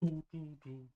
Boom, boom, boom.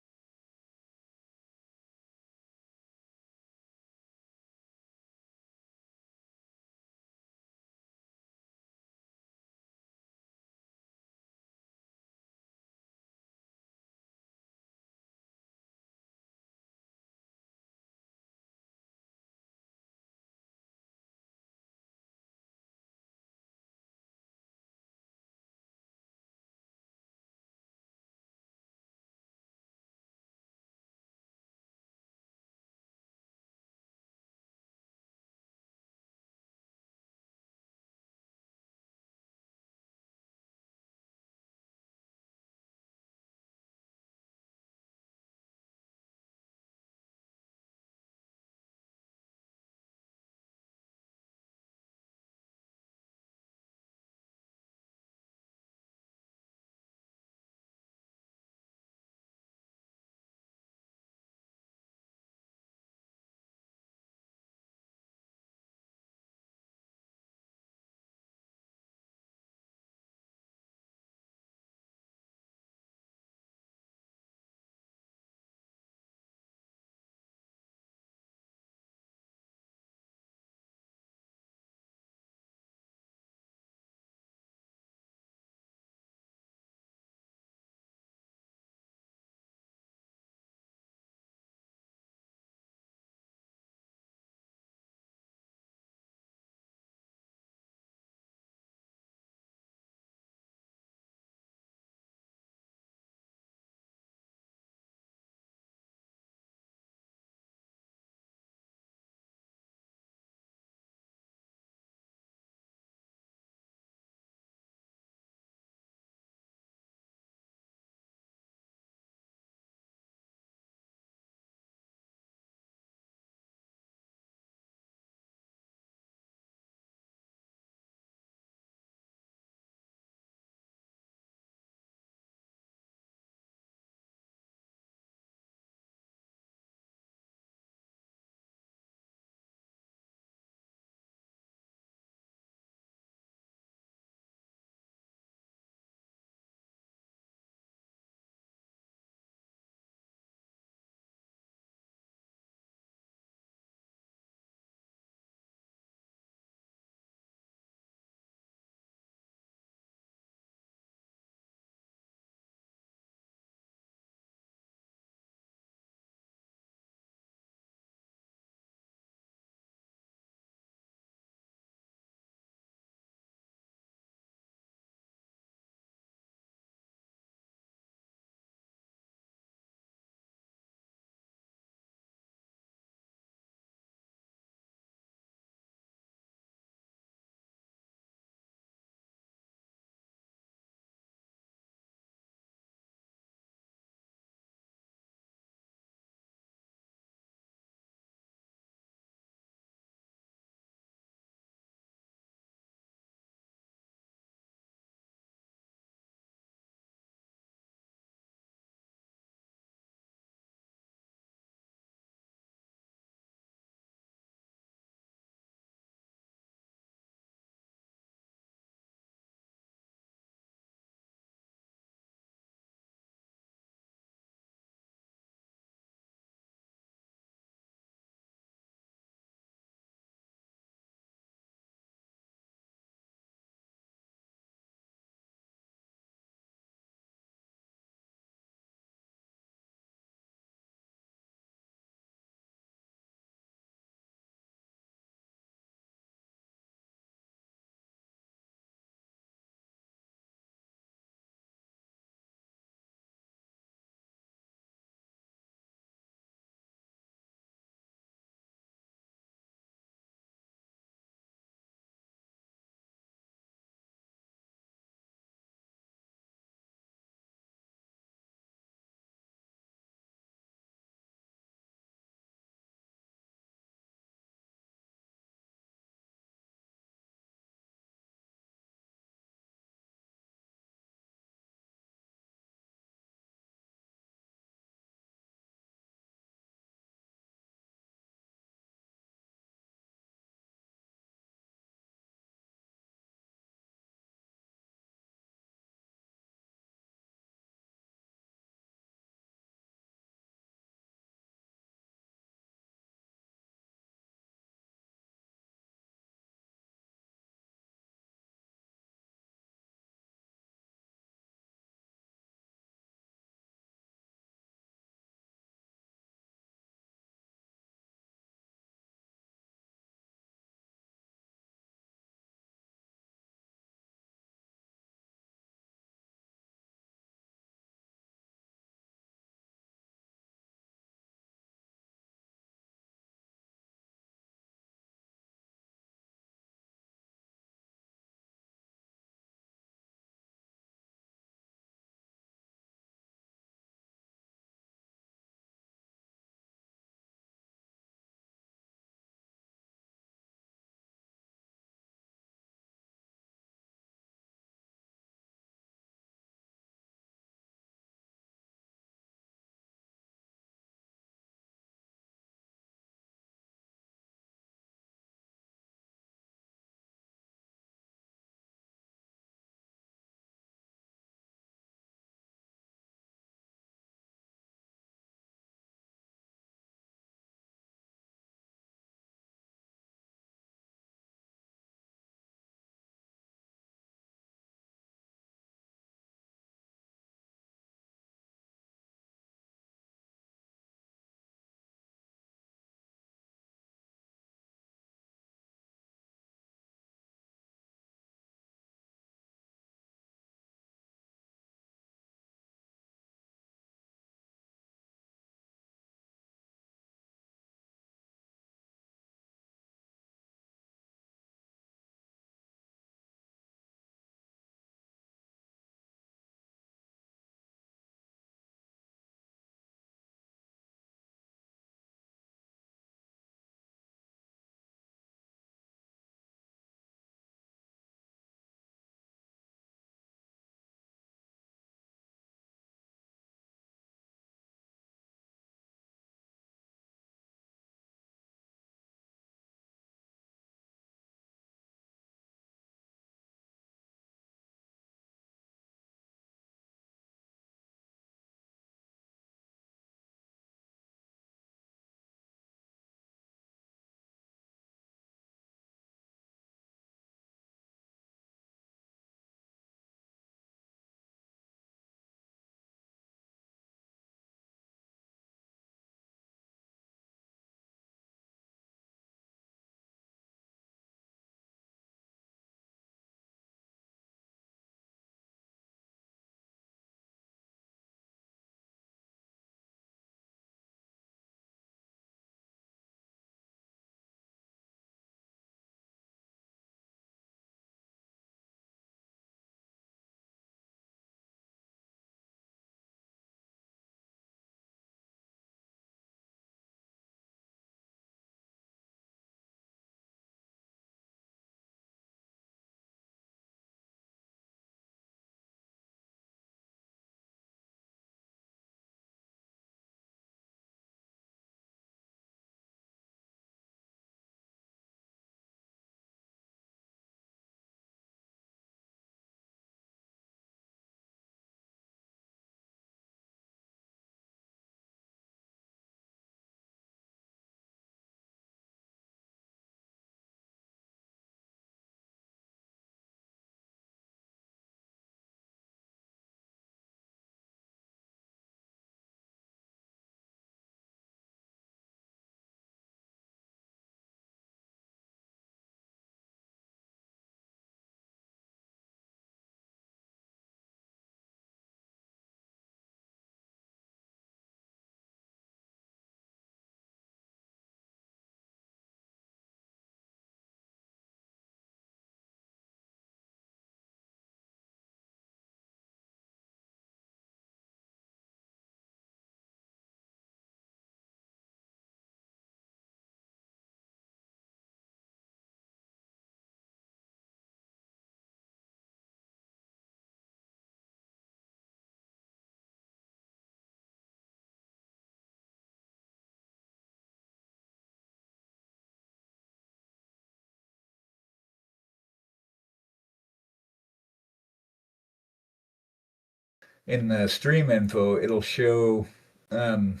in the stream info, it'll show um,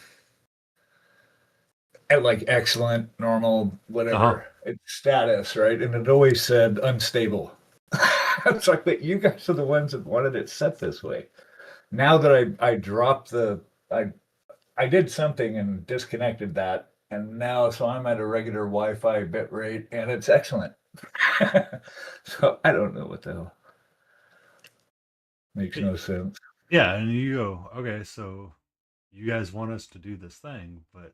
like excellent, normal, Uh-huh. whatever. It's status, right? And it always said unstable. It's like, but you guys are the ones that wanted it set this way. Now that I dropped I I did something and disconnected that, and now so I'm at a regular Wi-Fi bit rate, and it's excellent. So I don't know what the hell makes no sense. Yeah, and you go, okay, so you guys want us to do this thing, but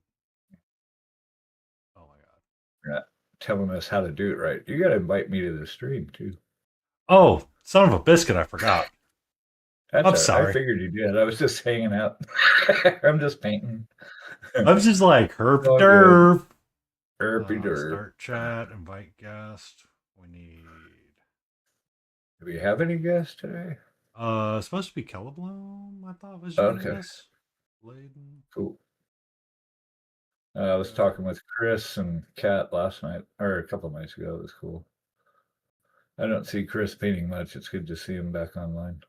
oh my god. You're not telling us how to do it right. You got to invite me to the stream too. Oh, son of a biscuit, I forgot. That's I'm all right. I sorry. figured you did. I was just hanging out. I'm just painting. I'm just like herp All good. derp. Herpy derp. Start chat, invite guest. We need Do we have any guests today? supposed to be Kellabloom, I thought was joining Okay, us. Bladen. cool. I was talking with Chris and Kat last night, or a couple of nights ago. It was cool. I don't see Chris painting much. It's good to see him back online.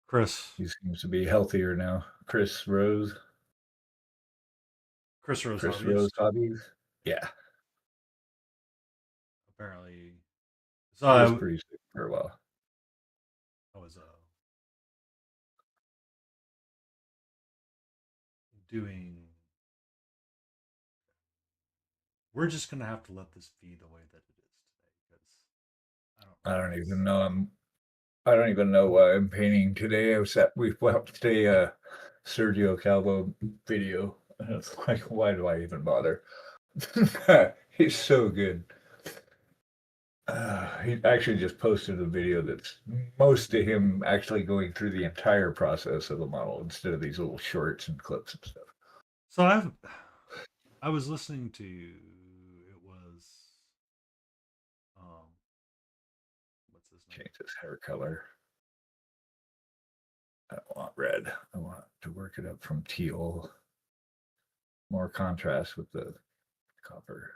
Chris. He seems to be healthier now. Chris Rose. Chris Rose Chris Rose Hobbyist. Hobbies. Yeah, Apparently. he was So pretty sick for a while. I was doing. We're just gonna have to let this be the way that it is today because I don't I really don't miss. even know. I don't even know why I'm painting today. We watched a Sergio Calvo video, and it's like, why do I even bother? He's so good. He actually just posted a video that's most of him actually going through the entire process of the model instead of these little shorts and clips and stuff. So I was listening to it was um what's his name? Change his hair color. I don't want red. I want to work it up from teal. More contrast with the copper.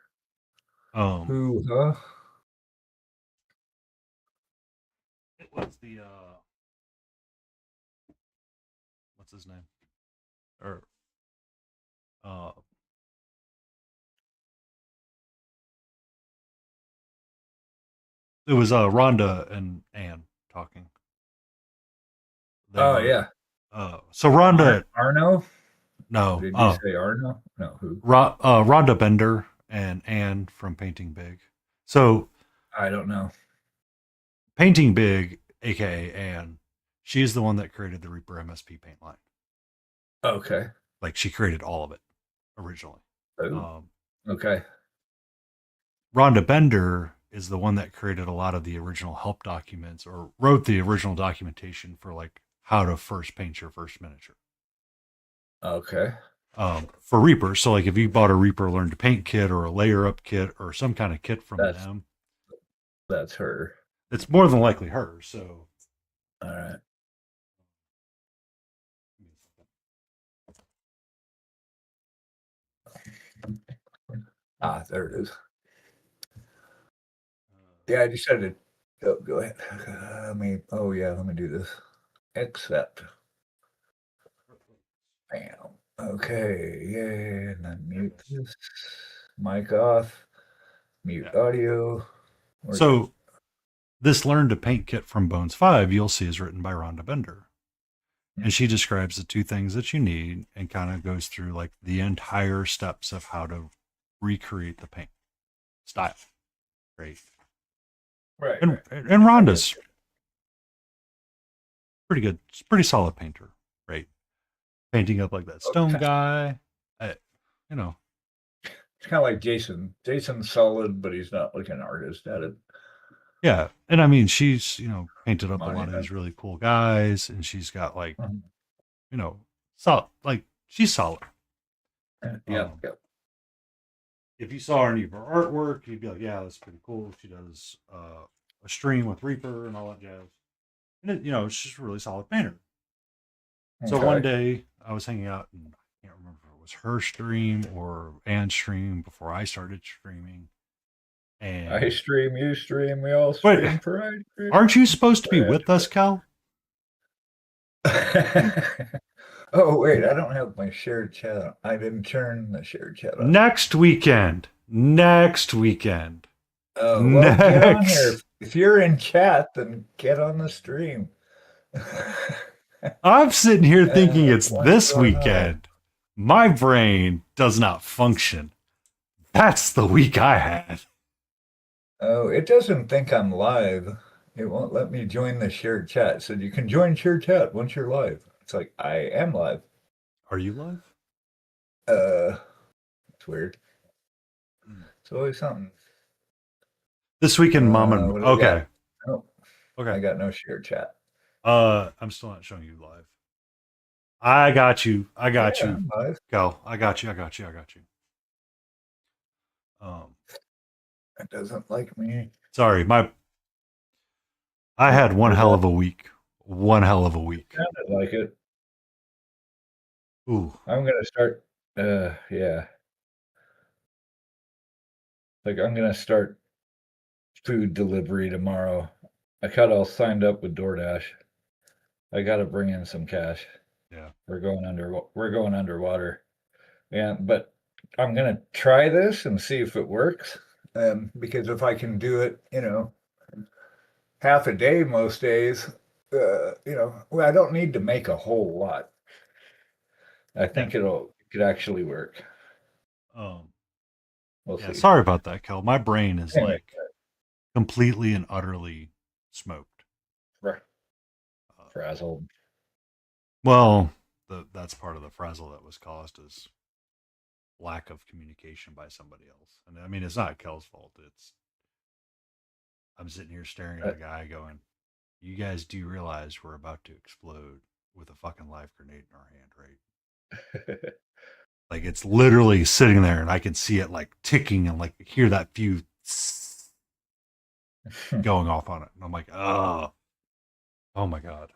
Um, Who, huh? it was the what's his name? Or uh, it was Rhonda and Anne talking. They Oh, were yeah. so Rhonda Arno? no Did you say Arno? No, who? Rhonda Bender and Anne from Painting Big. So I don't know. Painting Big, aka Anne, she is the one that created the Reaper MSP paint line. Okay. Like she created all of it originally. Oh, Um, okay. Rhonda Bender is the one that created a lot of the original help documents or wrote the original documentation for like how to first paint your first miniature Okay. for Reaper. So like if you bought a Reaper Learn to Paint kit or a layer up kit or some kind of kit from That's them, that's her. it's more than likely her. So All right. Ah, there it is. Yeah, I decided to go ahead. Oh yeah, let me do this. Accept. Bam. Okay, yay, and then mute this. Mic off. Mute yeah. audio. We're good. So this Learn to Paint kit from Bones 5, you'll see is written by Rhonda Bender. And she describes the two things that you need and kind of goes through like the entire steps of how to recreate the paint style. Great. Right, And right. and I get Rhonda's pretty good, pretty solid painter, right? Painting up like that stone okay. guy, I, you know, It's kind of like Jason. Jason's solid, but he's not like an artist at it. yeah. And I mean, she's painted up a lot of Monument. these really cool guys, and she's got like Mhm. solid, like she's solid. Yep, Um, yep. if you saw any of her artwork, you'd be like, yeah, that's pretty cool. She does a stream with Reaper and all that jazz. And it's just a really solid painter. So one Okay. day I was hanging out and I can't remember if it was her stream or Anne's stream before I started streaming. I And stream, you stream, we all wait, stream, pride stream. aren't you supposed to be with us, Cal? Oh, wait, I don't have my shared chat on. I didn't turn the shared chat on. Next weekend. Next weekend. Oh, well, get on here. Next. If you're in chat, then get on the stream. I'm sitting here thinking it's What's this going on? weekend. My brain does not function. That's the week I had. Oh, it doesn't think I'm live. It won't let me join the shared chat. It said you can join shared chat once you're live. It's like, I am live. Are you live? Uh, it's weird. It's always something. This weekend, Mom and What do we got? okay, Oh, I okay. got no shared chat. I'm still not showing you live. I got you. I got Yeah, you. I'm live. Go. I got you. I got you. I got you. It doesn't like me. Sorry, I Oh, had one was hell that of a week. One hell of a week. sounded like it? Ooh, I'm gonna start. Yeah. Like I'm gonna start food delivery tomorrow. I got all signed up with DoorDash. I gotta bring in some cash. yeah. We're going underwater. And but I'm gonna try this and see if it works. Because if I can do it, half a day most days, well, I don't need to make a whole lot. I Yeah. think it could actually work. Um, We'll yeah. see. Sorry about that, Kel. My brain is Anyway, like completely and utterly smoked. fra- Uh, frazzled. well, that's part of the frazzle that was caused is lack of communication by somebody else. And I mean, it's not Kel's fault. It's I'm sitting here staring at Uh, a guy going, "You guys do realize we're about to explode with a fucking live grenade in our hand, right?" Like it's literally sitting there, and I can see it like ticking and like hear that fuse going off on it. And I'm like, oh my god.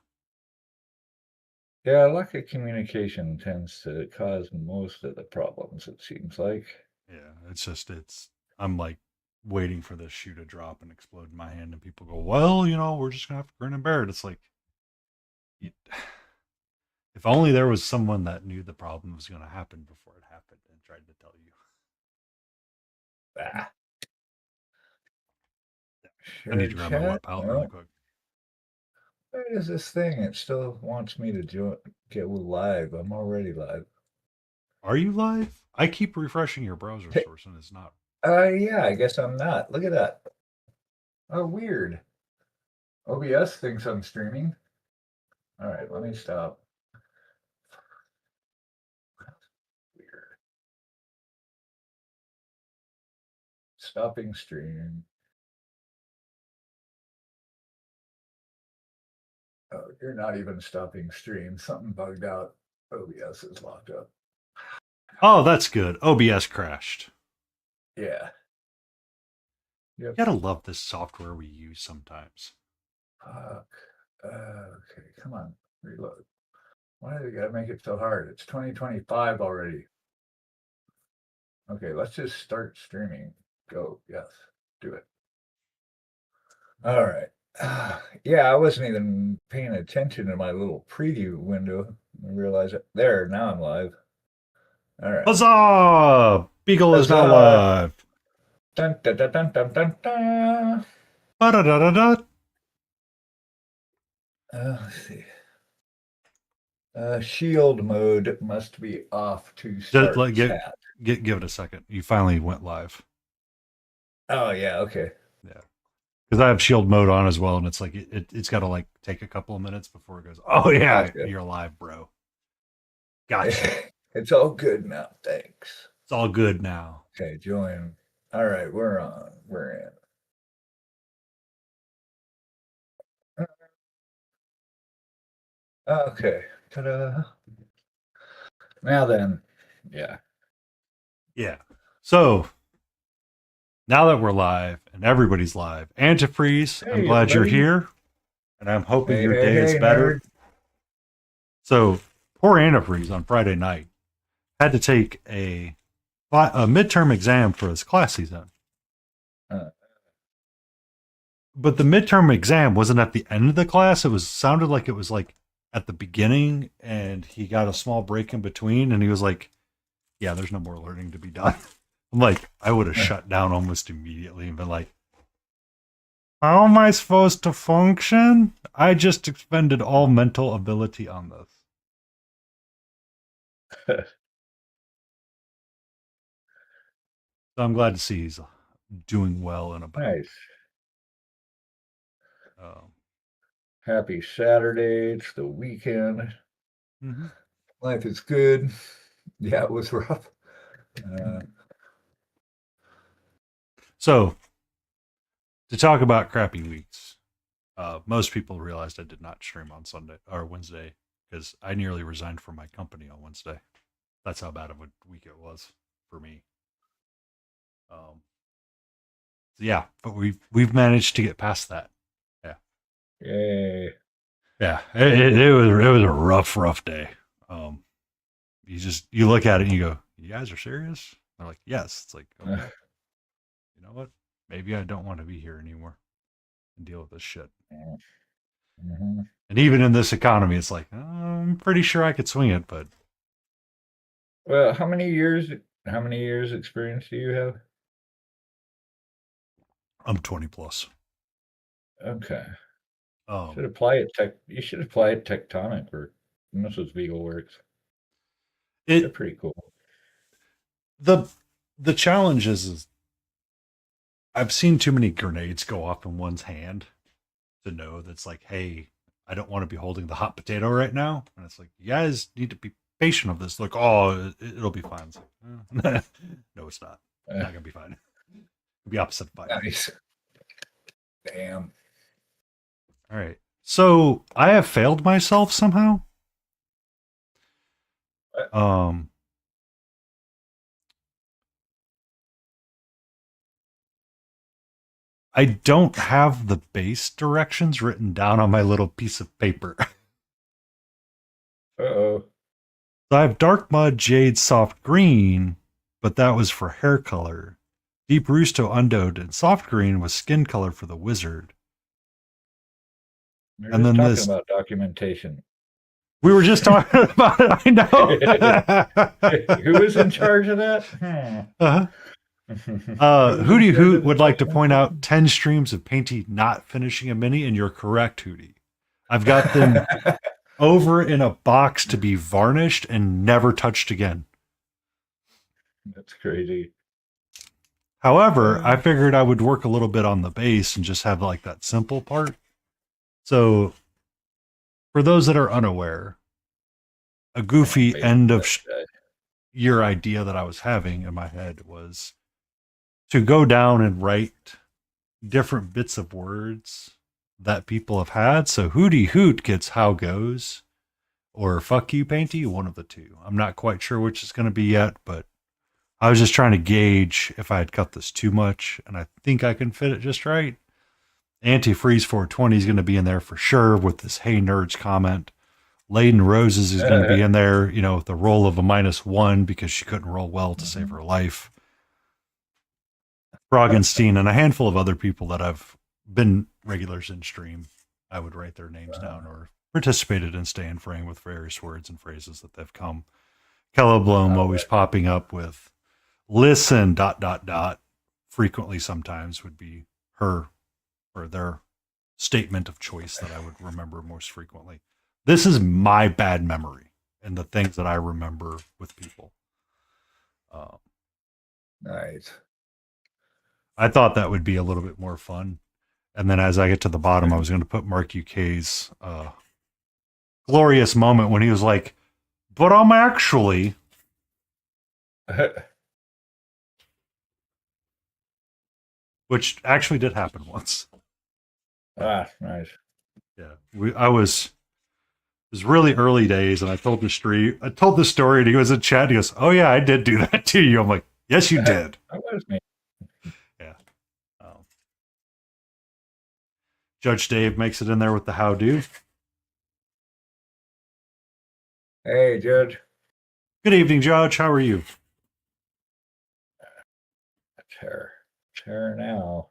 Yeah, lack of communication tends to cause most of the problems, it seems like. Yeah, it's I'm like waiting for this shoe to drop and explode in my hand, and people go, "Well, we're just gonna have to grin and bear it." It's like, you, if only there was someone that knew the problem was gonna happen before it happened and tried to tell you. Ah, I need to shared grab my chat? wet palette really No. quick. Where is this thing? It still wants me to get live. I'm already live. Are you live? I keep refreshing your browser source and it's not. Yeah, I guess I'm not. Look at that. Oh, weird. OBS thinks I'm streaming. All right, let me stop. Weird. Stopping stream. Oh, you're not even stopping stream. Something bugged out. OBS is locked up. Oh, that's good. OBS crashed. Yeah. You Yep. gotta love this software we use sometimes. Fuck. Okay, come on. Reload. Why do they gotta make it so hard? It's 2025 already. Okay, let's just start streaming. Go. Yes. Do it. All right. Yeah, I wasn't even paying attention to my little preview window. I realized it. There, now I'm live. All right. Huzzah! Beagle is now Huzzah! live. Dun, dun, dun, dun, dun, dun, dun. Ba-da-da-da-da. Let's see. Shield mode must be off to Just start like chat. give it a second. You finally went live. Oh, yeah, okay. Yeah. Because I have shield mode on as well, and it's like it's got to like take a couple of minutes before it goes. Oh yeah, Gotcha. you're live, bro. Gotcha. It's all good now. Thanks. It's all good now. Okay, join. All right, we're on. We're in. Okay. Ta-da. Now then, yeah. Yeah. So now that we're live and everybody's live, Antifreeze, I'm Hey, glad you're everybody. here, and I'm hoping Hey, your hey, day is hey, better. nerd. So poor Antifreeze on Friday night had to take a midterm exam for his class he's in. Uh, But the midterm exam wasn't at the end of the class. It was sounded like it was like at the beginning, and he got a small break in between, and he was like, "Yeah, there's no more learning to be done." I'm like, I would have shut down almost immediately and been like, "How am I supposed to function? I just expended all mental ability on this." So I'm glad to see he's doing well and about. Nice. Um, Happy Saturday. It's the weekend. mhm. Life is good. Yeah, it was rough. So to talk about crappy weeks, most people realized I did not stream on Sunday or Wednesday because I nearly resigned from my company on Wednesday. That's how bad of a week it was for me. Um, so yeah, but we've managed to get past that. Yeah, Yay. yeah. It was a rough day. Um, you look at it and you go, "You guys are serious?" They're like, "Yes." It's like, okay, you know what? Maybe I don't want to be here anymore and deal with this shit. Mm-hmm. And even in this economy, it's like, I'm pretty sure I could swing it, but Well, how many years experience do you have? I'm 20 plus. Okay. Um, You should apply it tectonic or Mrs. Beagle works. They're it pretty cool. the the challenge is I've seen too many grenades go off in one's hand to know that's like, hey, I don't want to be holding the hot potato right now. And it's like, you guys need to be patient of this. Like, oh, it'll be fine. It's like, no, it's not. It's Uh, not gonna be fine. It'll be opposite of fine. nice. Damn. All right. So I have failed myself somehow. Uh, Um, I don't have the base directions written down on my little piece of paper. Uh-oh. So I have dark mud, jade, soft green, but that was for hair color. Deep rusto, undode, and soft green was skin color for the wizard. They're And just then talking this, about documentation. we were just talking about it. I Who is in know. charge of that? uh-huh. Who's in Hootie charge Hoot of the would like to point out documentation? 10 streams of Painty not finishing a mini, and you're correct, Hootie. I've got them over in a box to be varnished and never touched again. That's crazy. However, I Uh, figured I would work a little bit on the base and just have like that simple part. So, for those that are unaware, a I'm a goofy basic end of guy. year idea that I was having in my head was to go down and write different bits of words that people have had. So, Hootie Hoot gets how goes, or fuck you, Painty, one of the two. I'm not quite sure which it's going to be yet, but I was just trying to gauge if I had cut this too much, and I think I can fit it just right. Antifreeze 420 is going to be in there for sure with this Hey Nerds comment. Laden Roses is going to be in there, with the roll of a -1 because she couldn't roll well to save Mhm. her life. Froggenstein and a handful of other people that I've been regulars in stream. I would write their names down or participated in Stay in Frame with various words and phrases that they've come. Kella Bloom All always right. popping up with listen ... frequently sometimes would be her or their statement of choice that I would remember most frequently. This is my bad memory and the things that I remember with people. Uh, Nice. I thought that would be a little bit more fun. And then as I get to the bottom, I was going to put Mark UK's glorious moment when he was like, but I'm actually, which actually did happen once. Nice. Yeah. It was really early days, and I told the story, and he was in chat. And he goes, "Oh yeah, I did do that to you." I'm like, "Yes, you did." That was me. Yeah. Um, Judge Dave makes it in there with the how do. Hey, Judge. Good evening, Judge. How are you? Chair. Chair now.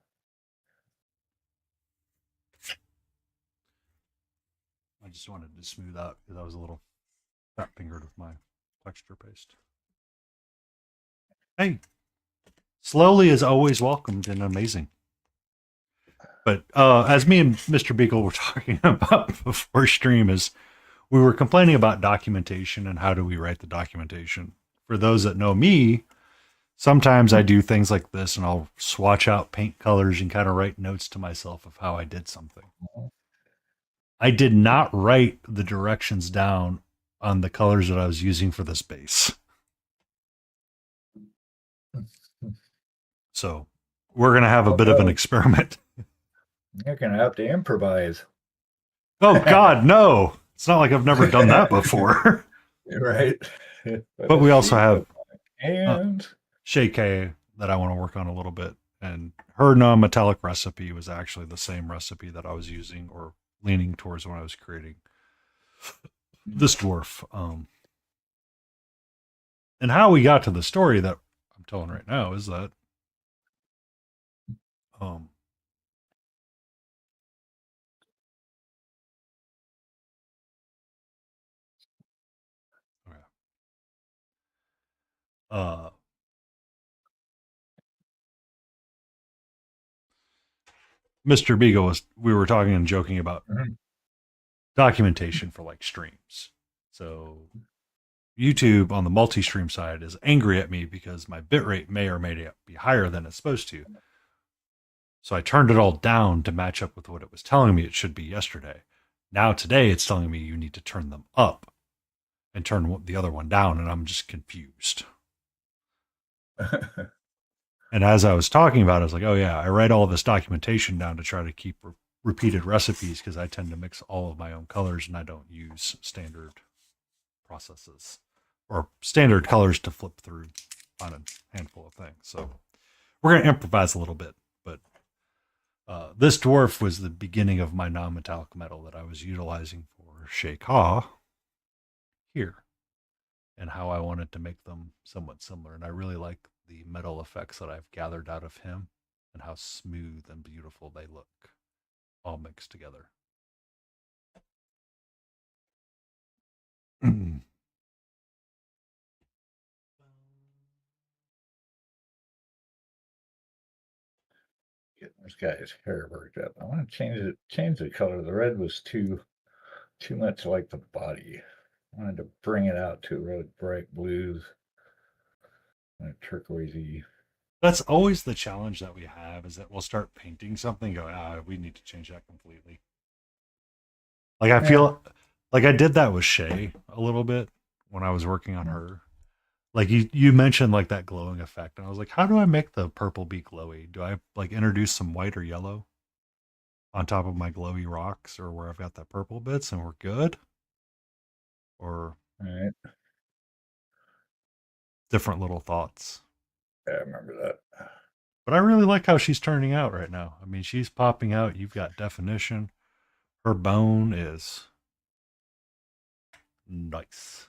just wanted to smooth out because I was a little fat fingered with my texture paste. Hey, slowly is always welcomed and amazing. But as me and Mr. Beagle were talking about before stream, is we were complaining about documentation and how do we write the documentation. For those that know me, sometimes I do things like this and I'll swatch out paint colors and kind of write notes to myself of how I did something. I did not write the directions down on the colors that I was using for this base. So we're going to have a bit of an experiment. You're going to have to improvise. Oh, God, no. It's not like I've never done that before. Right. But we also have and Shay K that I want to work on a little bit. And her non-metallic recipe was actually the same recipe that I was using or leaning towards when I was creating this dwarf. And how we got to the story that I'm telling right now is that okay. Mr. Beagle was, we were talking and joking about documentation for like streams. So YouTube on the multi-stream side is angry at me because my bitrate may or may not be higher than it's supposed to. So I turned it all down to match up with what it was telling me it should be yesterday. Now today it's telling me you need to turn them up and turn the other one down, and I'm just confused. And as I was talking about it, I was like, oh yeah, I write all this documentation down to try to keep repeated recipes because I tend to mix all of my own colors and I don't use standard processes or standard colors to flip through on a handful of things. So we're going to improvise a little bit, but this dwarf was the beginning of my non-metallic metal that I was utilizing for Sheikah here and how I wanted to make them somewhat similar. And I really like the metal effects that I've gathered out of him and how smooth and beautiful they look all mixed together. Getting this guy's hair worked up. I want to change the color. The red was too much like the body. I wanted to bring it out to really bright blues and turquoisey. That's always the challenge that we have is that we'll start painting something, go, we need to change that completely. Like I feel like I did that with Shay a little bit when I was working on her. Like you mentioned like that glowing effect, and I was like, how do I make the purple be glowy? Do I like introduce some white or yellow on top of my glowy rocks or where I've got that purple bits and we're good? Or right. Different little thoughts. Yeah, I remember that. But I really like how she's turning out right now. I mean, she's popping out. You've got definition. Her bone is nice.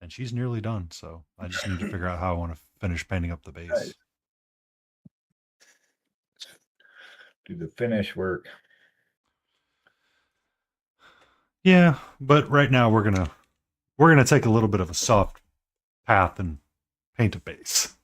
And she's nearly done. So I just need to figure out how I want to finish painting up the base. Right. Do the finish work. Yeah, but right now we're gonna take a little bit of a soft path and paint a base.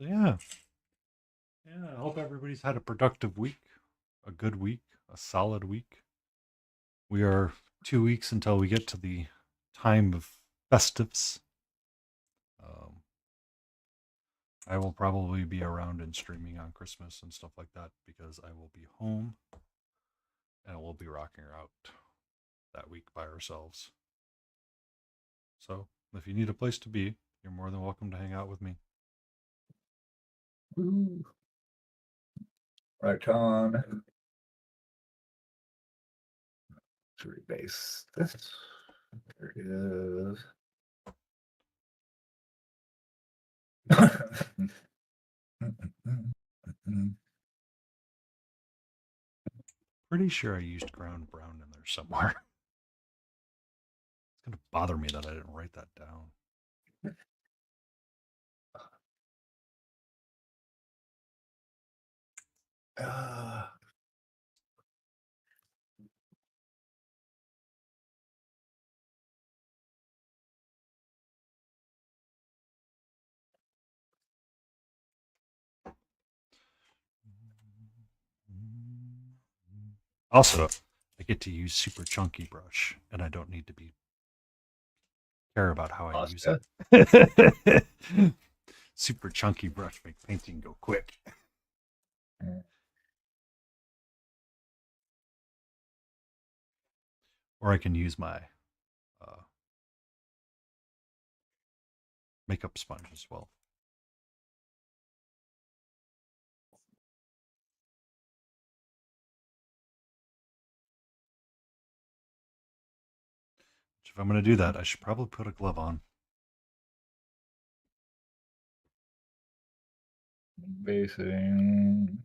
Yeah. Yeah, I hope everybody's had a productive week, a good week, a solid week. We are 2 weeks until we get to the time of festives. I will probably be around and streaming on Christmas and stuff like that because I will be home and we'll be rocking her out that week by ourselves. So if you need a place to be, You're more than welcome to hang out with me. Ooh. Right on. Let's rebase this. There it is. Pretty sure I used ground brown in there somewhere. It's gonna bother me that I didn't write that down. uh, Also, I get to use super chunky brush, and I don't need to be care about how I use pasta. it. Super chunky brush make painting go quick. Or I can use my makeup sponge as well. Which if I'm going to do that, I should probably put a glove on. Basing.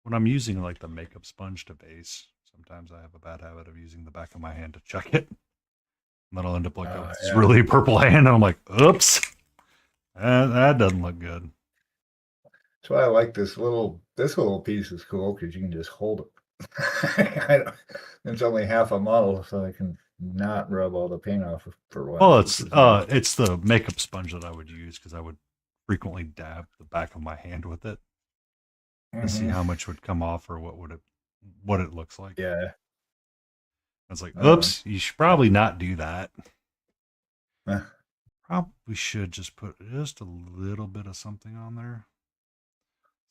When I'm using like the makeup sponge to base, sometimes I have a bad habit of using the back of my hand to check it. And then I'll end up like with this Yeah. really purple hand, and I'm like, oops, that doesn't look good. That's why I like this little piece is cool because you can just hold it. It's only half a model, so I can not rub all the paint off for once. Well, it's the makeup sponge that I would use because I would frequently dab the back of my hand with it to see how much would come off or what it looks like. Yeah. I was like, oops, you should probably not do that. Uh, Probably should just put just a little bit of something on there.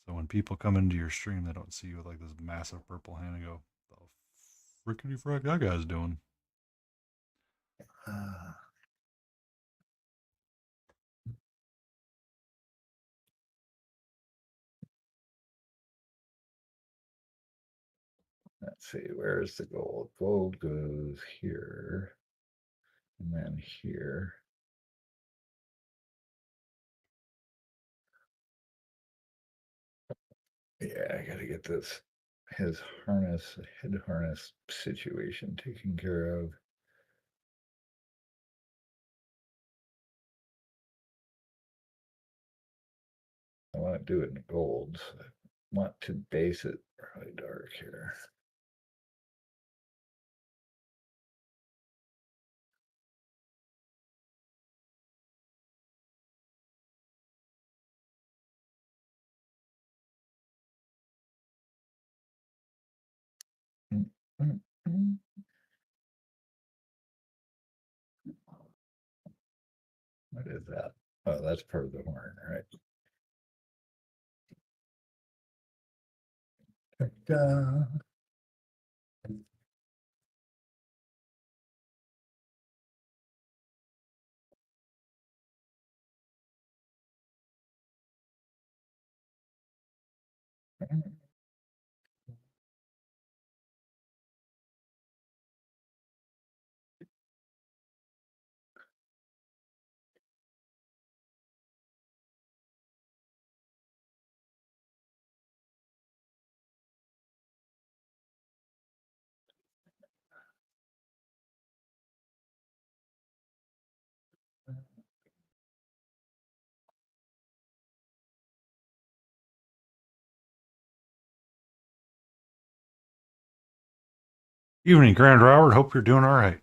So when people come into your stream, they don't see you with like this massive purple hand and go, the frickety frack that guy's doing. Let's see, where's the gold? Gold goes here. And then here. Yeah, I gotta get his head harness situation taken care of. I want to do it in gold, so I want to base it really dark here. What is that? Oh, that's part of the horn, right? Ta-da. Evening, Grand Robert. Hope you're doing all right.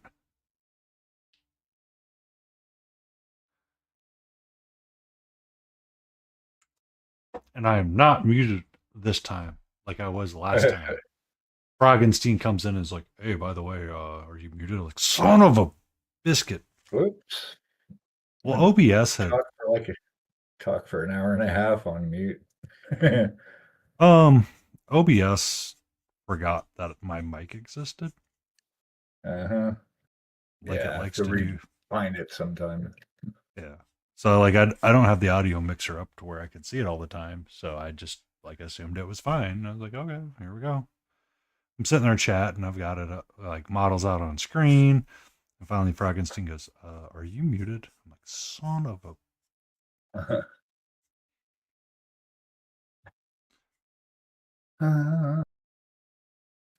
And I am not muted this time like I was last time. Frogenstein comes in and is like, hey, by the way, are you muted? I'm like, son of a biscuit. Whoops. Well, OBS had talk for an hour and a half on mute. OBS forgot that my mic existed. Uh-huh. like it Yeah, likes to to do. find it sometime. Yeah. So like I don't have the audio mixer up to where I can see it all the time. So I just like assumed it was fine. I was like, okay, here we go. I'm sitting there chatting. I've got it like models out on screen. And finally, Frankenstein goes, "Are you muted?" I'm like, "Son of a."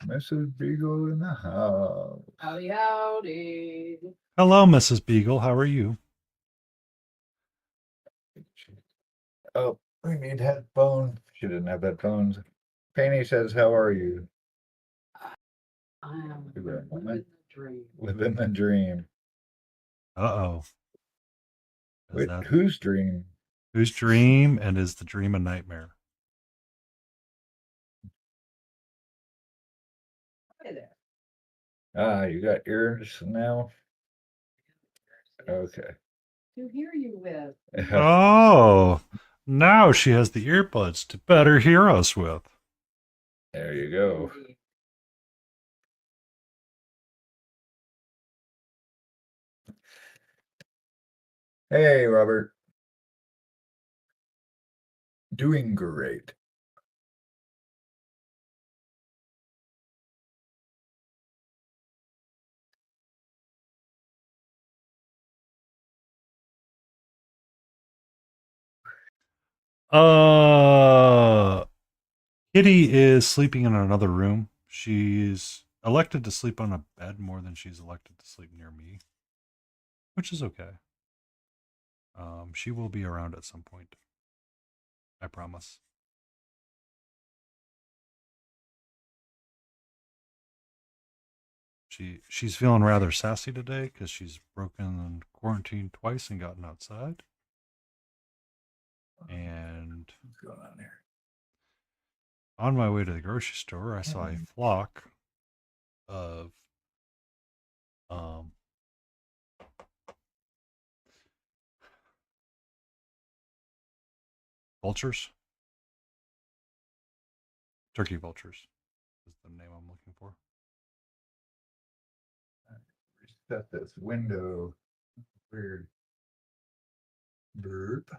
Mrs. Beagle in the house. Howdy, howdy. Hello, Mrs. Beagle. How are you? Oh, we need headphones. She didn't have headphones. Penny says, "How are you?" I am Give her a living moment. the dream. Living the dream. Uh-oh. Is Wait, that whose dream? whose dream, and is the dream a nightmare? Hi there. Ah, you got ears now? Yes. Okay. To hear you with. Oh, now she has the earbuds to better hear us with. There you go. Hey, Robert. Doing great. Kitty is sleeping in another room. She's elected to sleep on a bed more than she's elected to sleep near me, which is okay. She will be around at some point. I promise. She's feeling rather sassy today because she's broken quarantine twice and gotten outside. And What's going on here? on my way to the grocery store, I saw a flock of vultures. Turkey vultures is the name I'm looking for. Reset this window. Weird. Burp.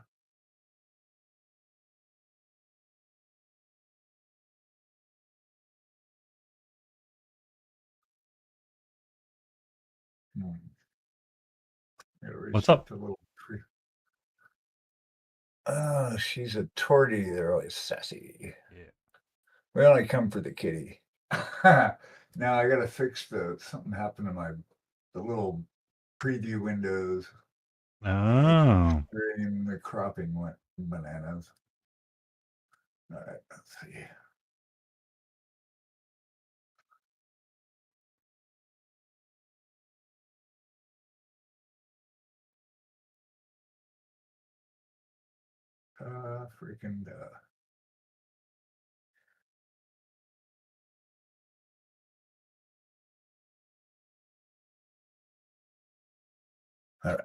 What's up? A little she's a tortie. They're always sassy. Yeah. We only come for the kitty. Now I gotta fix something happened to the little preview windows. Oh. And the cropping went bananas. All right, let's see. Freaking duh. All right.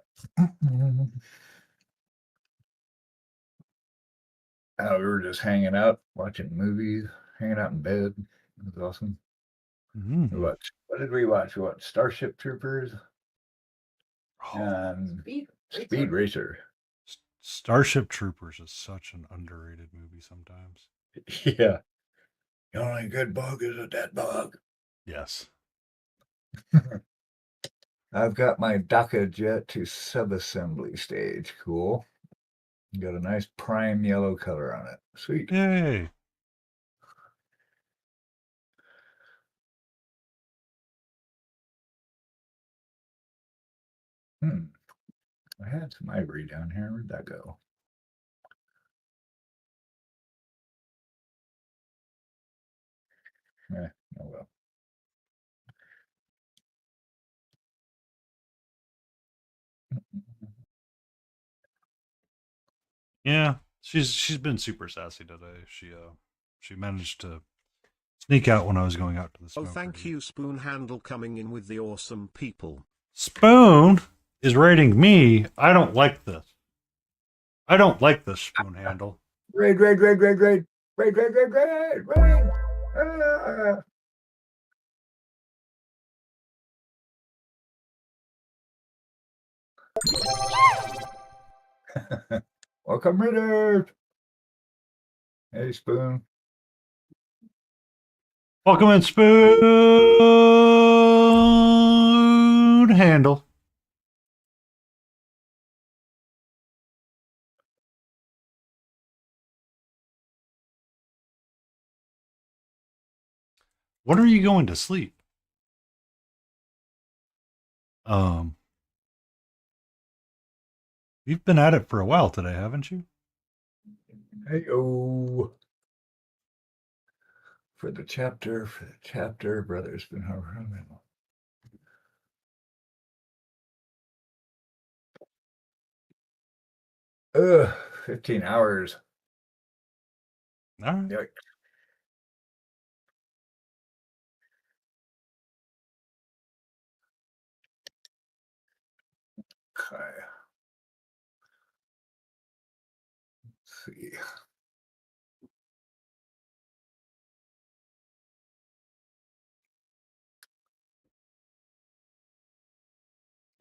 We were just hanging out, watching movies, hanging out in bed. It was awesome. Mm-hmm. What did we watch? We watched Starship Troopers Oh, and Speed Speed Racer. Starship Troopers is such an underrated movie sometimes. Yeah. The only good bug is a dead bug. Yes. I've got my DACA jet to subassembly stage. Cool. Got a nice prime yellow color on it. Sweet. Yay. I had some ivory down here. Where'd that go? Oh well. Yeah. She's been super sassy today. She managed to sneak out when I was going out to the Oh, smoker. thank you, Spoon Handle, coming in with the awesome people. Spoon is rating me. I don't like this. I don't like this, Spoon Handle. Raid. Welcome, Ritter. Hey, Spoon. Welcome in, Spoon Handle. When are you going to sleep? You've been at it for a while today, haven't you? Hey, oh. For the chapter, brother's been hovering. 15 hours. All right. Yikes. Okay. Let's see.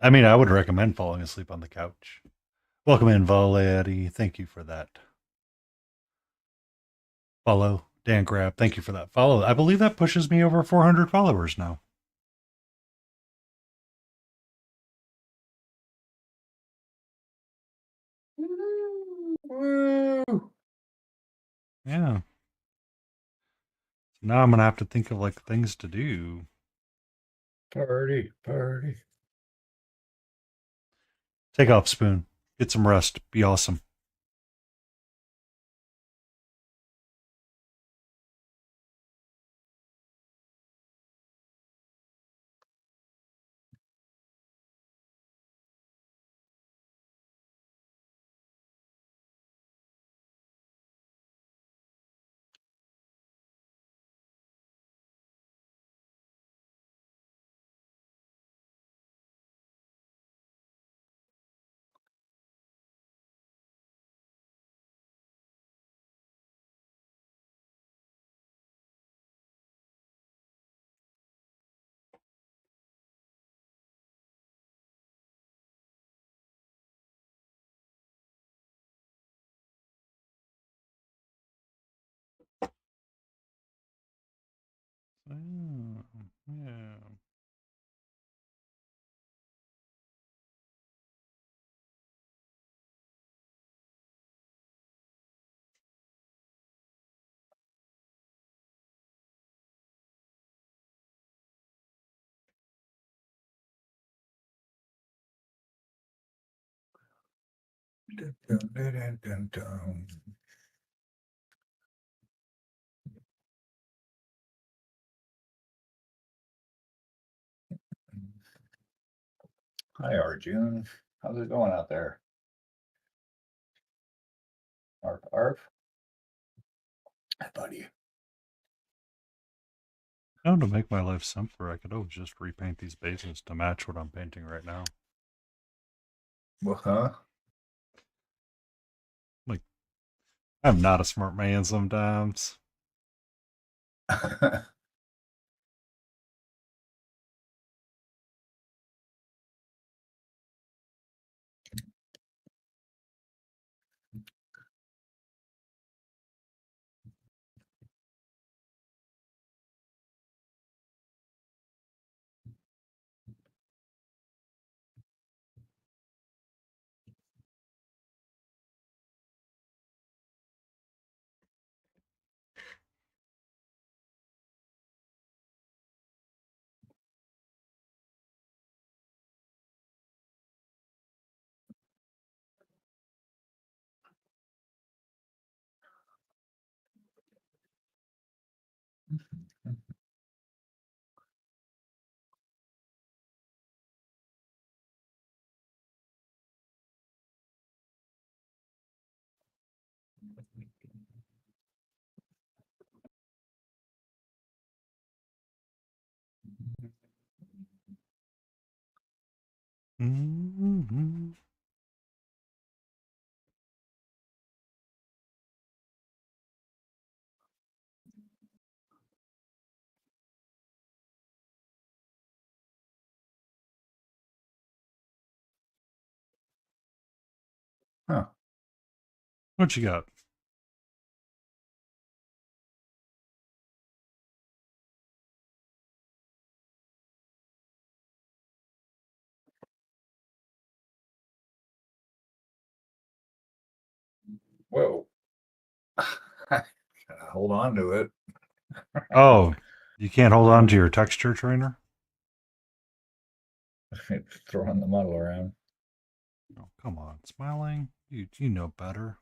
I mean, I would recommend falling asleep on the couch. Welcome in, Valetti. Thank you for that. Follow. Dan Grab, thank you for that follow. I believe that pushes me over 400 followers now. Woo! Yeah. Now I'm going to have to think of like things to do. Party. Take off, Spoon. Get some rest. Be awesome. Yeah. Dun. Hi, Arjun. How's it going out there? Arf, arf. Hi, buddy. Now, to make my life simpler, I could always just repaint these bases to match what I'm painting right now. Well, huh? Like, I'm not a smart man sometimes. Mm-hmm. Huh. What you got? Whoa. Hold on to it. Oh, you can't hold on to your texture trainer? It's throwing the model around. Oh, come on. Smiling? You know better.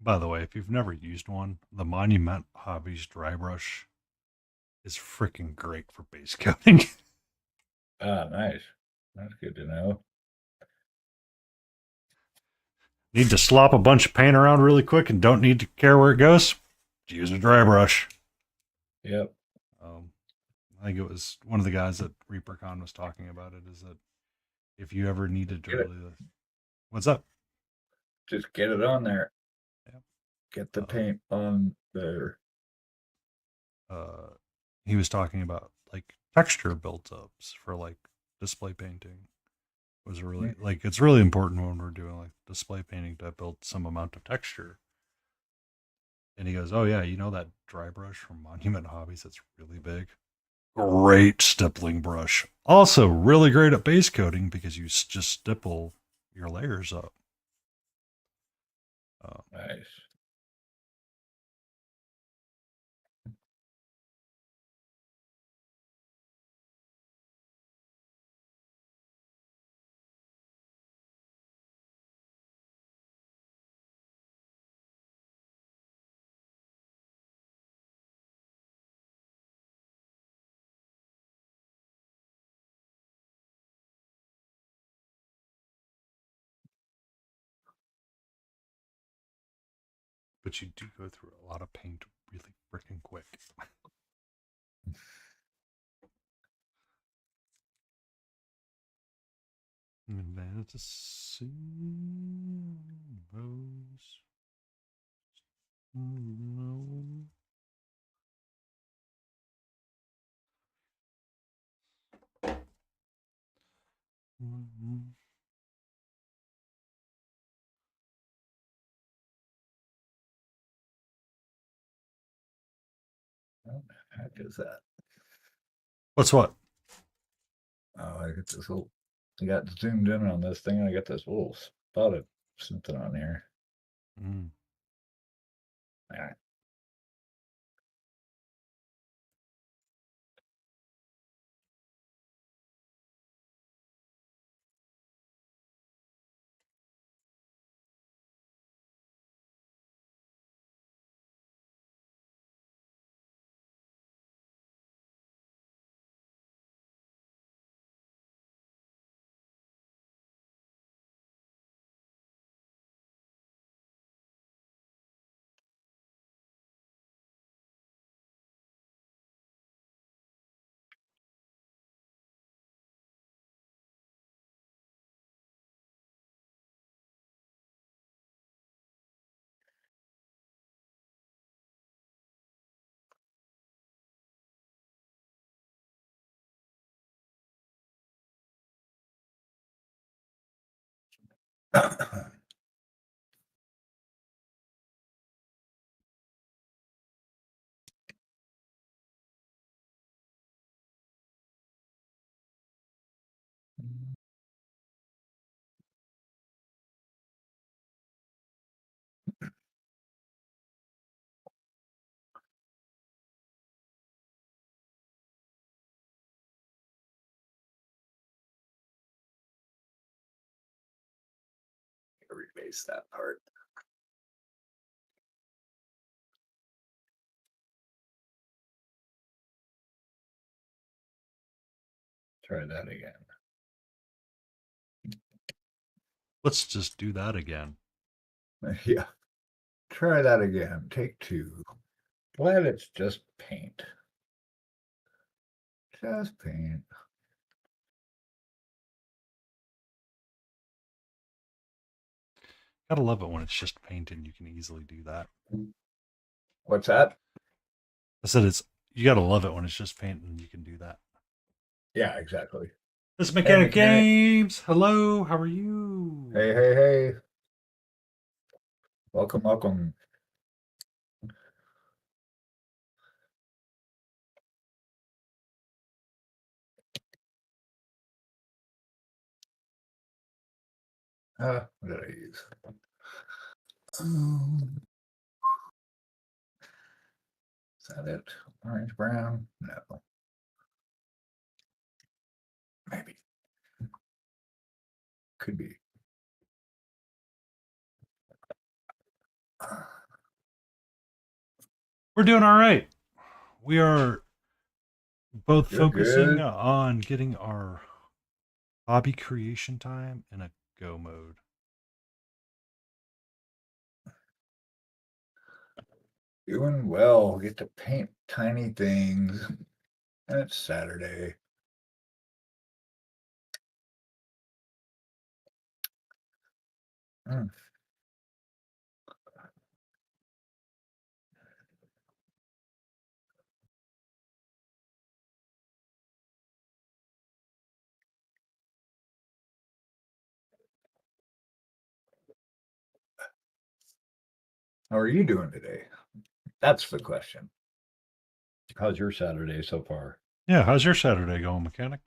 By the way, if you've never used one, the Monument Hobbies dry brush is freaking great for base coating. Ah, nice. That's good to know. Need to slop a bunch of paint around really quick and don't need to care where it goes? Use a dry brush. Yep. I think it was one of the guys at ReaperCon was talking about it, is that if you ever needed to really... What's up? Just get it on there. Yep. Get the paint on there. He was talking about like texture build-ups for like display painting. Was really like, it's really important when we're doing like display painting to build some amount of texture. And he goes, oh yeah, you know that dry brush from Monument Hobbies that's really big? Great stippling brush. Also really great at base coating because you just stipple your layers up. Nice. But you do go through a lot of paint really freaking quick. And then to see those. No. What the heck is that? What's what? Oh, I got this little. I got zoomed in on this thing. And I got this little spot of something on here. Mm. All right. Rebase that part. Try that again. Let's just do that again. Yeah. Try that again. Take 2. Glad it's just paint. Just paint. Gotta love it when it's just paint and you can easily do that. What's that? I said you gotta love it when it's just paint and you can do that. Yeah, exactly. This is Mechanic Mechanic. Games. Hello, how are you? Hey, hey, hey. Welcome, welcome. What did I use? Is that it? Orange, brown? No. Maybe. Could be. We're doing all right. We are both You're focusing good. on getting our hobby creation time in a go mode. Doing well. Get to paint tiny things. And it's Saturday. Mm. How are you doing today? That's the question. How's your Saturday so far? Yeah, how's your Saturday going, Mechanic?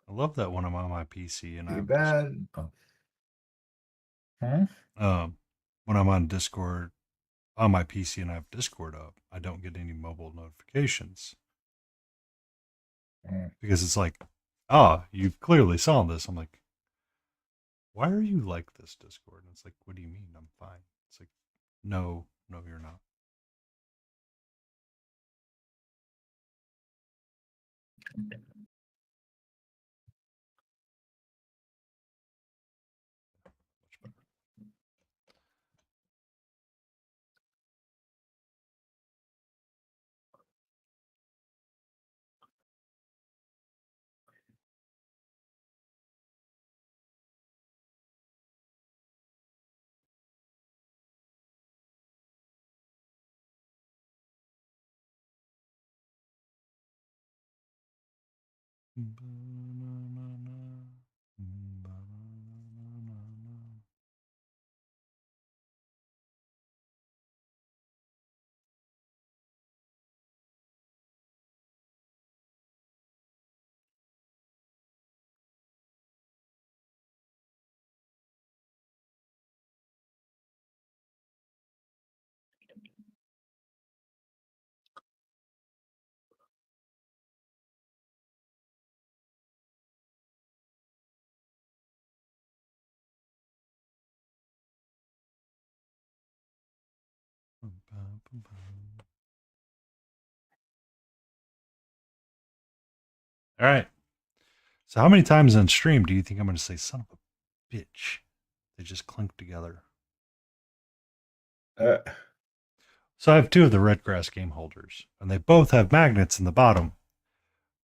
I love that when I'm on my PC and I Too have bad. Oh. Huh? when I'm on Discord on my PC and I have Discord up, I don't get any mobile notifications Mm. because it's like, ah, you clearly saw this. I'm like, why are you like this, Discord? And it's like, what do you mean? I'm fine. It's like, no, you're not. Much better. All right. So, how many times on stream do you think I'm going to say "son of a bitch"? They just clink together. Uh, So, I have two of the red grass game holders, and they both have magnets in the bottom.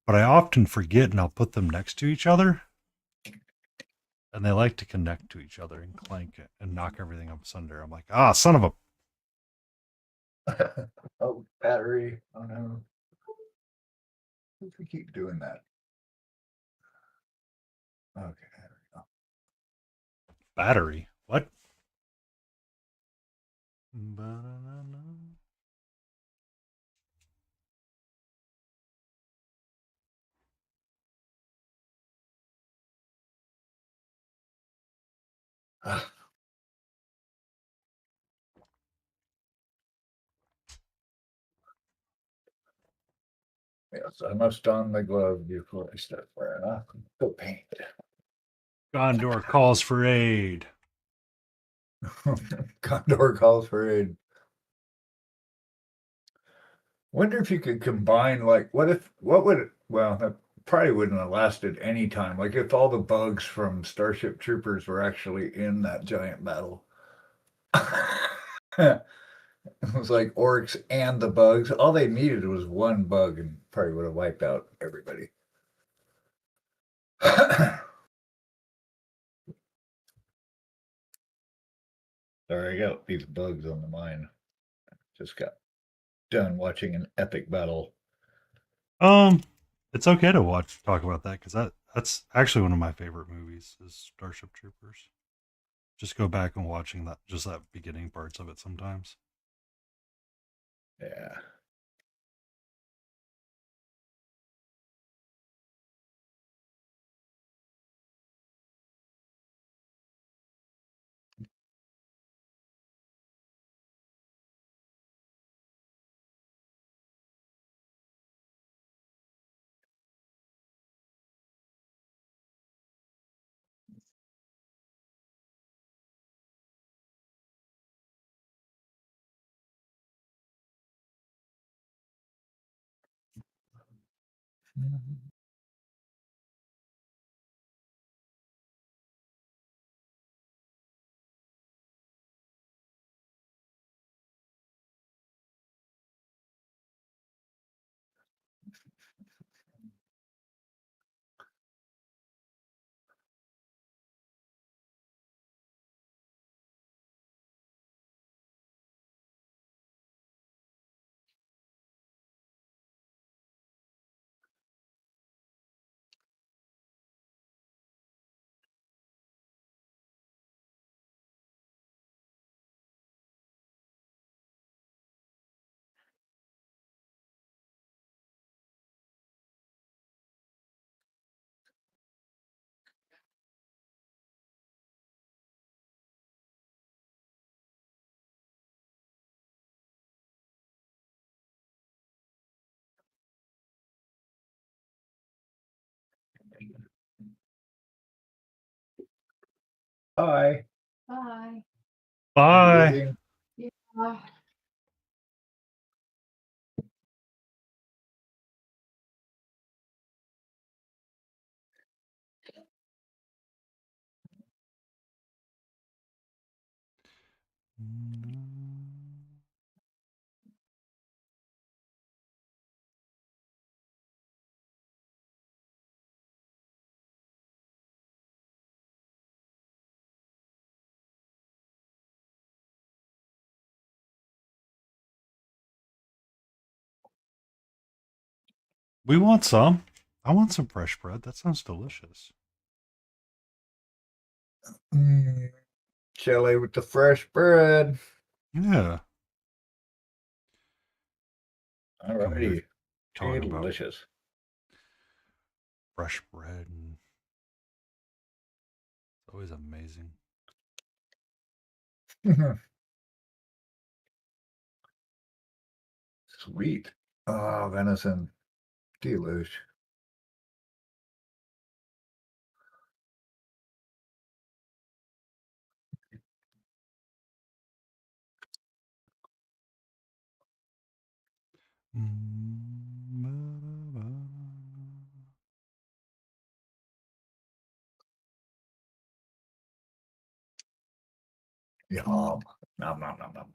But I often forget, and I'll put them next to each other, and they like to connect to each other and clank it and knock everything up asunder. I'm like, ah, son of a. oh, battery. Oh no. If we keep doing that. Okay. Battery. What? Ba-da-da-da. Ah, yes, I must don the glove before I start wearing off. Go paint. Gondor calls for aid. Condor calls for aid. Wonder if you could combine, like, what would it, well, that probably wouldn't have lasted any time. Like, if all the bugs from Starship Troopers were actually in that giant battle. It was like orcs and the bugs. All they needed was one bug and probably would have wiped out everybody. There I go. These bugs on the mine. Just got done watching an epic battle. It's okay to talk about that because that's actually one of my favorite movies is Starship Troopers. Just go back and watching that beginning parts of it sometimes. Yeah. Bye. Bye. Bye. Leaving. Yeah. We want some. I want some fresh bread. That sounds delicious. Mm, Chili with the fresh bread. Yeah. Come here Alrighty. talking about Delicious. fresh bread and it's always amazing. Sweet. Oh, venison. Delish. Yum. Nom, nom, nom, nom.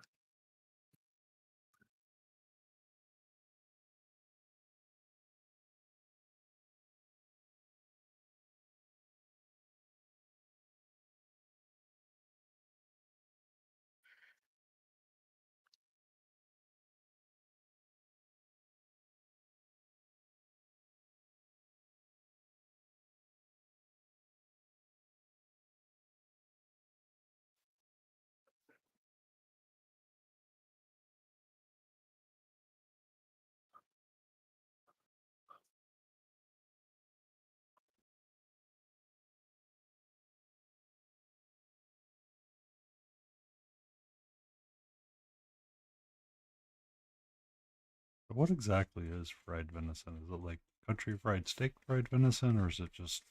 What exactly is fried venison? Is it like country fried steak fried venison, or is it just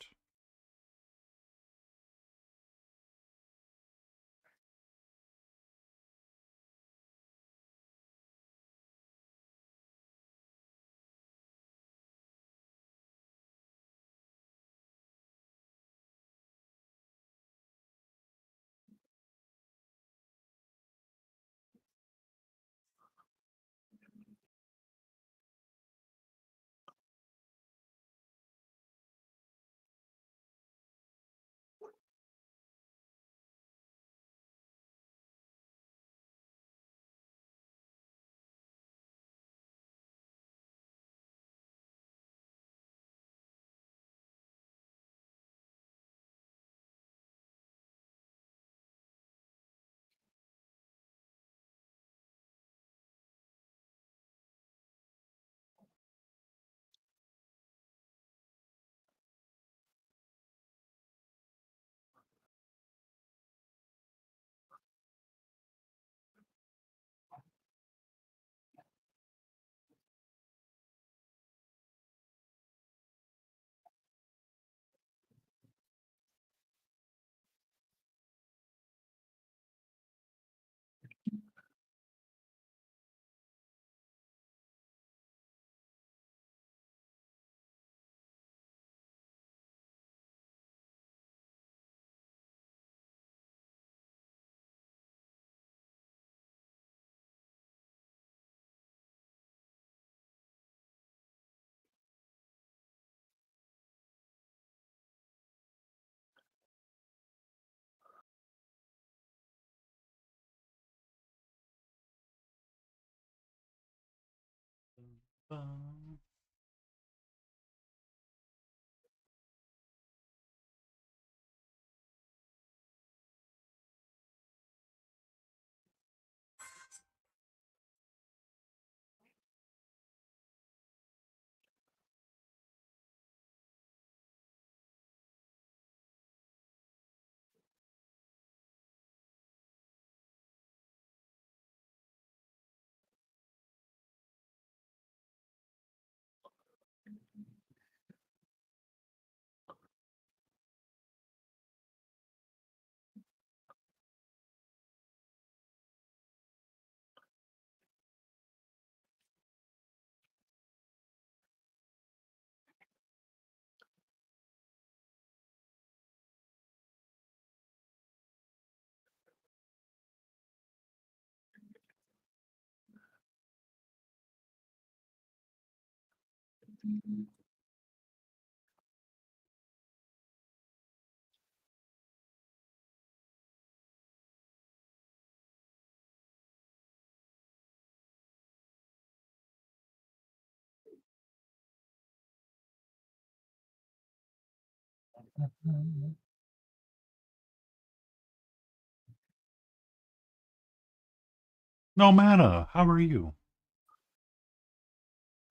no mana? How are you?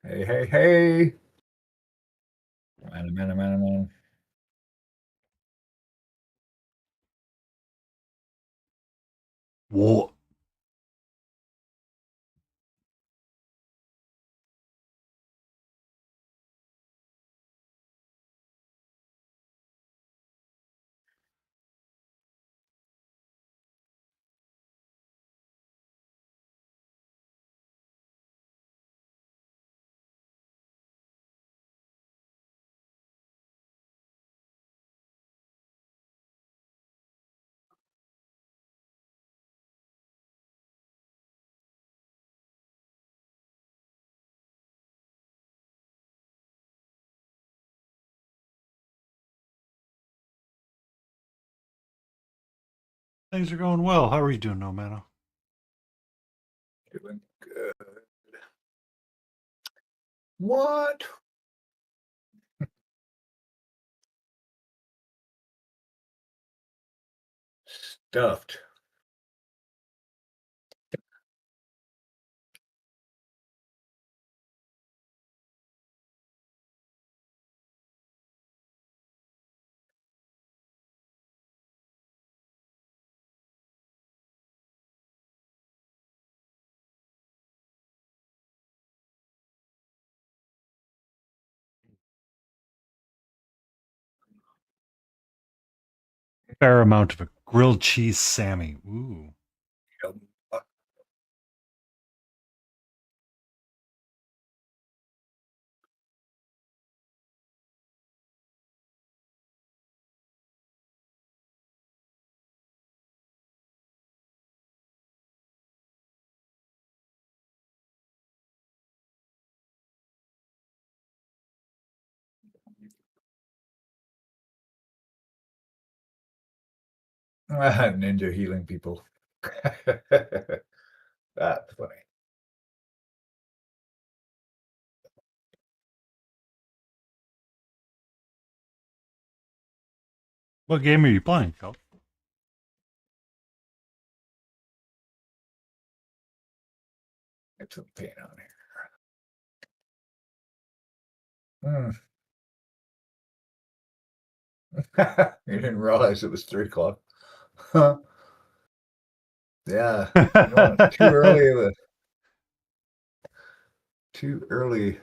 Hey, hey, hey. Man. What? Things are going well. How are you doing, no mana? Doing good. What? Stuffed. Fair amount of a grilled cheese Sammy. Ooh. Ninja healing people. That's funny. What game are you playing, Phil? Get some paint on here. You didn't realize it was 3 o'clock. Huh. Yeah. You know, too early of a too early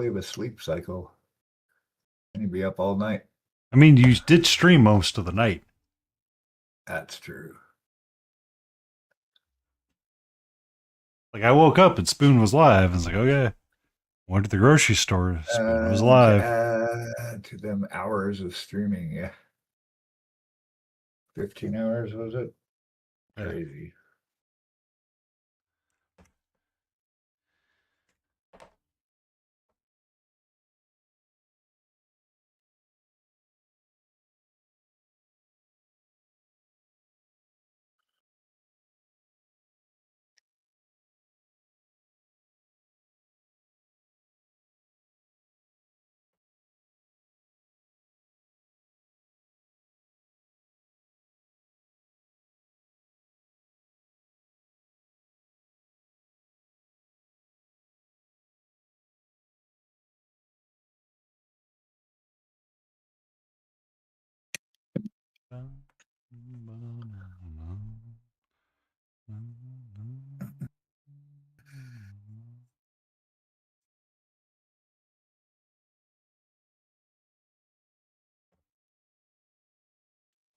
of a sleep cycle. And you'd be up all night. I mean, you did stream most of the night. That's true. Like, I woke up and Spoon was live. I was like, okay. Went to the grocery store. Spoon was live. To them hours of streaming, yeah. 15 hours, was it? Yeah. Crazy.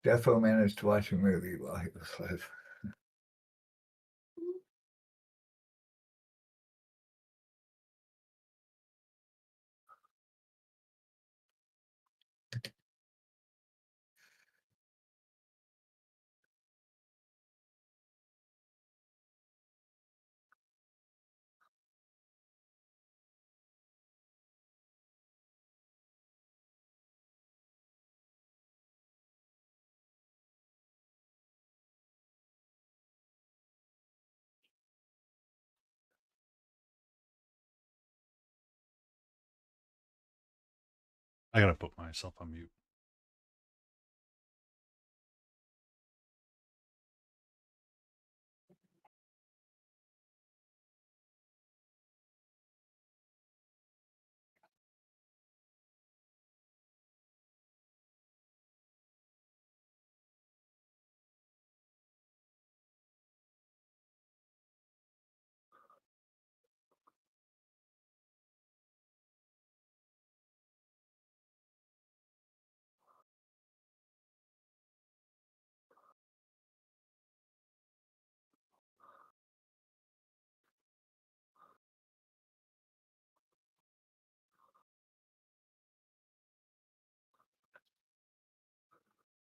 Defo managed to watch a movie while he was live. I gotta put myself on mute.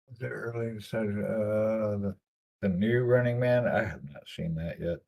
Was it early? The new Running Man? I have not seen that yet.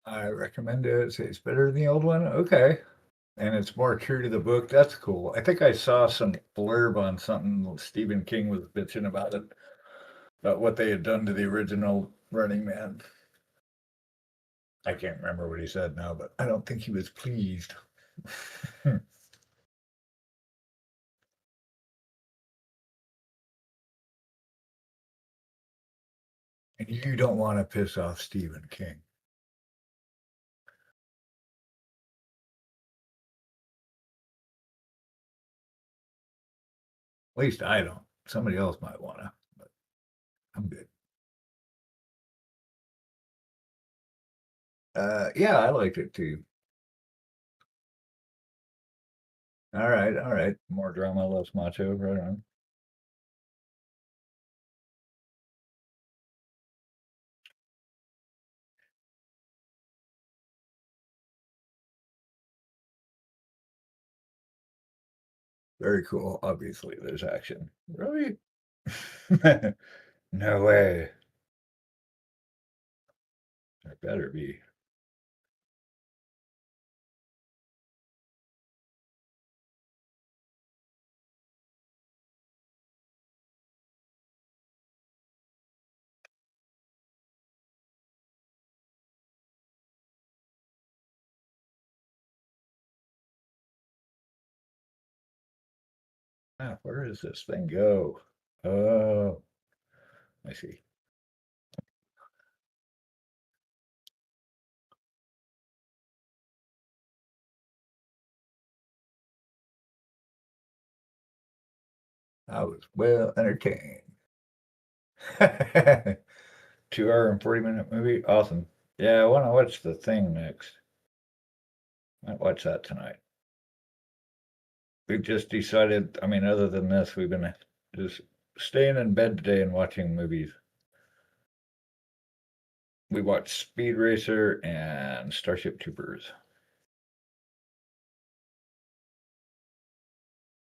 I recommend it. Say it's better than the old one. Okay. And it's more true to the book. That's cool. I think I saw some blurb on something. Stephen King was bitching about it, about what they had done to the original Running Man. I can't remember what he said now, but I don't think he was pleased. And you don't want to piss off Stephen King. At least I don't. Somebody else might want to, but I'm good. Yeah, I liked it too. All right, all right. More drama, less macho. Right on. Very cool. Obviously, there's action. Really? No way. There better be. Ah, where does this thing go? Oh, I see. I was well entertained. 2 hour and 40-minute movie. Awesome. Yeah, I want to watch The Thing next. Might watch that tonight. We've just decided, I mean, other than this, we've been just staying in bed today and watching movies. We watched Speed Racer and Starship Troopers.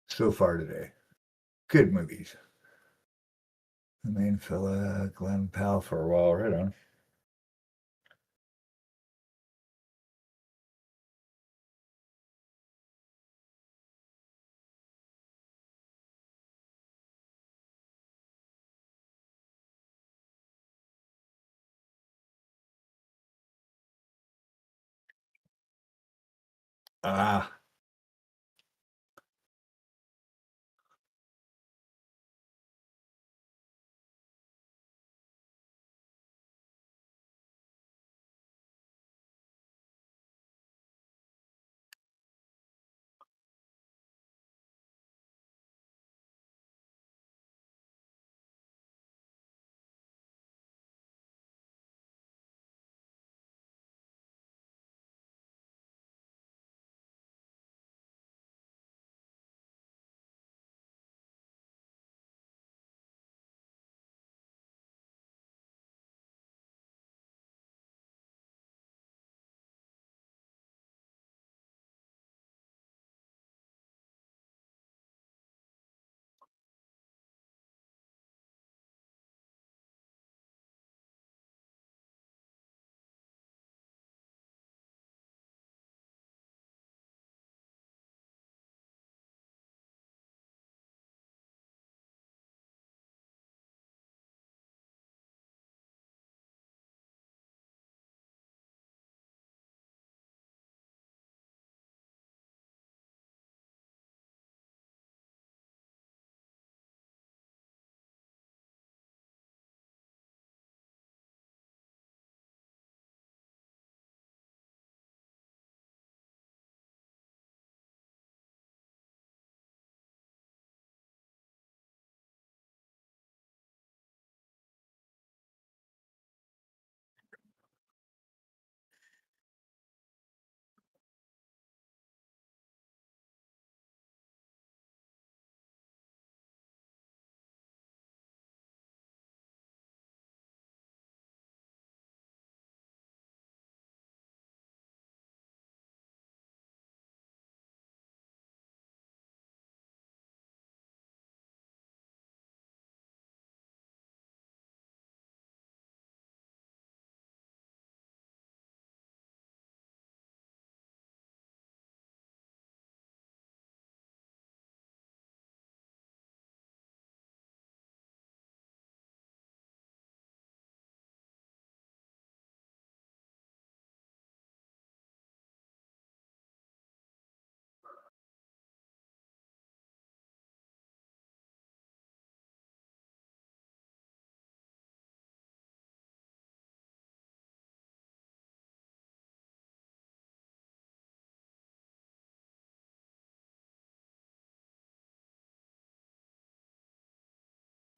So far today. Good movies. The main fella, Glenn Powell for a while, right on. Ah,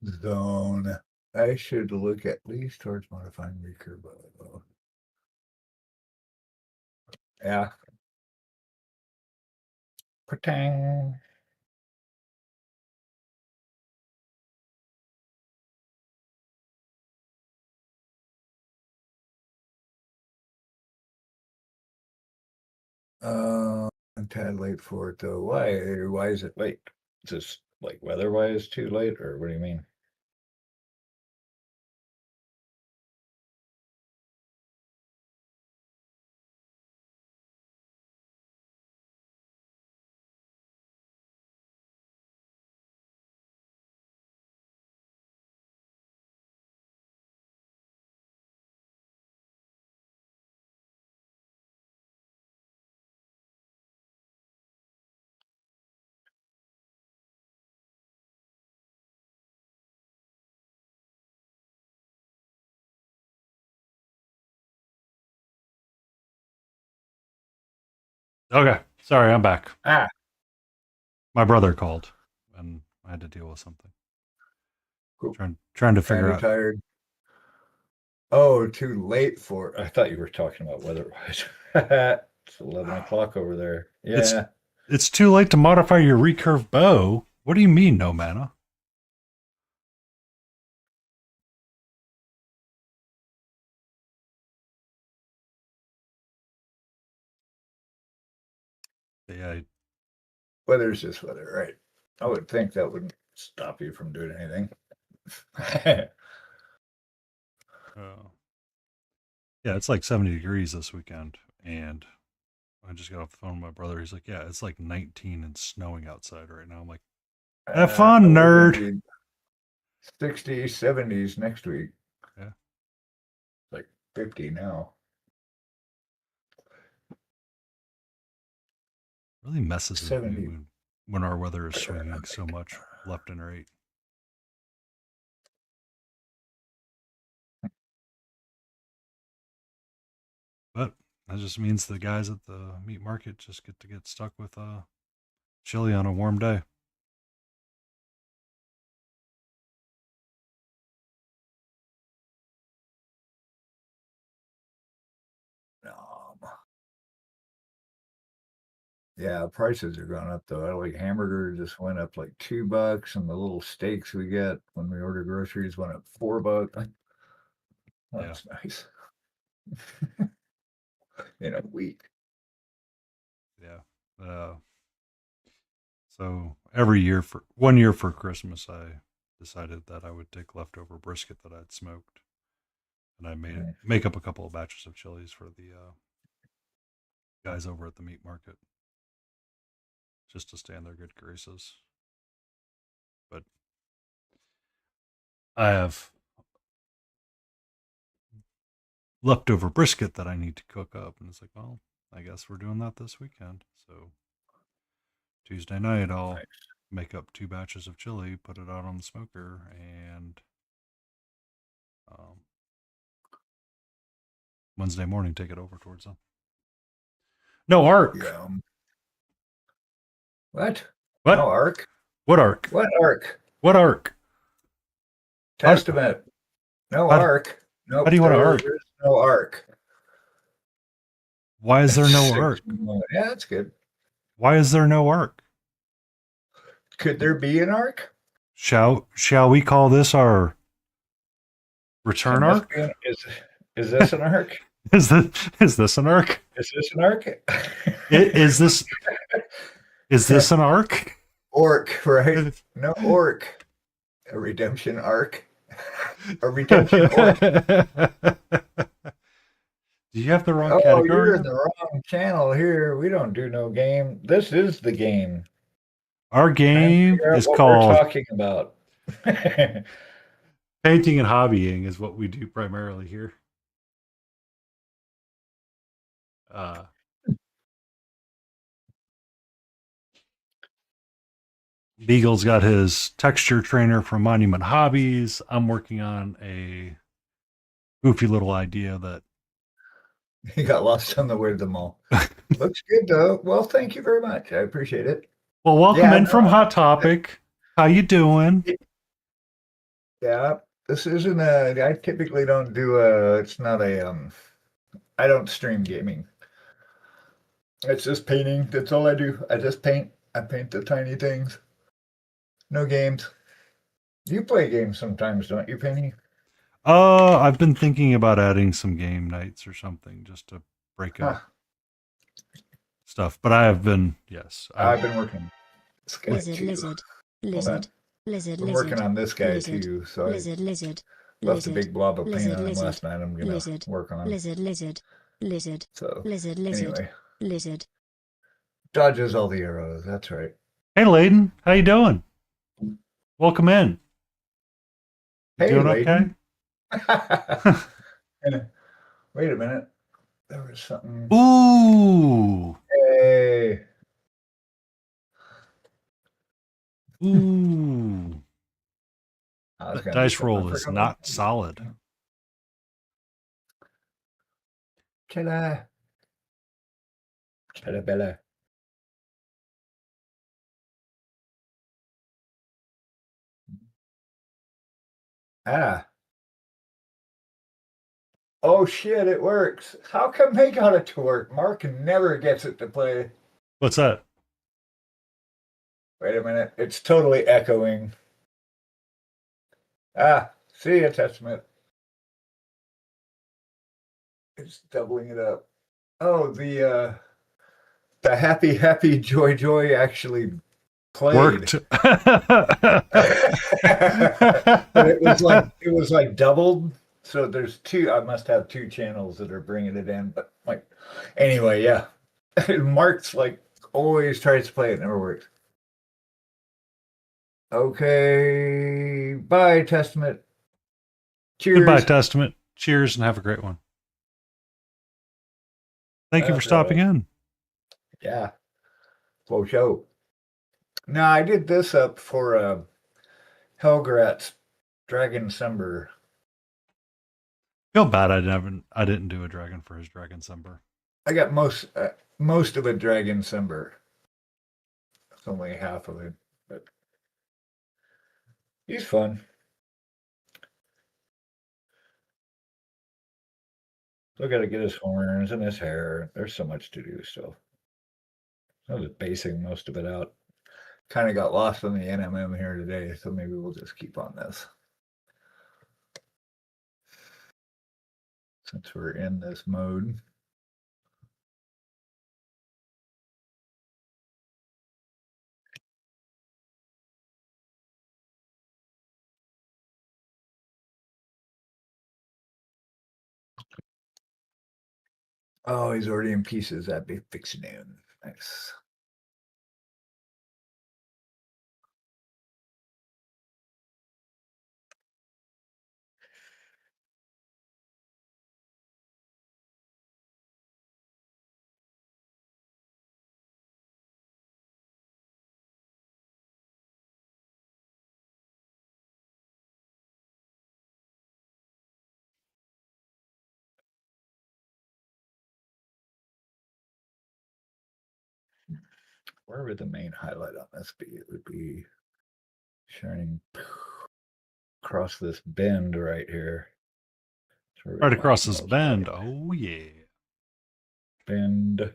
Zone. I should look at least towards modifying recurve. Yeah. Patang. I'm tad late for it though. Why? Why is it late? Just like weather-wise too late, or what do you mean? Okay, sorry, I'm back. Ah, My brother called, and I had to deal with something. cool. Trying to figure Kinda out. tired. Oh, too late for. I thought you were talking about weather-wise. It's 11 o'clock over there. It's Yeah. it's too late to modify your recurve bow. What do you mean, no mana? Yeah, Weather's just weather, right? I would think that wouldn't stop you from doing anything. yeah, it's like 70 degrees this weekend, and I just got off the phone with my brother. He's like, "Yeah, it's like 19 and snowing outside right now." I'm like, "Have fun, We're gonna nerd." be 60s, 70s next week. Yeah. Like 50 now. Really messes with me 70. when our weather is swinging so much left and right. But that just means the guys at the meat market just get to get stuck with chili on a warm day. Yeah, prices are going up though. Like hamburger just went up like $2, and the little steaks we get when we order groceries went up $4. Well, Yeah. that's nice. In a week. Yeah. So every year for 1 year for Christmas, I decided that I would take leftover brisket that I'd smoked, and I make up a couple of batches of chilies for the guys over at the meat market, just to stay in their good graces. But I have leftover brisket that I need to cook up, and it's like, well, I guess we're doing that this weekend. So Tuesday night, I'll make up 2 batches of chili, put it out on the smoker, and Wednesday morning take it over towards them. No arc. Yeah. What? What? No arc? What arc? What arc? What arc? Testament. No arc. No. How do you want to arc? There's no arc. Why is there no arc? Yeah, that's good. Why is there no arc? Could there be an arc? Shall we call this our return arc? Is this an arc? Is this an arc? Is this an arc? Is this an arc? Orc, right? No orc. A redemption arc. A redemption orc. Do you have the wrong Oh, category? you're in the wrong channel here. We don't do no game. This is the game. Our game is called we're talking about. painting and hobbying is what we do primarily here. Beagle's got his texture trainer from Monument Hobbies. I'm working on a goofy little idea that he got lost on the way to the mall. Looks good though. Well, thank you very much. I appreciate it. Well, welcome in from Hot Topic. How you doing? Yeah, this isn't a. I typically don't do a. It's not a. I don't stream gaming. It's just painting. That's all I do. I just paint. I paint the tiny things. No games. You play games sometimes, don't you, Penny? I've been thinking about adding some game nights or something just to break Huh. up stuff. But I have been, yes, I've been working. This guy Lizard, too. lizard, Hold lizard, on. lizard, I'm lizard, working on this guy lizard, too. So I lizard, lizard, left a lizard, big blob of paint lizard, on him lizard, last night. I'm gonna lizard, work on him. lizard, lizard, lizard, So lizard, lizard, anyway, lizard. dodges all the arrows. That's right. Hey, Layden, how you doing? Welcome in. Hey, Doing okay? Layden. And, wait a minute. There was something. Ooh, Hey. ooh. I was That gonna do dice something. roll I is forgot. not solid. Chilla. Chilla Bella. Ah. Oh shit, it works. How come they got it to work? Mark never gets it to play. What's that? Wait a minute. It's totally echoing. Ah, see ya, Testament. It's doubling it up. Oh, the happy joy actually played. Worked. But it was like doubled. So there's two. I must have two channels that are bringing it in. But like, anyway, yeah. Mark's like always tries to play it, never works. Okay, bye, Testament. Cheers. Goodbye, Testament. Cheers and have a great one. Thank you for That's stopping right. in. Yeah, full show. Now I did this up for Helgrat's Dragon Summer. Feel bad I didn't do a dragon for his dragon summer. I got most of a Dragon Summer. It's only half of it, but he's fun. Still got to get his horns and his hair. There's so much to do still. I was basing most of it out. Kind of got lost on the NMM here today, so maybe we'll just keep on this. Since we're in this mode. Oh, he's already in pieces. That'd be fixing in. Nice. Where would the main highlight on this be? It would be shining across this bend right here. Right across this bend. Oh, yeah. Bend.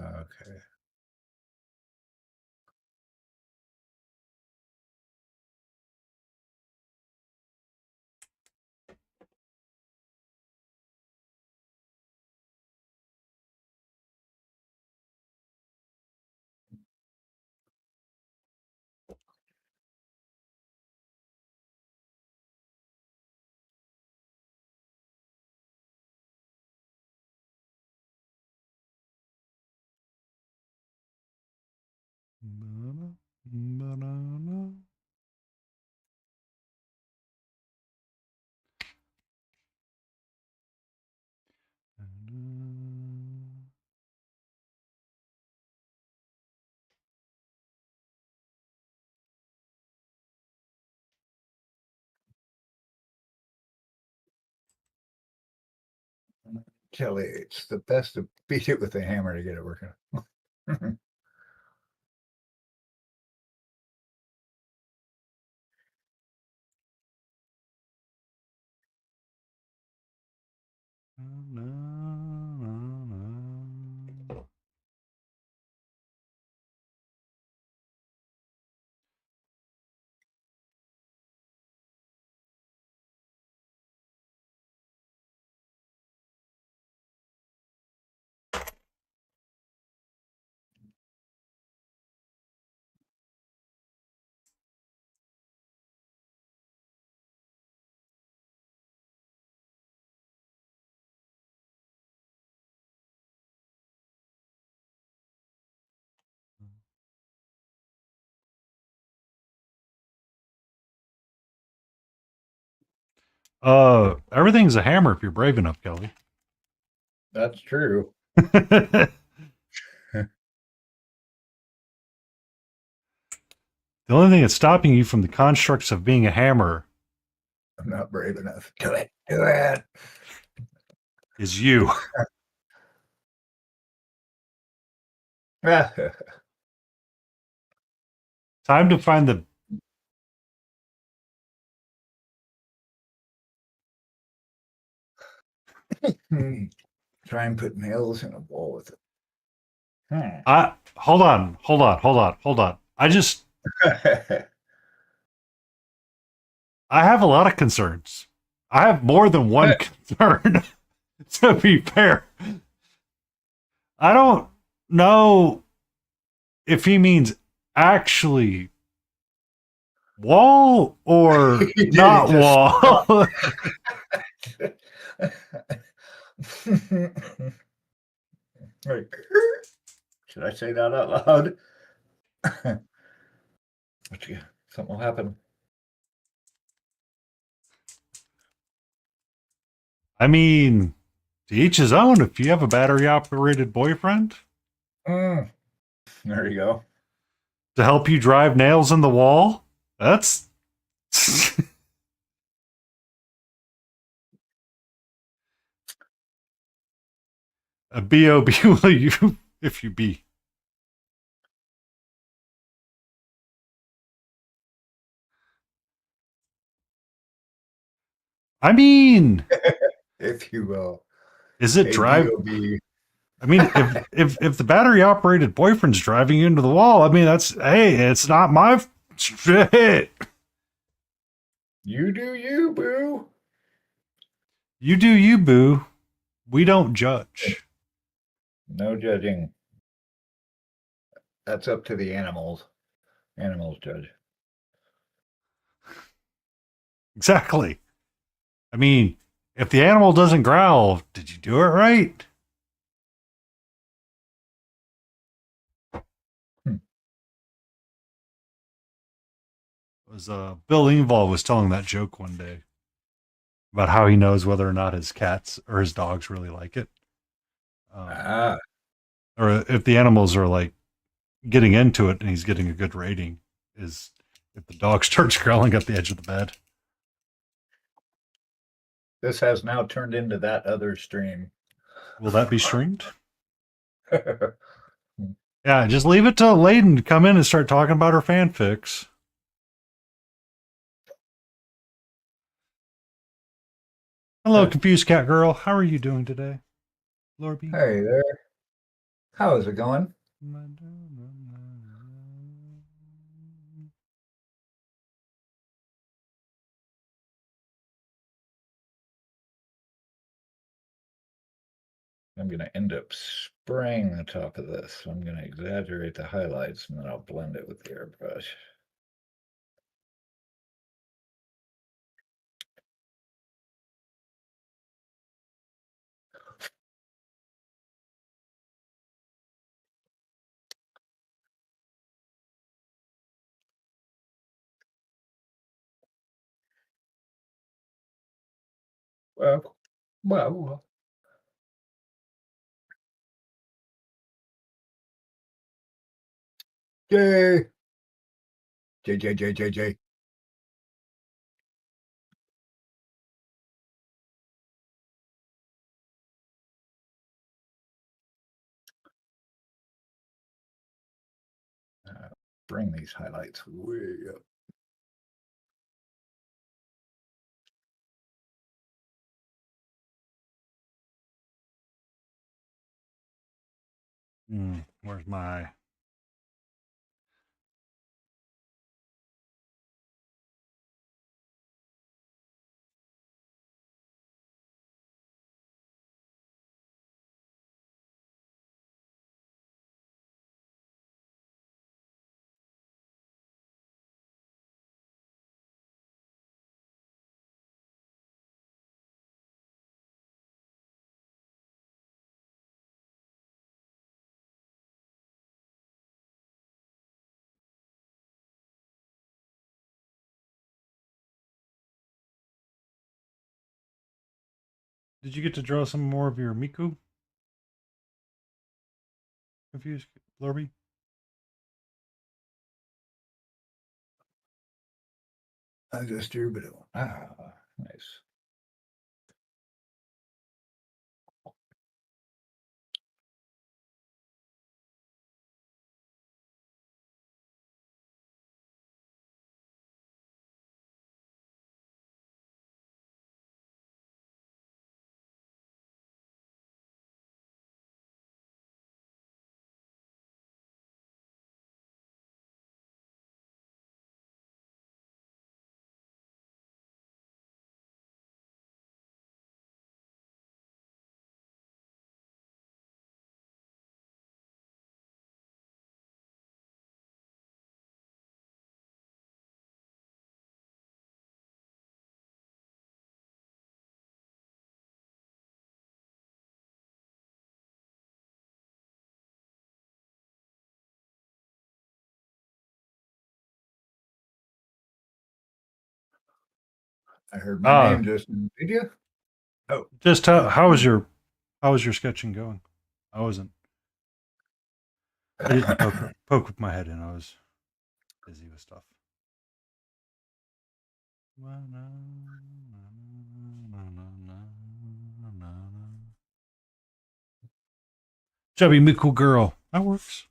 Okay. Kelly, it's the best to beat it with a hammer to get it working. Everything's a hammer if you're brave enough, Kelly. That's true. The only thing that's stopping you from the constructs of being a hammer I'm not brave enough. Do it. Do it. is you. Time to find the. Try and put nails in a wall with it. Hold on. I have a lot of concerns. I have more than one concern, to be fair. I don't know if he means actually wall or He did, not he just wall. Right. Should I say that out loud? Something will happen. I mean, to each his own. If you have a battery operated boyfriend There you go. to help you drive nails in the wall, that's. A B.O.B. will you if you be. I mean, If you will. is it drive? ABOB. I mean, if the battery operated boyfriend's driving you into the wall, I mean that's it's not my shit. You do you, boo. You do you, boo. We don't judge. No judging. That's up to the animals. Animals judge. Exactly. I mean, if the animal doesn't growl, did you do it right? Was Bill Engvall was telling that joke one day about how he knows whether or not his cats or his dogs really like it, or if the animals are like getting into it and he's getting a good rating, is if the dog starts growling at the edge of the bed. This has now turned into that other stream. Will that be streamed? Yeah, just leave it to Layden to come in and start talking about her fanfics. Hello, confused cat girl. How are you doing today, Lorby? Hey there. How is it going? I'm going to end up spraying the top of this. So I'm going to exaggerate the highlights and then I'll blend it with the airbrush. Well. Yay. J. bring these highlights way up. Where's my... Did you get to draw some more of your Miku? Confused, Lorby? I just drew, but nice. I heard my name just. Did you? Oh, Just how was your sketching going? I wasn't. I didn't poke my head in. I was busy with stuff. Chubby Miku girl. That works.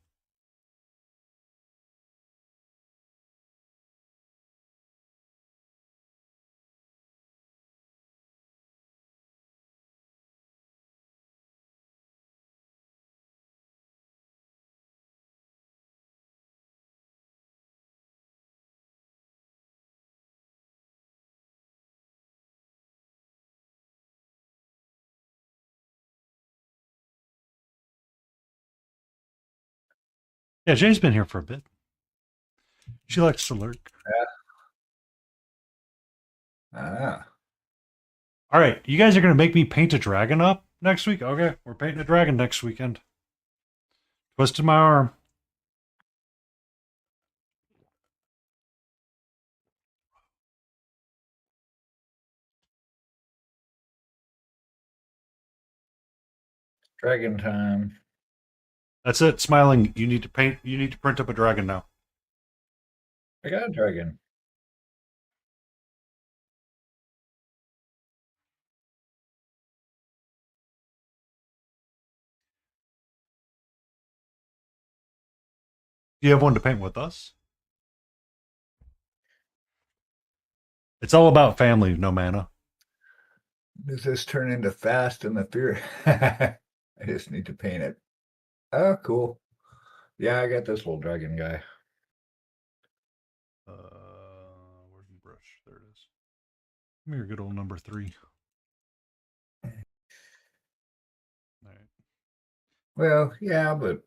Yeah, Jay's been here for a bit. She likes to lurk. Ah. All right, you guys are going to make me paint a dragon up next week? Okay, we're painting a dragon next weekend. Twisted my arm. Dragon time. That's it. Smiling. You need to paint. You need to print up a dragon now. I got a dragon. Do you have one to paint with us? It's all about family, no mana. Does this turn into Fast and the Furious? I just need to paint it. Oh, cool. Yeah, I got this little dragon guy. Where's the brush? There it is. Give me your good old number 3. All right. Well, yeah, but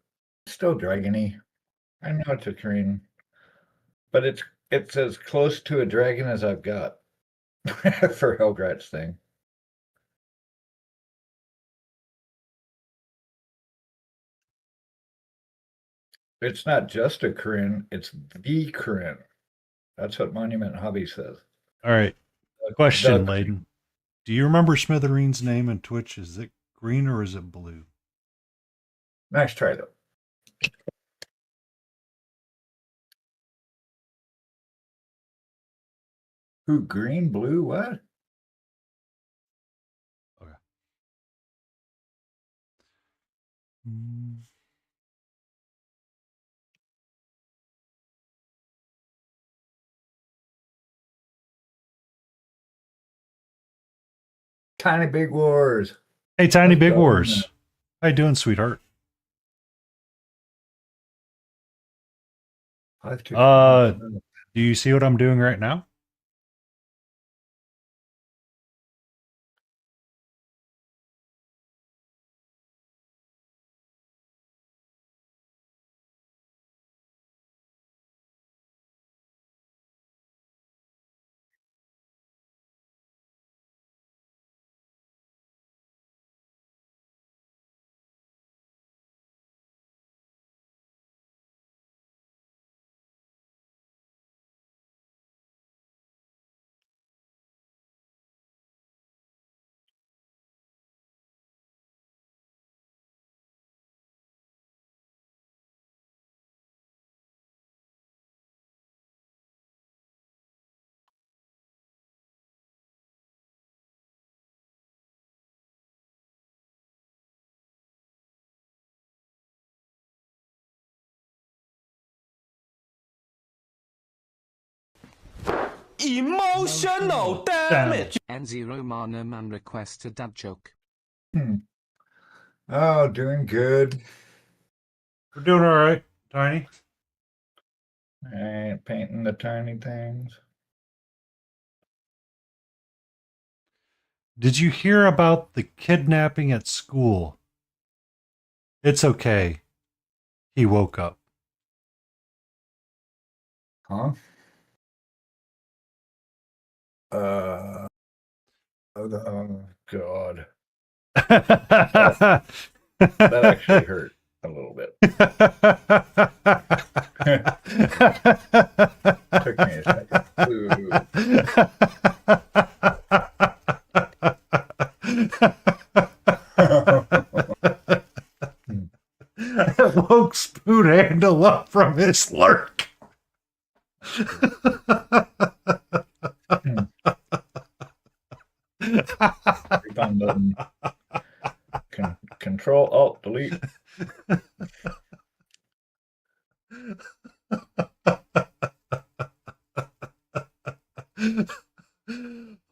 still dragony. I know it's a Korean, but it's as close to a dragon as I've got for Helgrat's thing. It's not just a Korean, it's the Korean. That's what Monument Hobby says. All right. Question, The- Layden. Do you remember Smithereen's name in Twitch? Is it green or is it blue? Nice try, though. Who, green, blue, what? Okay. Mm. Tiny Big Wars. Hey, Tiny Let's Big go. Wars. How you doing, sweetheart? Do you see what I'm doing right now? Emotional damage. And Zero Mana Man requests a dad joke. Oh, doing good. We're doing all right, Tiny. I ain't painting the tiny things. Did you hear about the kidnapping at school? It's okay. He woke up. Huh? Oh, God. That actually hurt a little bit. Took me a second. Woke Spoon Handle up from his lurk. Refund button. Control Alt Delete.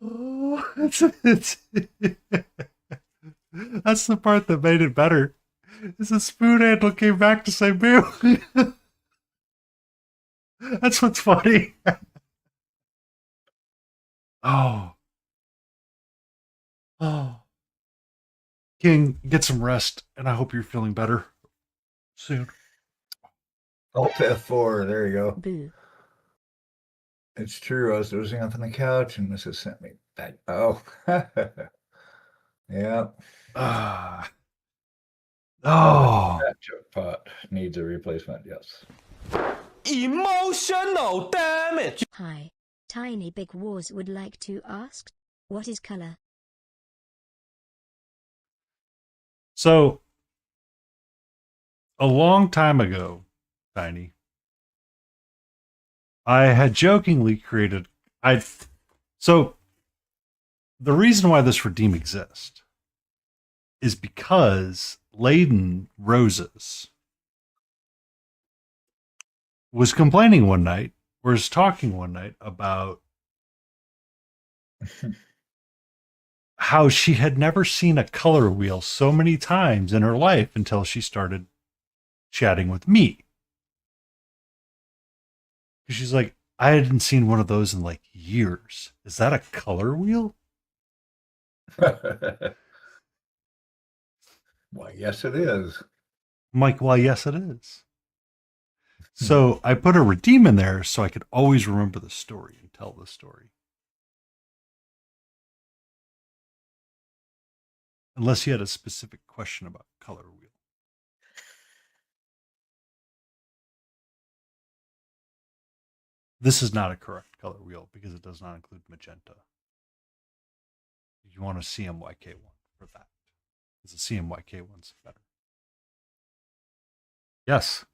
Oh, that's the part that made it better. Is the spoon handle came back to say boo. That's what's funny. Oh. King, get some rest, and I hope you're feeling better soon. Alt F4. There you go. Boo. It's true. I was dozing off on the couch, and Mrs. sent me back. Oh. Yeah. Oh. That joke pot needs a replacement. Yes. Emotional damage. Hi. Tiny Big Wars would like to ask, what is color? So, a long time ago, Tiny, I had jokingly created. So the reason why this redeem exists is because Leyden Roses was complaining one night, or was talking one night about how she had never seen a color wheel so many times in her life until she started chatting with me. She's like, I hadn't seen one of those in like years. Is that a color wheel? Why, yes, it is. I'm like, well, yes, it is. So I put a redeem in there so I could always remember the story and tell the story. Unless you had a specific question about color wheel. This is not a correct color wheel because it does not include magenta. You want a CMYK one for that. Because the CMYK one's better. Yes.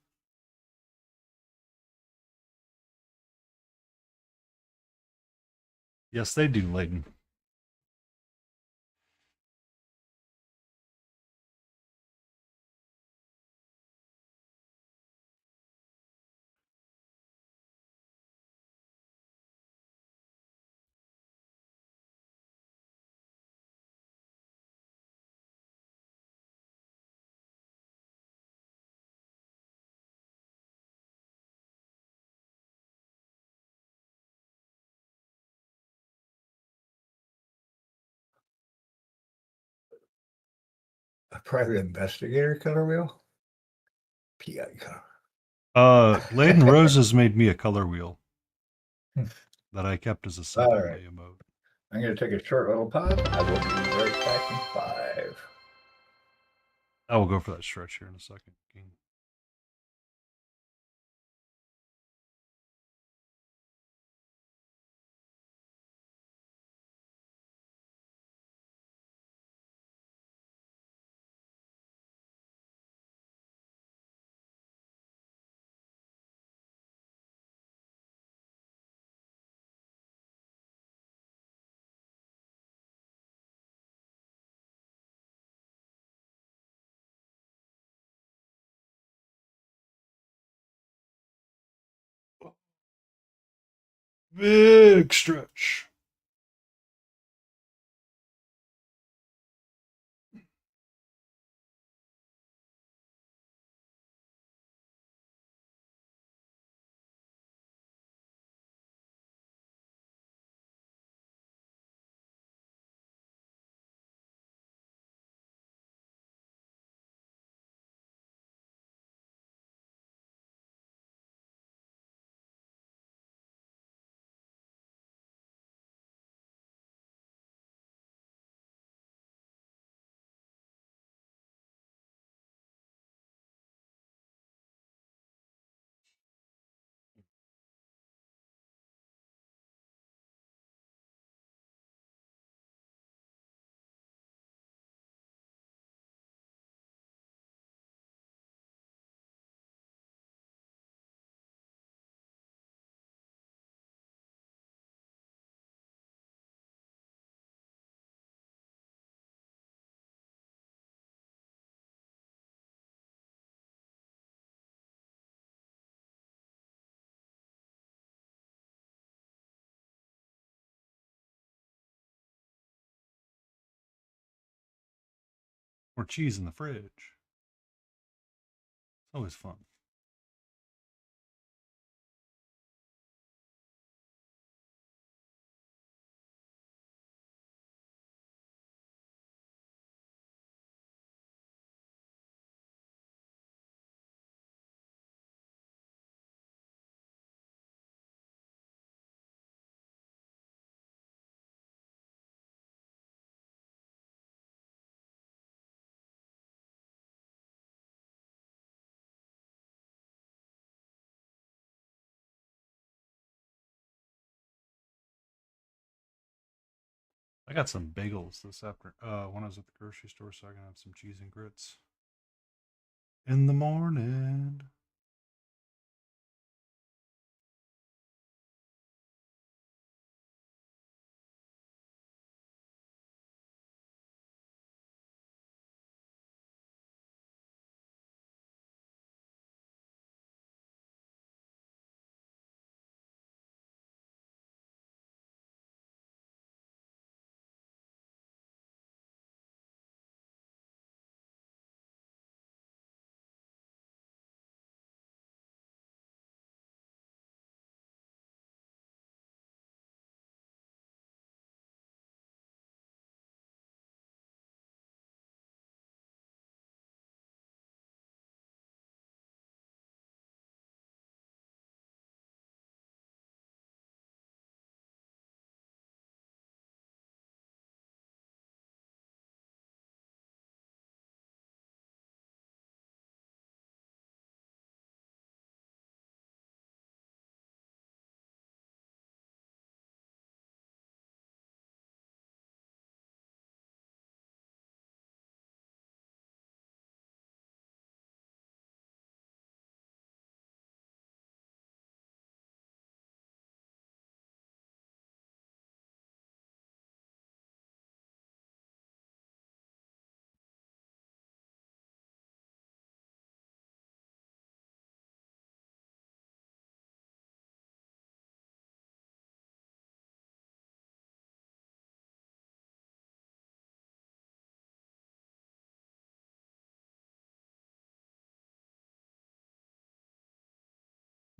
Yes, they do, Layden. Private investigator color wheel. PI color. Laden Roses made me a color wheel Hmm. that I kept as a All simple right. emote. I'm going to take a short little pause. I will be right back in 5. I will go for that stretch here in a second, King. Big stretch. Or cheese in the fridge. It's always fun. I got some bagels this afternoon. When I was at the grocery store, so I can have some cheese and grits in the morning.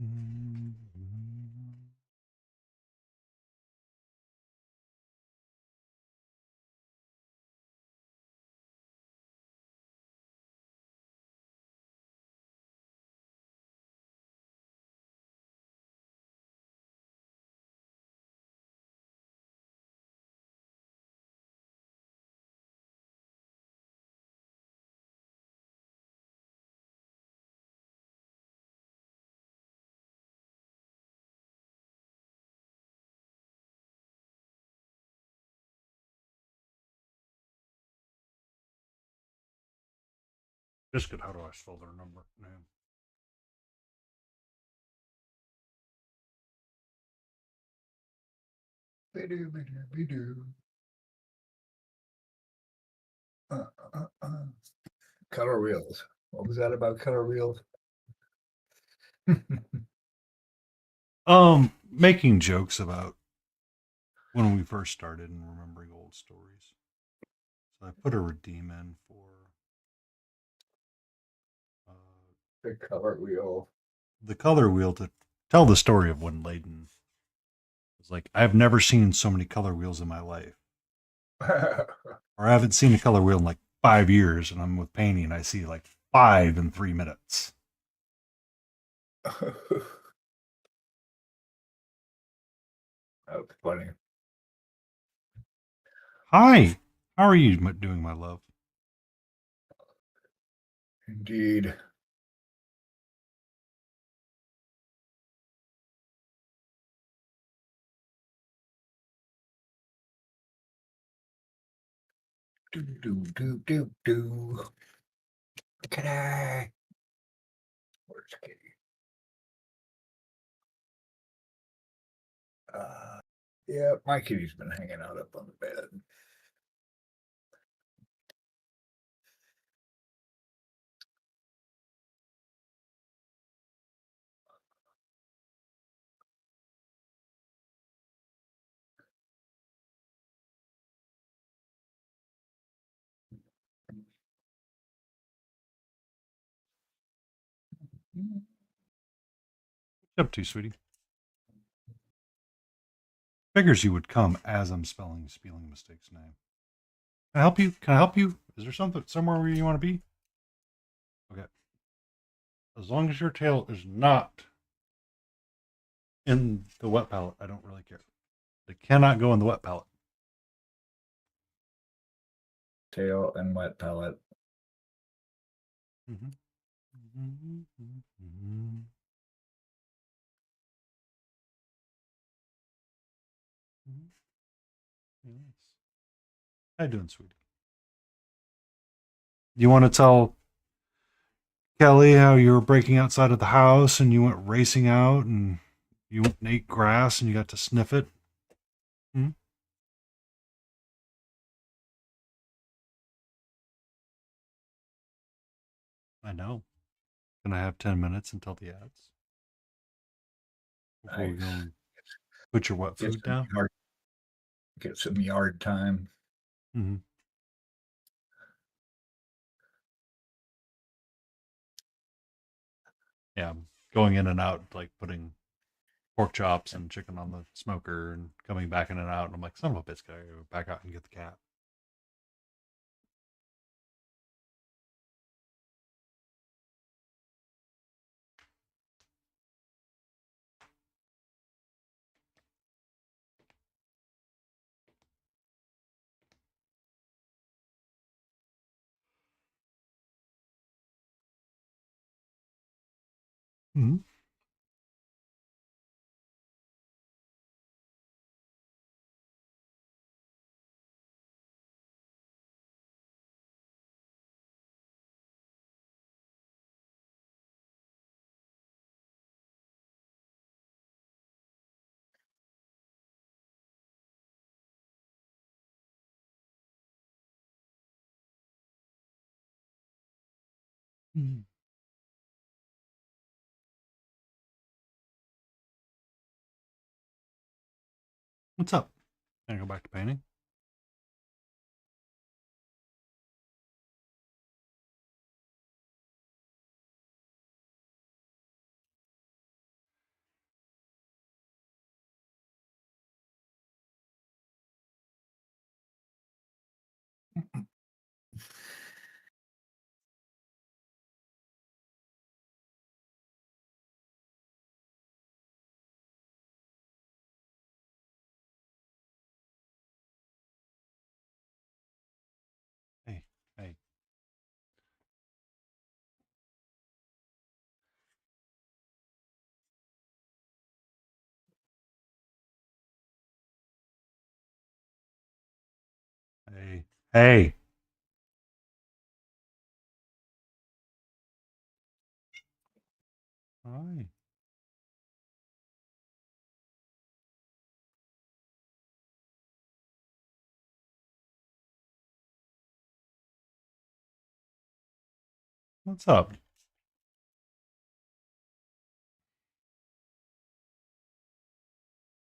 Mm-hmm. Biscuit, how do I spell their name? Be-do. Color wheels. What was that about color wheels? Making jokes about when we first started and remembering old stories. So I put a redeem in for The color wheel. the color wheel to tell the story of when Layden was like, I've never seen so many color wheels in my life. Or I haven't seen a color wheel in like 5 years, and I'm with painting and I see like 5 in 3 minutes. That's funny. Hi, how are you doing, my love? Indeed. Do. Kitty. Where's Kitty? Yeah, my kitty's been hanging out up on the bed. What's up to, sweetie? Figures you would come as I'm spelling Mistake's name. Can I help you? Can I help you? Is there somewhere where you want to be? Okay. As long as your tail is not in the wet palette, I don't really care. It cannot go in the wet palette. Tail and wet palette. Mm-hmm. Mm-hmm. Yes. How you doing, sweetie? You want to tell Kelly how you were breaking outside of the house and you went racing out and you went and ate grass and you got to sniff it? Hmm? I know. Can I have 10 minutes until the ads? Before we go Nice. and put your wet food down? Get some yard time. Mm-hmm. Yeah, going in and out, like putting pork chops and chicken on the smoker and coming back in and out. And I'm like, son of a bitch, gotta go back out and get the cat. Mm-hmm. Mm-hmm. What's up? Can I go back to painting? Hey, hey. Hey, hey. What's up?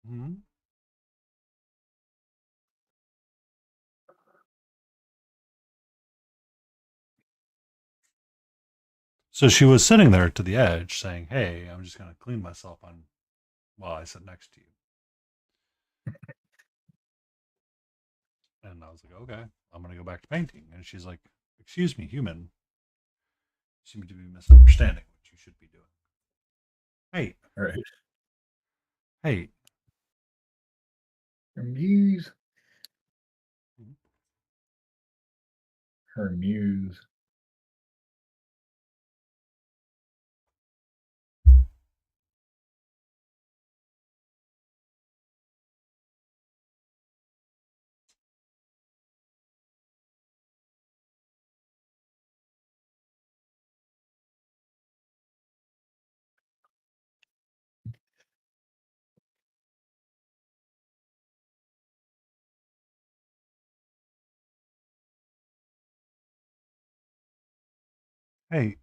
Hmm? So she was sitting there to the edge saying, "Hey, I'm just going to clean myself on while I sit next to you." And I was like, "Okay, I'm going to go back to painting." And she's like, "Excuse me, human. You seem to be misunderstanding what you should be doing." Hey, Right. hey. Her muse. Mhm. Her muse. Hey,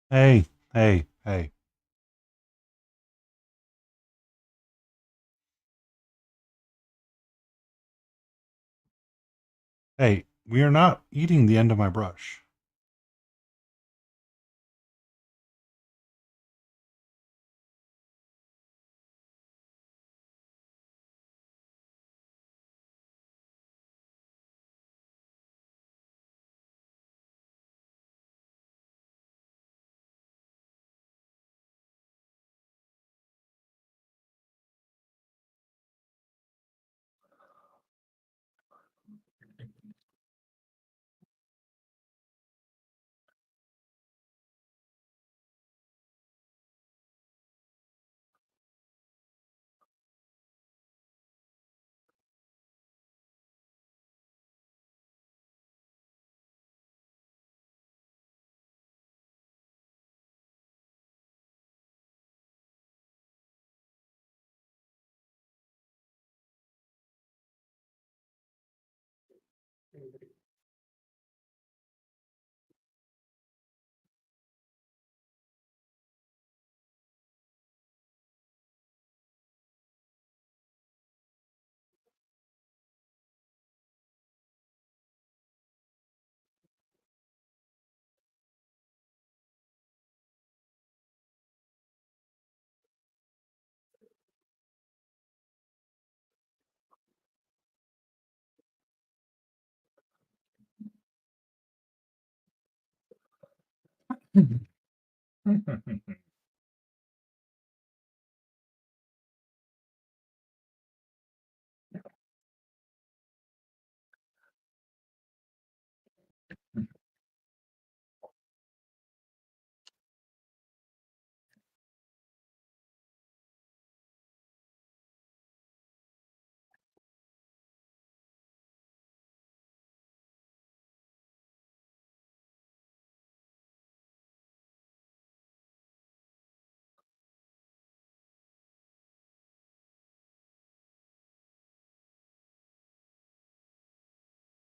hey, hey, hey. Hey, we are not eating the end of my brush.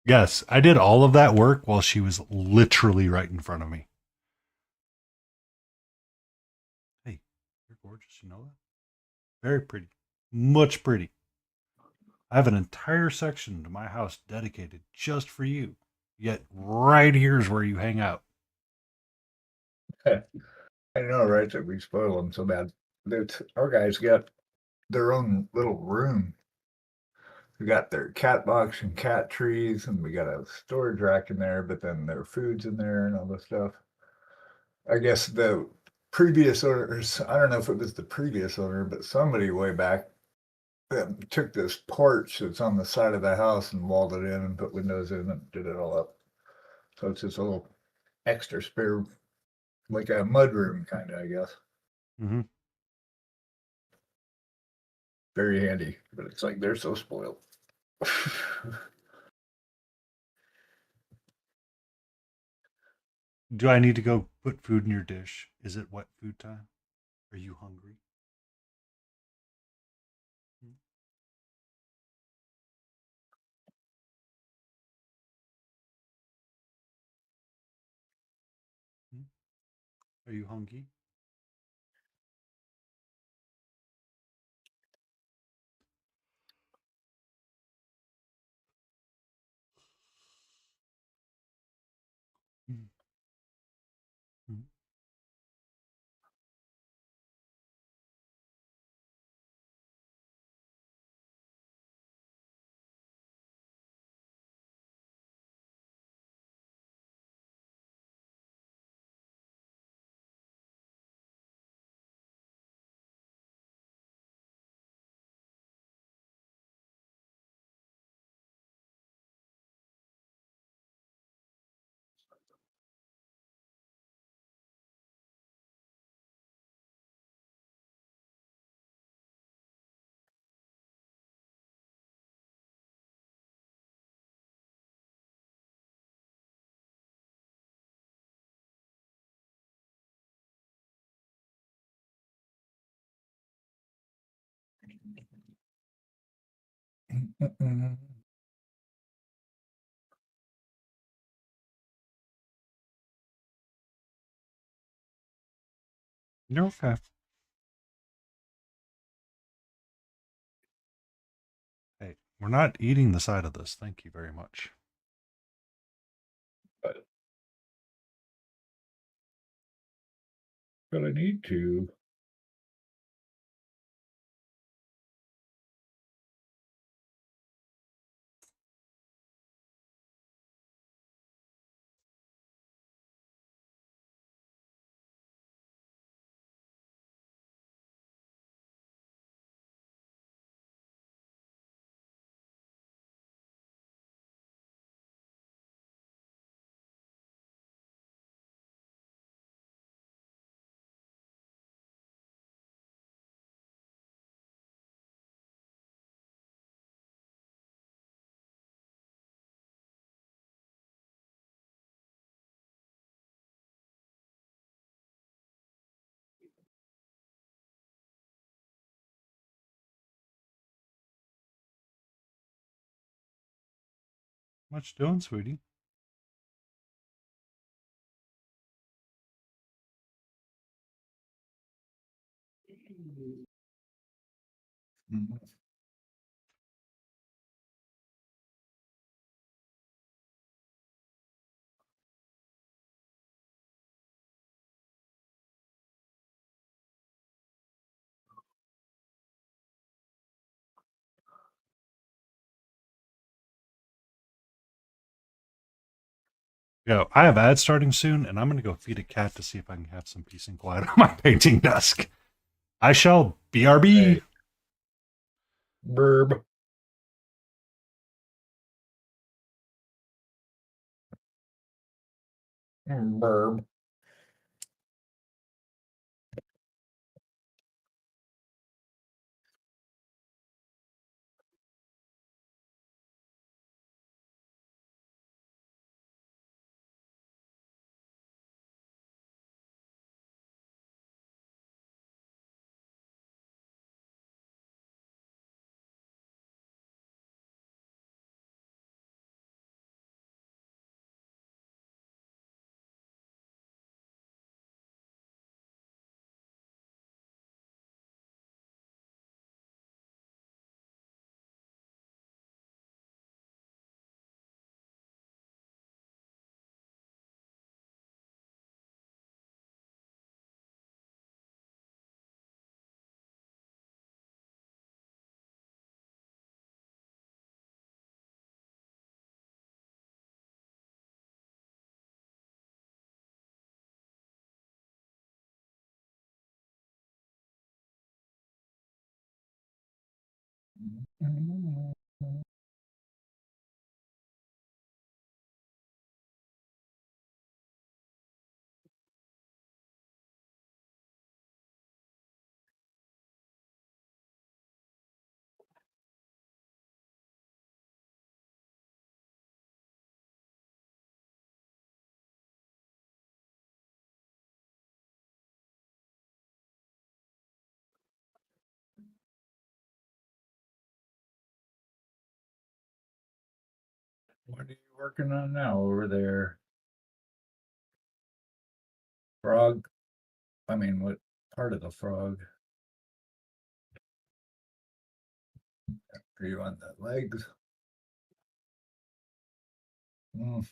Yes, I did all of that work while she was literally right in front of me. Hey, you're gorgeous, you know that? Very pretty. Much pretty. I have an entire section to my house dedicated just for you. Yet right here's where you hang out. I know, right? That we spoil them so bad. Our guys got their own little room. We got their cat box and cat trees, and we got a storage rack in there, but then their food's in there and all this stuff. I guess the previous owners, I don't know if it was the previous owner, but somebody way back took this porch that's on the side of the house and walled it in and put windows in and did it all up. So it's just a little extra spare, like a mud room kind of, I guess. Mm-hmm. Very handy, but it's like they're so spoiled. Do I need to go put food in your dish? Is it wet food time? Are you hungry? Hmm? Hmm? Are you hungry? Hmm. Hmm. You're okay. Hey, we're not eating the side of this. Thank you very much. But I need to. Much doing, sweetie. Yo, I have ads starting soon, and I'm going to go feed a cat to see if I can have some peace and quiet on my painting desk. I shall BRB. Hey. Burb. Burb. What are you working on now over there? Frog? I mean, what part of the frog? Are you on the legs? Mm.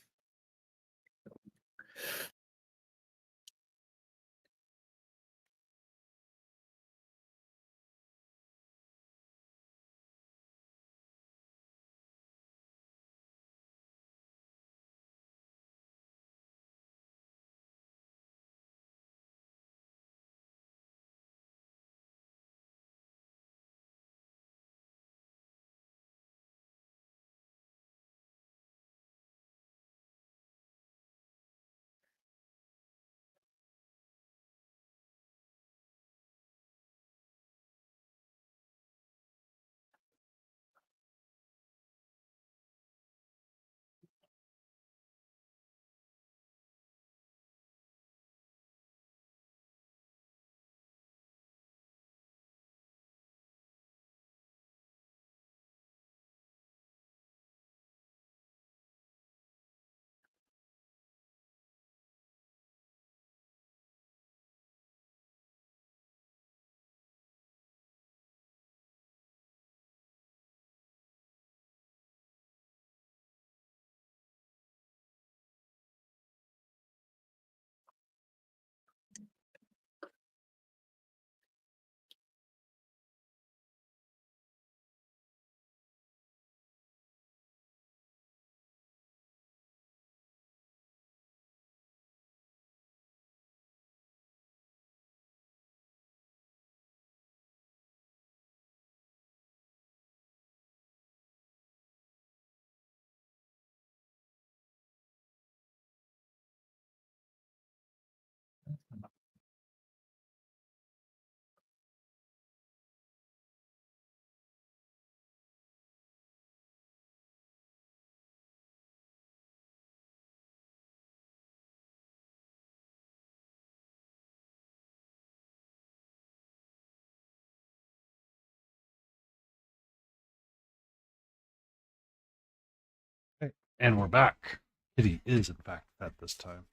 And we're back. Kitty is, in fact, fed this time.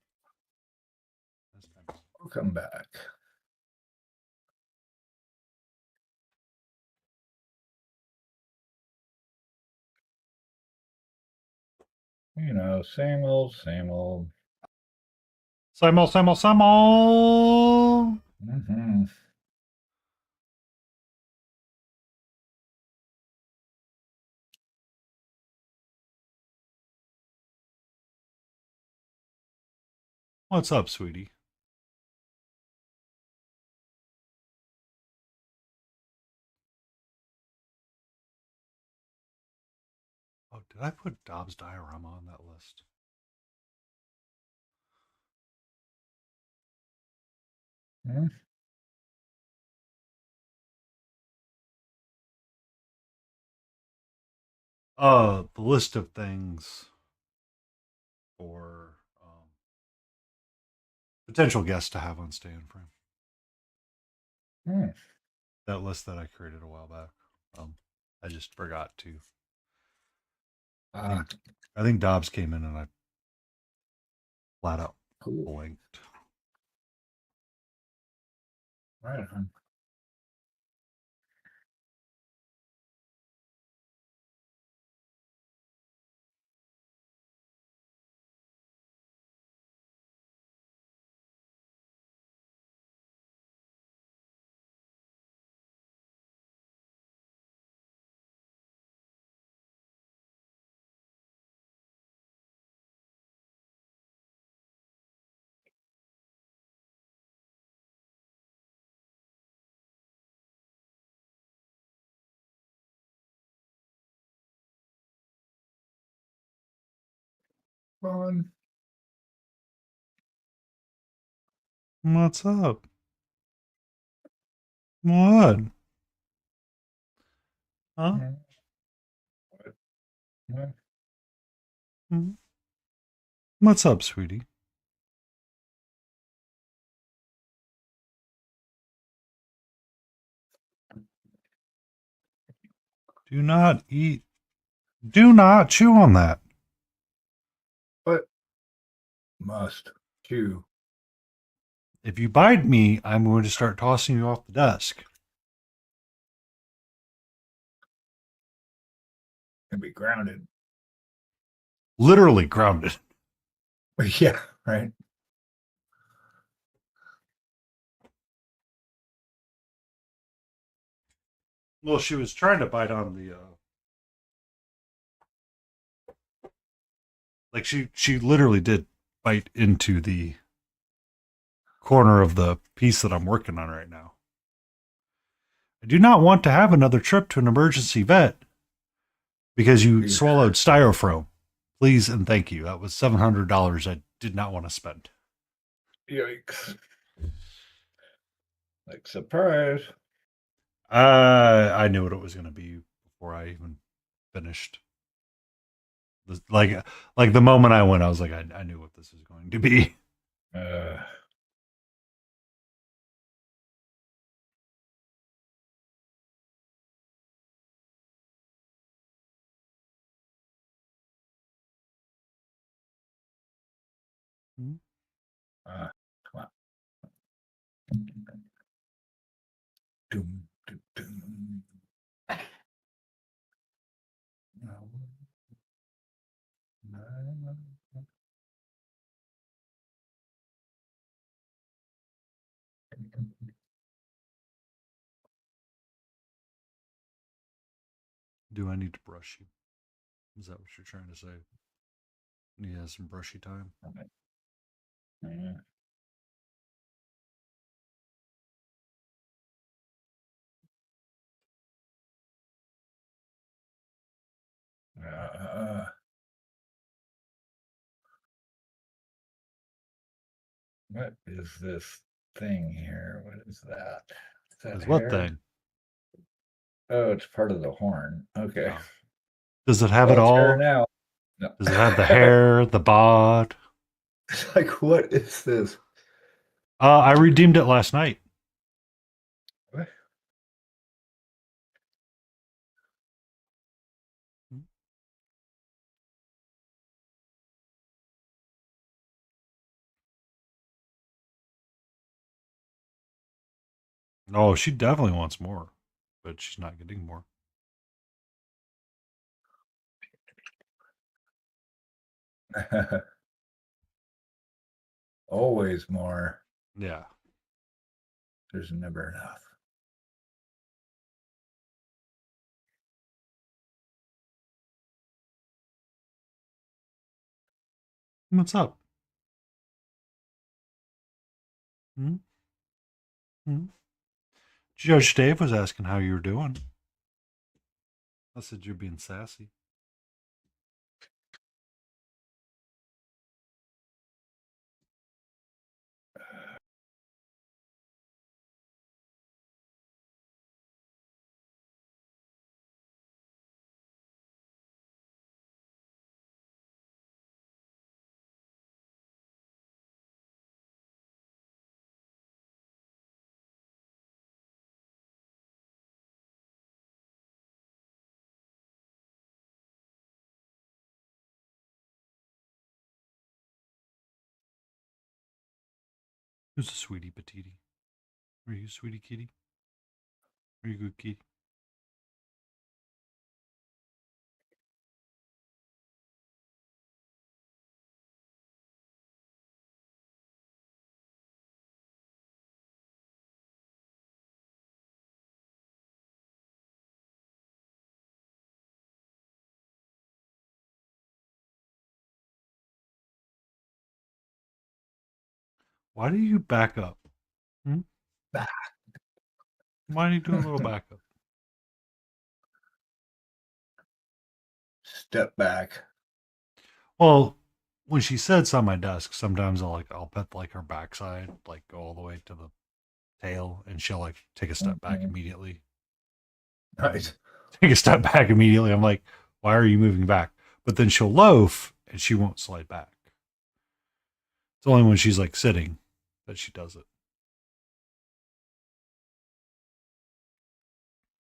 Welcome back. You know, same old, same old. Simul. Mm-hmm. What's up, sweetie? Oh, did I put Dobbs diorama on that list? Mm-hmm. The list of things for potential guests to have on Stay in Frame. Mm. That list that I created a while back. I just forgot to. I think Dobbs came in and I flat out Cool. blinked. Right on. Fun. What's up? What? Huh? Mm. What? What's up, sweetie? Do not eat. Do not chew on that. Must. Chew. If you bite me, I'm going to start tossing you off the desk. And be grounded. Literally grounded. Yeah, right. Well, she was trying to bite on the like she literally did bite into the corner of the piece that I'm working on right now. I do not want to have another trip to an emergency vet because you swallowed styrofoam. Please and thank you. That was $700 I did not want to spend. Yikes. Like, surprise. I knew what it was going to be before I even finished. Like the moment I went, I was like, I knew what this was going to be. Come on. Doom, doom, doom. Do I need to brush you? Is that what you're trying to say? Need to have some brushy time? Yeah. What is this thing here? What is that? Is that Is what hair? thing? Oh, it's part of the horn. Okay. Oh. Does it have Well, it it's hair all? now. No. Does it have the hair, the bod? It's like, what is this? I redeemed it last night. What? Oh, she definitely wants more, but she's not getting more. Always more. Yeah. There's never enough. What's up? Hmm? Hmm? Judge Dave was asking how you were doing. I said you're being sassy. Who's a sweetie patiti? Are you a sweetie kitty? Are you a good kitty? Why do you back up? Hmm? Why do you do a little backup? Step back. Well, when she sits on my desk, sometimes I'll pet like her backside, like go all the way to the tail, and she'll like take a step back Mhm. immediately. Right. Take a step back immediately. I'm like, why are you moving back? But then she'll loaf and she won't slide back. It's only when she's like sitting that she does it.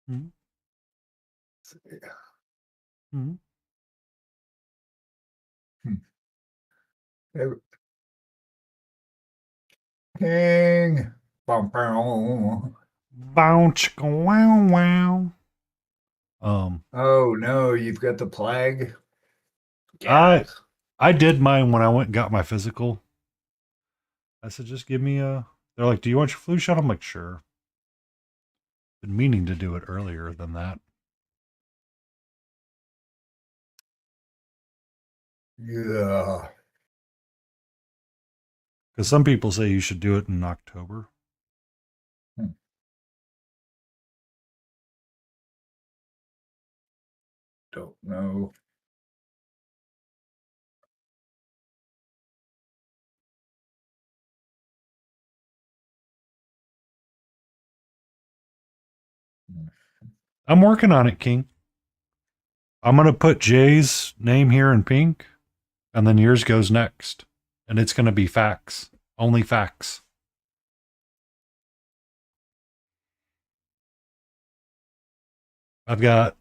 Hmm? Hmm? Every, King. Bum, bum. Bounce, wow, wow. Oh no, you've got the plague. I Yes. I did mine when I went and got my physical. I said, just give me a. They're like, do you want your flu shot? I'm like, sure. Been meaning to do it earlier than that. Yeah. Because some people say you should do it in October. Hmm. Don't know. I'm working on it, King. I'm going to put Jay's name here in pink, and then yours goes next. And it's going to be facts. Only facts. I've got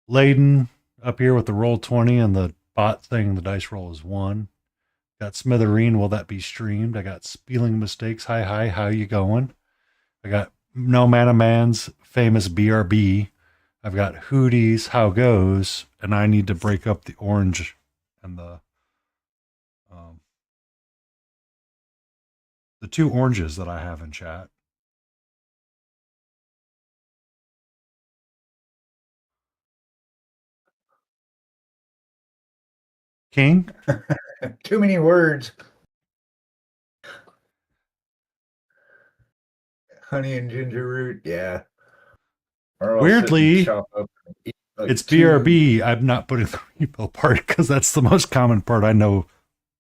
Layden up here with the roll 20 and the bot saying the dice roll is 1. Got Smithereen, will that be streamed? I got Spelling Mistakes, hi, how you going? I got No Mana Man's famous BRB. I've got Hootie's How Goes, and I need to break up the orange and the 2 oranges that I have in chat. King? Too many words. Honey and ginger root. Yeah. Or I'll sit and Weirdly, chop up and eat like it's 2. BRB. I'm not putting the repo part because that's the most common part I know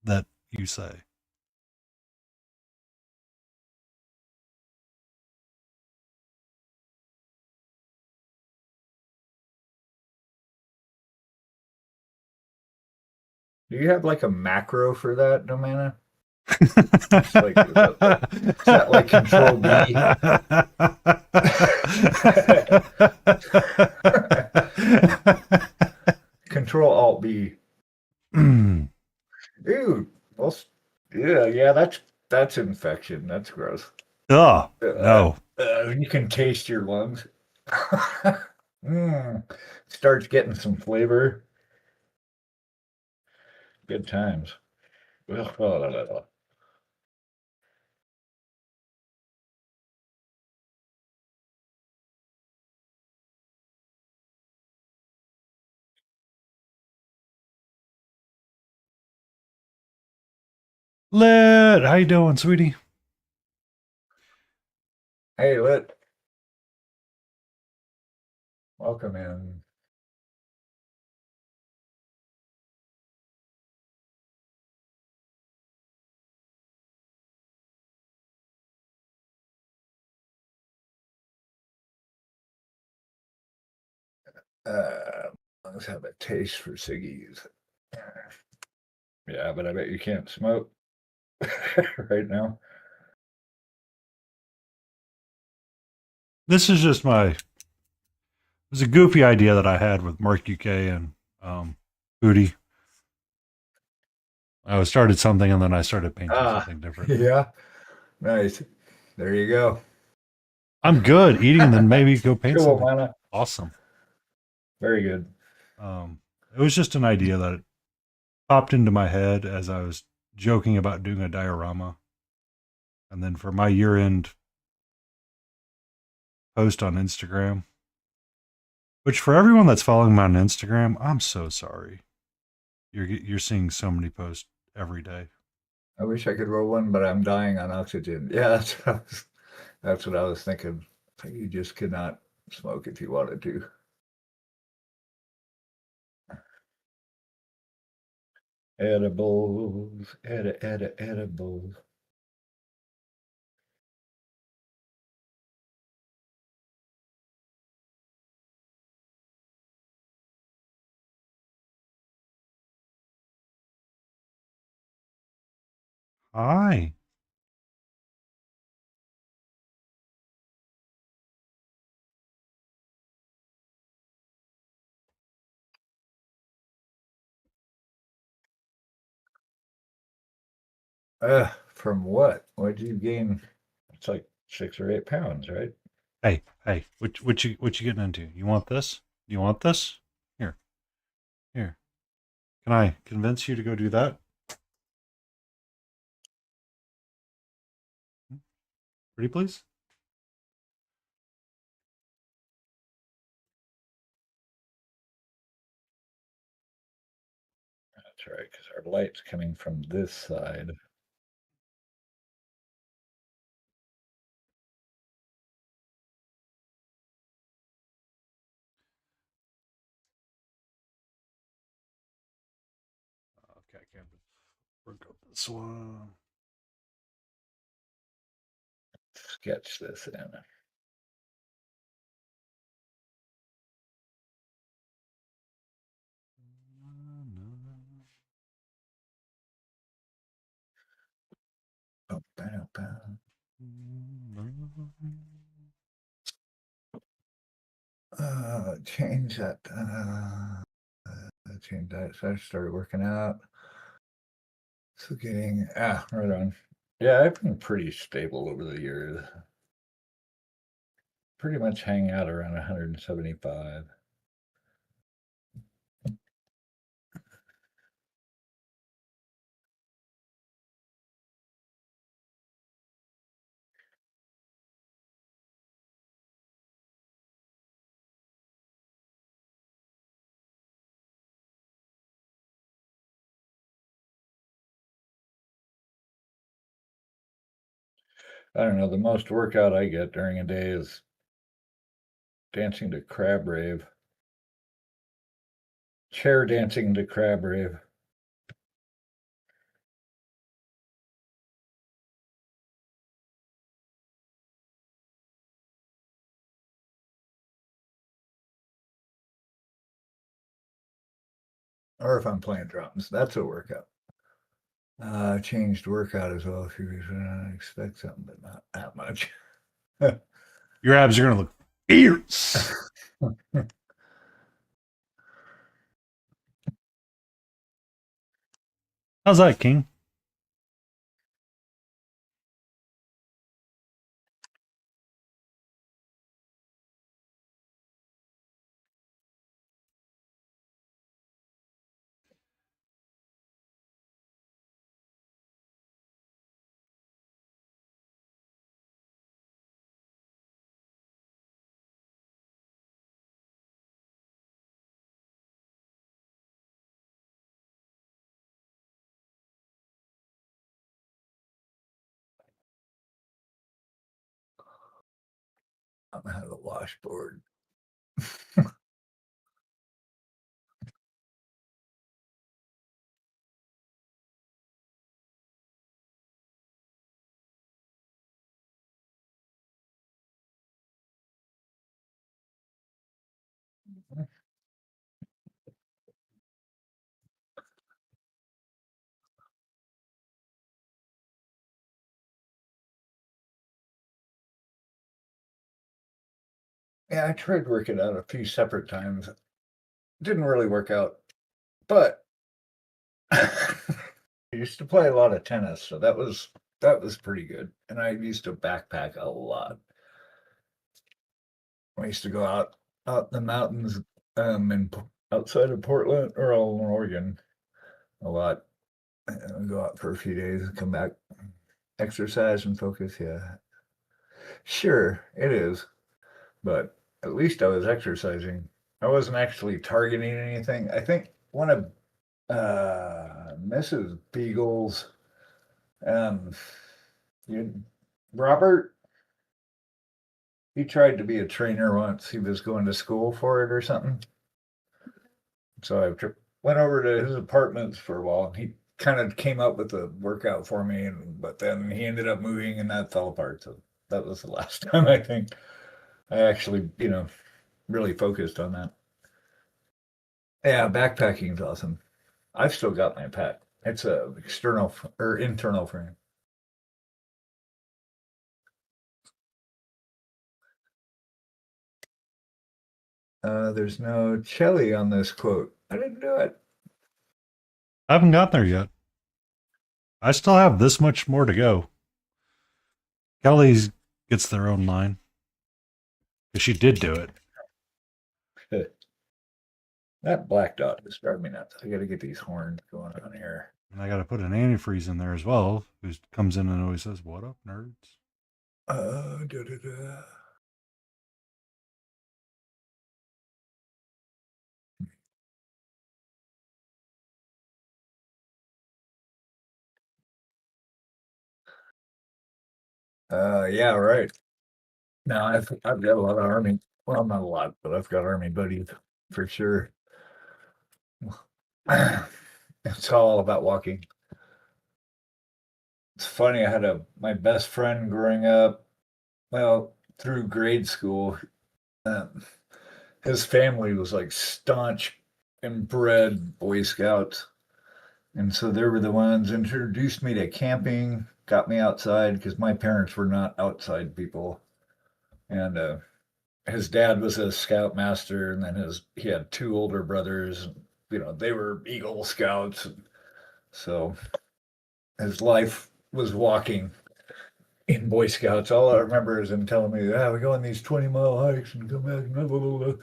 that you say. Do you have like a macro for that, no mana? Is that like Control B? Control Alt B. Dude, well, yeah, that's infection. That's gross. Oh, no. You can taste your lungs. Starts getting some flavor. Good times. Ugh. Lit, how you doing, sweetie? Hey, Lit. Welcome in. Lungs have a taste for ciggies. Yeah, but I bet you can't smoke right now. This is just it was a goofy idea that I had with Mark UK and Hootie. I started something and then I started painting something different. Yeah. Nice. There you go. I'm good eating and then maybe go paint Cool, something mana. awesome. Very good. It was just an idea that popped into my head as I was joking about doing a diorama. And then for my year-end post on Instagram, which for everyone that's following me on Instagram, I'm so sorry. You're seeing so many posts every day. I wish I could roll one, but I'm dying on oxygen. Yeah, that's what I was thinking. You just could not smoke if you wanted to. Edibles, edibles. Hi. From what? What did you gain? It's like 6 or 8 pounds, right? Hey, what you getting into? You want this? You want this? Here, here. Can I convince you to go do that? Pretty please? That's right, because our light's coming from this side. Okay, I can't work up this one. Sketch this in. Oh, bow, bow. Change that. Change that. So I started working out. So getting right on. Yeah, I've been pretty stable over the years. Pretty much hang out around 175. I don't know. The most workout I get during a day is dancing to crab rave. Chair dancing to crab rave. Or if I'm playing drums, that's a workout. Changed workout as well. If you expect something, but not that much. Your abs are gonna look fierce. How's that, King? I'm gonna have a washboard. Yeah, I tried working out a few separate times. Didn't really work out, but I used to play a lot of tennis, so that was pretty good. And I used to backpack a lot. I used to go out in the mountains outside of Portland or Oregon a lot. And go out for a few days and come back, exercise and focus. Yeah, sure it is, but at least I was exercising. I wasn't actually targeting anything. I think one of Mrs. Beagle's um you, Robert, he tried to be a trainer once. He was going to school for it or something. So went over to his apartments for a while, and he kind of came up with a workout for me. But then he ended up moving, and that fell apart. So that was the last time I think I actually, really focused on that. Yeah, backpacking is awesome. I've still got my pack. It's a external or internal frame. There's no Chelly on this quote. I didn't do it. I haven't gotten there yet. I still have this much more to go. Kelly's gets their own line. Because she did do it. That black dot is driving me nuts. I got to get these horns going on here. And I got to put an antifreeze in there as well, who comes in and always says, "What up, nerds?" Da, da, da. Yeah, right. Now I've got a lot of army. Well, not a lot, but I've got army buddies for sure. It's all about walking. It's funny. I had my best friend growing up. Well, through grade school, um, his family was like staunch and bred Boy Scouts, and so they were the ones introduced me to camping, got me outside because my parents were not outside people, and his dad was a scoutmaster, and then he had two older brothers. They were Eagle Scouts, so his life was walking in Boy Scouts. All I remember is him telling me, "Yeah, we go on these 20-mile hikes and come back." Blah, blah, blah, blah.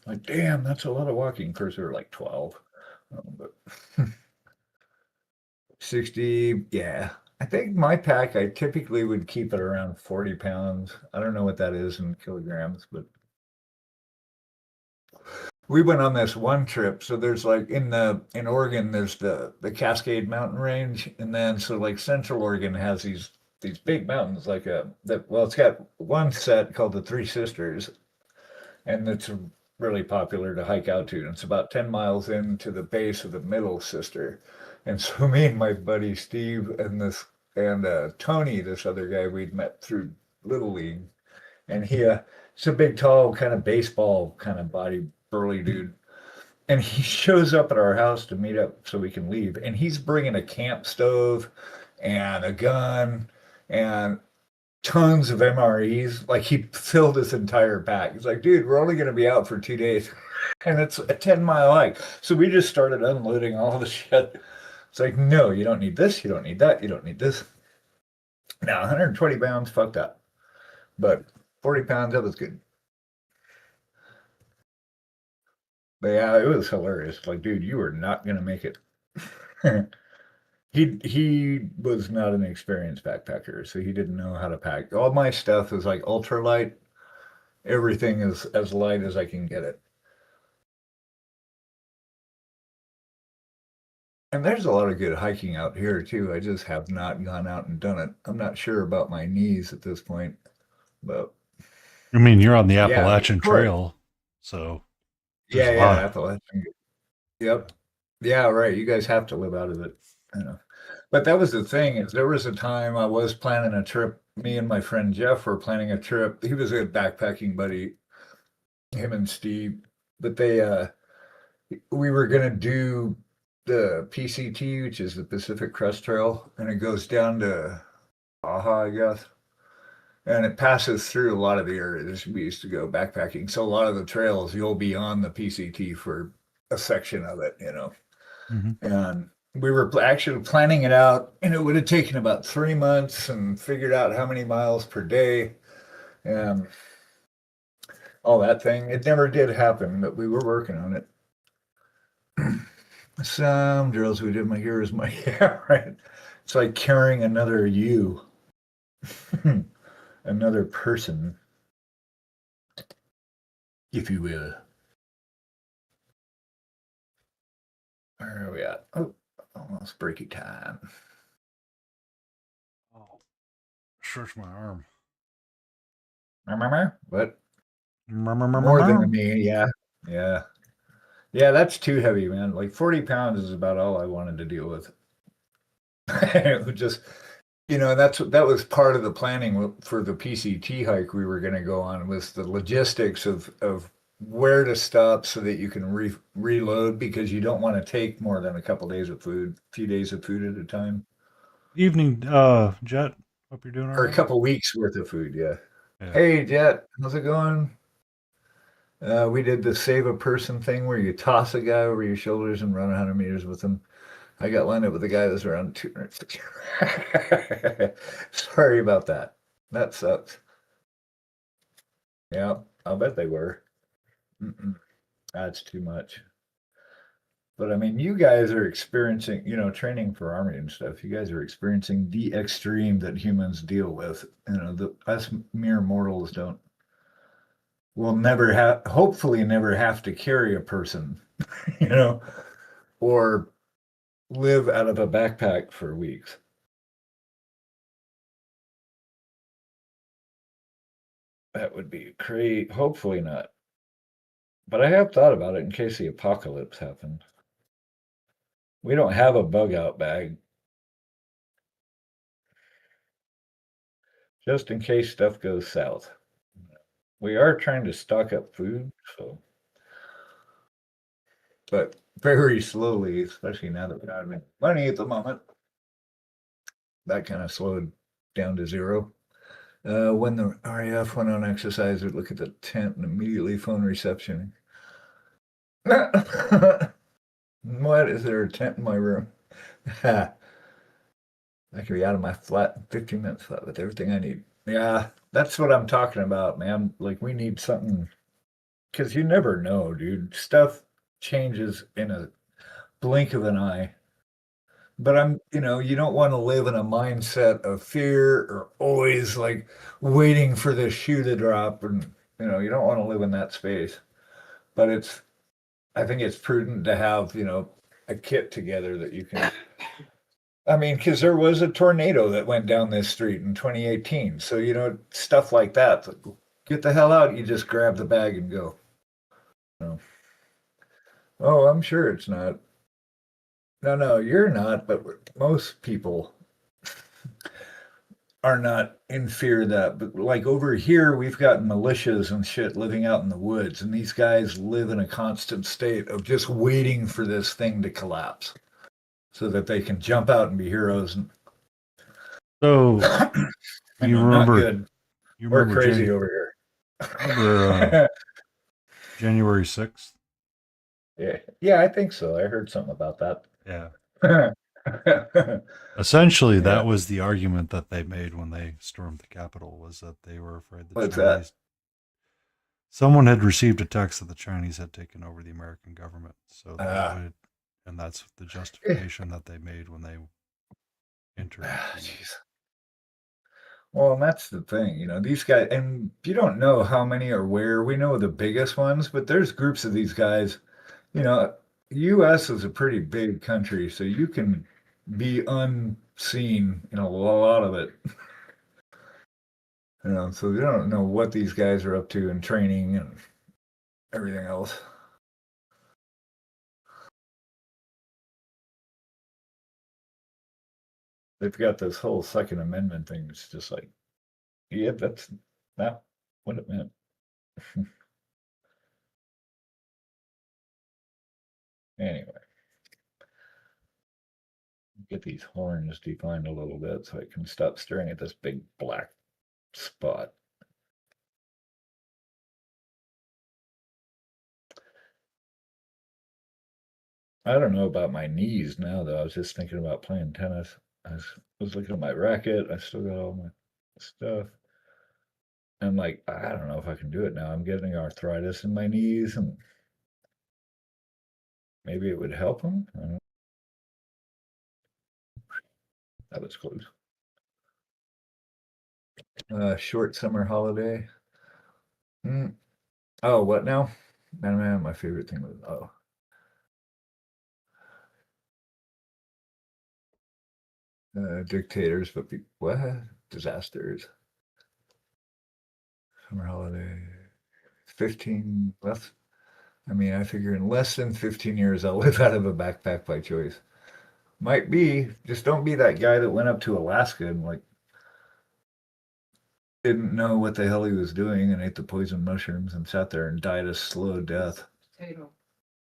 Like, damn, that's a lot of walking. Of course, we were like 12, but 60. Yeah, I think my pack, I typically would keep it around 40 pounds. I don't know what that is in kilograms, but we went on this one trip. So there's like in Oregon, there's the Cascade Mountain Range, and then so like Central Oregon has these big mountains it's got one set called the Three Sisters, and it's really popular to hike out to. And it's about 10 miles into the base of the middle sister. And so me and my buddy Steve and Tony, this other guy we'd met through Little League, and he's a big, tall, kind of baseball kind of body, burly dude. And he shows up at our house to meet up so we can leave. And he's bringing a camp stove and a gun and tons of MREs. Like he filled his entire pack. He's like, dude, we're only going to be out for 2 days. And it's a 10-mile hike. So we just started unloading all the shit. It's like, no, you don't need this. You don't need that. You don't need this. Now, 120 pounds, fucked up. But 40 pounds, that was good. But yeah, it was hilarious. Like, dude, you are not going to make it. He was not an experienced backpacker, so he didn't know how to pack. All my stuff is like ultra light. Everything is as light as I can get it. And there's a lot of good hiking out here too. I just have not gone out and done it. I'm not sure about my knees at this point, but I mean, you're on the Yeah, Appalachian of course. Trail, so yeah, there's a yeah, lot. Appalachian. Yep. Yeah, right. You guys have to live out of it. I know. But that was the thing is there was a time I was planning a trip. Me and my friend Jeff were planning a trip. He was a backpacking buddy, him and Steve. But we were gonna do the PCT, which is the Pacific Crest Trail, and it goes down to Baja, I guess. And it passes through a lot of the areas we used to go backpacking. So a lot of the trails you'll be on the PCT for a section of it, Mhm. And we were actually planning it out, and it would have taken about 3 months and figured out how many miles per day and all that thing. It never did happen, but we were working on it. Some drills we did, my here's my yeah, right. It's like carrying another you, another person, if you will. Where are we at? Oh, almost breaky time. Oh, stretch my arm. What? More than me, yeah. Yeah. Yeah, that's too heavy, man. Like 40 pounds is about all I wanted to deal with. It was just, that was part of the planning for the PCT hike we were going to go on was the logistics of where to stop so that you can reload because you don't want to take more than a couple days of food, a few days of food at a time, Evening, Jet. Hope you're doing all or a right. couple weeks worth of food. Yeah. Yeah. Hey, Jet, how's it going? We did the save a person thing where you toss a guy over your shoulders and run 100 meters with him. I got lined up with a guy that was around 260. Sorry about that. That sucks. Yeah, I'll bet they were. Mm-mm, that's too much. But I mean, you guys are experiencing, training for army and stuff. You guys are experiencing the extreme that humans deal with. Us mere mortals will never have, hopefully, never have to carry a person, you know, or live out of a backpack for weeks. That would be crazy. Hopefully not. But I have thought about it in case the apocalypse happened. We don't have a bug out bag. Just in case stuff goes south. We are trying to stock up food, but very slowly, especially now that we don't have any money at the moment. That kind of slowed down to zero. When the RAF went on exercise, we'd look at the tent and immediately phone reception. What? Is there a tent in my room? I could be out of my flat in 15 minutes flat with everything I need. Yeah, that's what I'm talking about, man. Like, we need something, because you never know, dude. Stuff changes in a blink of an eye. But you don't want to live in a mindset of fear or always like waiting for the shoe to drop. And, you don't want to live in that space. But I think it's prudent to have, a kit together that you can. I mean, because there was a tornado that went down this street in 2018. So, stuff like that. Get the hell out. You just grab the bag and go. Oh, I'm sure it's not. No, you're not, but most people are not in fear of that. But like over here, we've got militias and shit living out in the woods, and these guys live in a constant state of just waiting for this thing to collapse so that they can jump out and be heroes. So And you not remember good. you We're remember crazy Jan- over remember here. January 6th? Yeah, I think so. I heard something about that. Yeah. Essentially, Yeah. that was the argument that they made when they stormed the Capitol, was that they were afraid the What's Chinese. that? Someone had received a text that the Chinese had taken over the American government, so and that's the justification that they made when they entered. Jeez. Well, and that's the thing, these guys, and you don't know how many are where. We know the biggest ones, but there's groups of these guys. U.S. is a pretty big country, so you can be unseen in a lot of it. So we don't know what these guys are up to in training and everything else. They've got this whole Second Amendment thing. It's just like, yeah, that's not what it meant. Anyway, get these horns defined a little bit so I can stop staring at this big black spot. I don't know about my knees now, though. I was just thinking about playing tennis. I was looking at my racket. I still got all my stuff. I'm like, I don't know if I can do it now. I'm getting arthritis in my knees, and maybe it would help them. I don't know. That was close. Short summer holiday. Oh, what now? Man, my favorite thing was dictators, but what? Disasters. Summer holiday. 15 less. I mean, I figure in less than 15 years, I'll live out of a backpack by choice. Might be. Just don't be that guy that went up to Alaska and like didn't know what the hell he was doing and ate the poison mushrooms and sat there and died a slow death. Potato.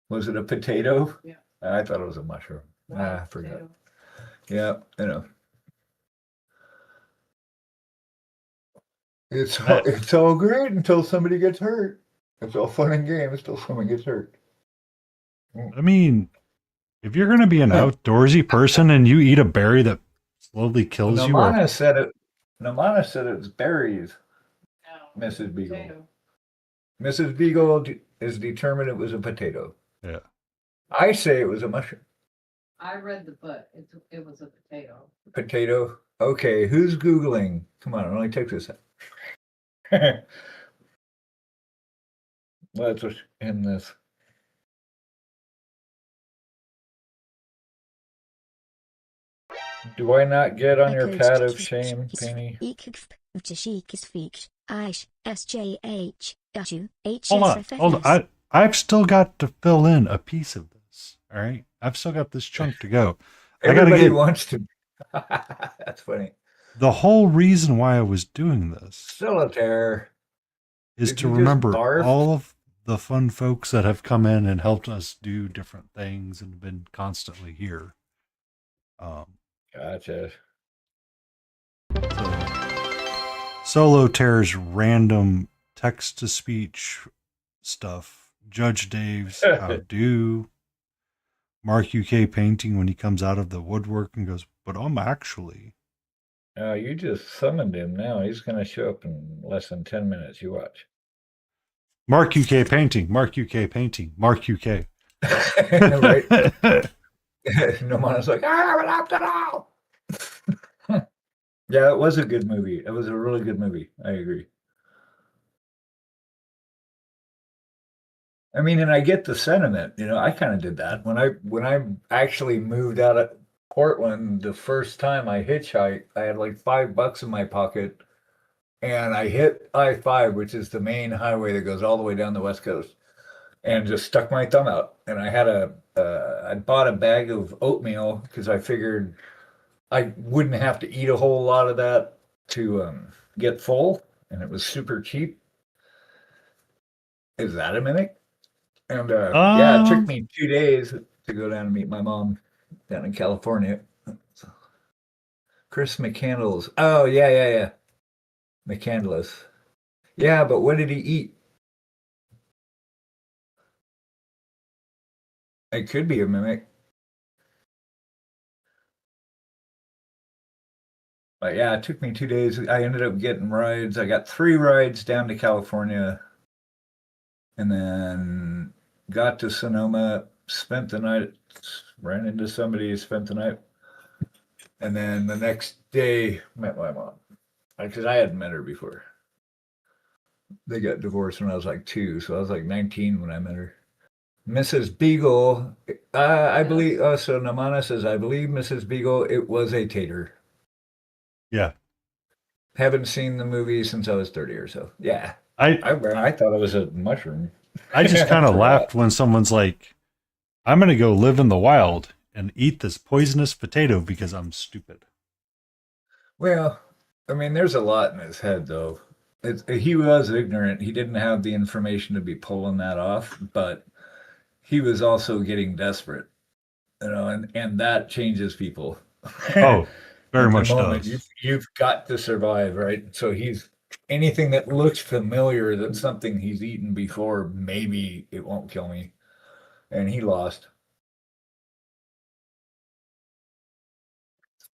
Was it a potato? Yeah. I thought it was a mushroom. I forgot. Potato. Yeah, It's all great until somebody gets hurt. It's all fun and games until someone gets hurt. I mean, If you're going to be an outdoorsy person and you eat a berry that slowly kills you, or Namana said it. Namana said it was berries. Mrs. Beagle. Mrs. Beagle is determined it was a potato. yeah, I say it was a mushroom. I read the book. It was a potato. Potato. Okay, who's Googling? Come on, it only takes a second. Let's end this. Do I not get on your pad of shame, Penny? hold on. I've still got to fill in a piece of this. All right, I've still got this chunk to go. Everybody wants to. That's funny. The whole reason why I was doing this Solitaire is Did to you just remember barf? all of the fun folks that have come in and helped us do different things and been constantly here. Gotcha. Solo Tear's random text to speech stuff. Judge Dave's how do. Mark UK painting when he comes out of the woodwork and goes, but I'm actually. You just summoned him now. He's going to show up in less than 10 minutes. You watch. Mark UK painting. Mark UK painting. Mark UK. Right? Nomana's like, I laughed it out. Yeah, it was a good movie. It was a really good movie. I agree. I mean, and I get the sentiment. You know, I kind of did that when I actually moved out of Portland the first time I hitchhiked. I had like $5 in my pocket, and I hit I-5, which is the main highway that goes all the way down the West Coast, and just stuck my thumb out. And I had I bought a bag of oatmeal because I figured I wouldn't have to eat a whole lot of that to get full, and it was super cheap. Is that a mimic? And yeah, it took me 2 days to go down and meet my mom down in California. Chris McCandless. Oh, yeah. McCandless. Yeah, but what did he eat? It could be a mimic. But yeah, it took me 2 days. I ended up getting rides. I got 3 rides down to California, and then got to Sonoma, spent the night, ran into somebody, spent the night. And then the next day, met my mom. Because I hadn't met her before. They got divorced when I was like 2, so I was like 19 when I met her. Mrs. Beagle, I believe, so Namana says, I believe Mrs. Beagle, it was a tater. Yeah. Haven't seen the movie since I was 30 or so. Yeah. I thought it was a mushroom. I just kind of laughed when someone's like, I'm going to go live in the wild and eat this poisonous potato because I'm stupid. Well, I mean, there's a lot in his head, though. He was ignorant. He didn't have the information to be pulling that off, but he was also getting desperate, you know, and that changes people. Oh, very much does. You've got to survive, right? So anything that looks familiar, that's something he's eaten before, maybe it won't kill me. And he lost.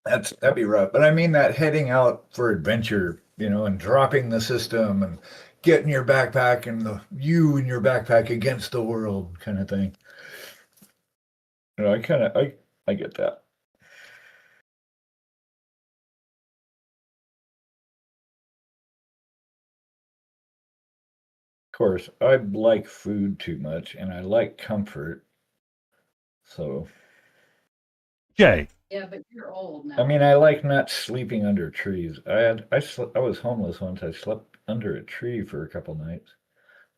That'd be rough. But I mean that heading out for adventure, you know, and dropping the system and getting your backpack and you and your backpack against the world kind of thing. You know, I get that. Of course, I like food too much and I like comfort. So Jay. Yeah, but you're old now. I mean, I like not sleeping under trees. I was homeless once. I slept under a tree for a couple nights.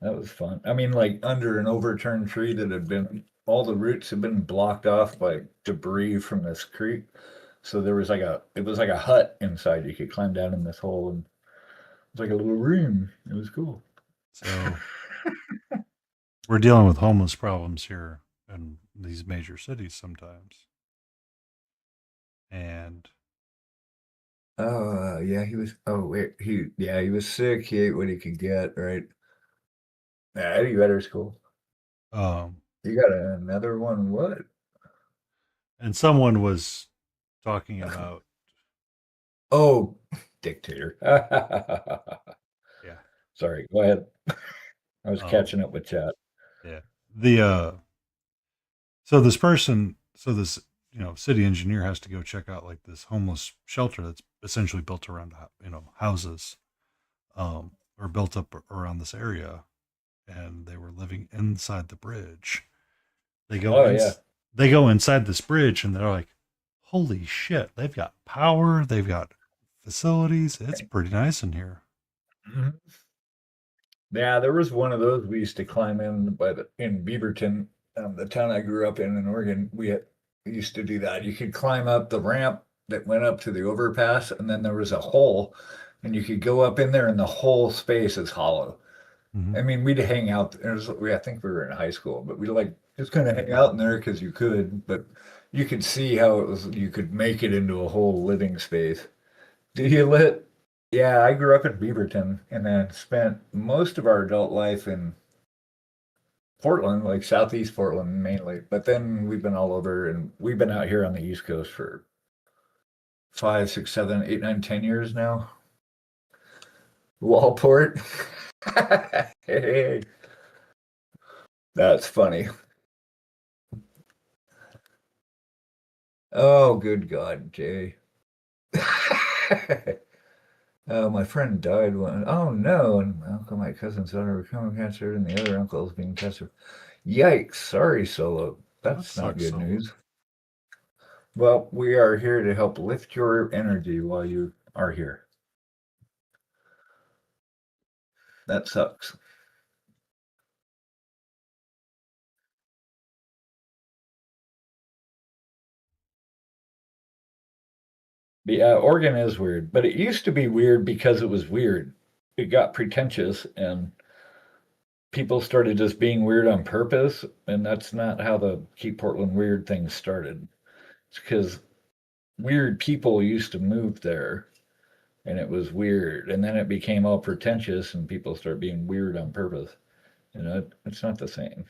That was fun. I mean, like under an overturned tree that had been, all the roots had been blocked off by debris from this creek. So it was like a hut inside. You could climb down in this hole, and it's like a little room. It was cool. So we're dealing with homeless problems here in these major cities sometimes. And yeah, he was. Oh wait, he was sick. He ate what he could get. Right. Yeah, Eddie Vedder's cool. You got another one? What? And someone was talking about, Oh, dictator. yeah, Sorry, go ahead. I was um, catching up with chat. yeah. So this person, so this, city engineer has to go check out like this homeless shelter that's essentially built around, houses, or built up around this area. And they were living inside the bridge. They go Oh in, yeah. they go inside this bridge and they're like, holy shit, they've got power, they've got facilities. It's pretty nice in here. Mhm. Yeah, there was one of those we used to climb in in Beaverton, the town I grew up in Oregon. We used to do that. You could climb up the ramp that went up to the overpass, and then there was a hole, and you could go up in there, and the whole space is hollow. Mm-hmm. I mean, we'd hang out. I think we were in high school, but we like just kind of hang out in there because you could. But you could see how it was. You could make it into a whole living space. Did you lit? Yeah, I grew up in Beaverton and then spent most of our adult life in Portland, like Southeast Portland mainly. But then we've been all over and we've been out here on the East Coast for 5, 6, 7, 8, 9, 10 years now. Wallport. Hey, that's funny. Oh, good God, Jay. Oh, my friend died one. Oh no! And my uncle, my cousin's daughter became cancer, and the other uncle's being cancer. Yikes! Sorry, Solo. That That's not sucks. good So news. Well, we are here to help lift your energy while you are here. That sucks. Yeah, Oregon is weird, but it used to be weird because it was weird. It got pretentious and people started just being weird on purpose, and that's not how the Keep Portland Weird thing started. It's because weird people used to move there and it was weird. And then it became all pretentious and people start being weird on purpose. It's not the same.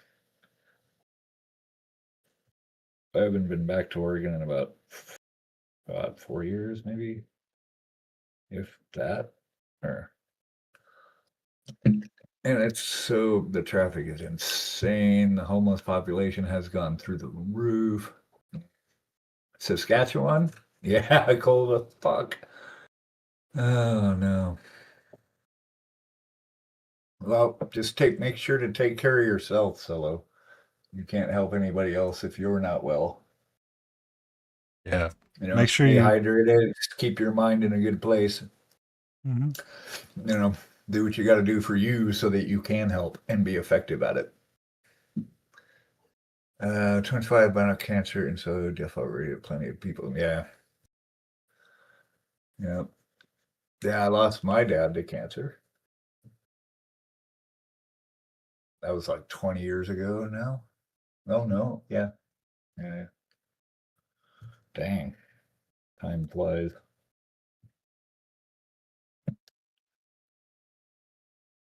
I haven't been back to Oregon in about 4 years, maybe, if that. Or and the traffic is insane. The homeless population has gone through the roof. Saskatchewan? Yeah, cold as fuck. Oh no. Well, just make sure to take care of yourself, Solo. You can't help anybody else if you're not well. yeah, make sure Stay you. hydrated, keep your mind in a good place. Mhm. You know, do what you got to do for you so that you can help and be effective at it. 25 bone cancer, and so death already plenty of people. Yeah. Yeah. Yeah, I lost my dad to cancer. That was like 20 years ago now. Oh no, yeah. Yeah. Dang. Time flies.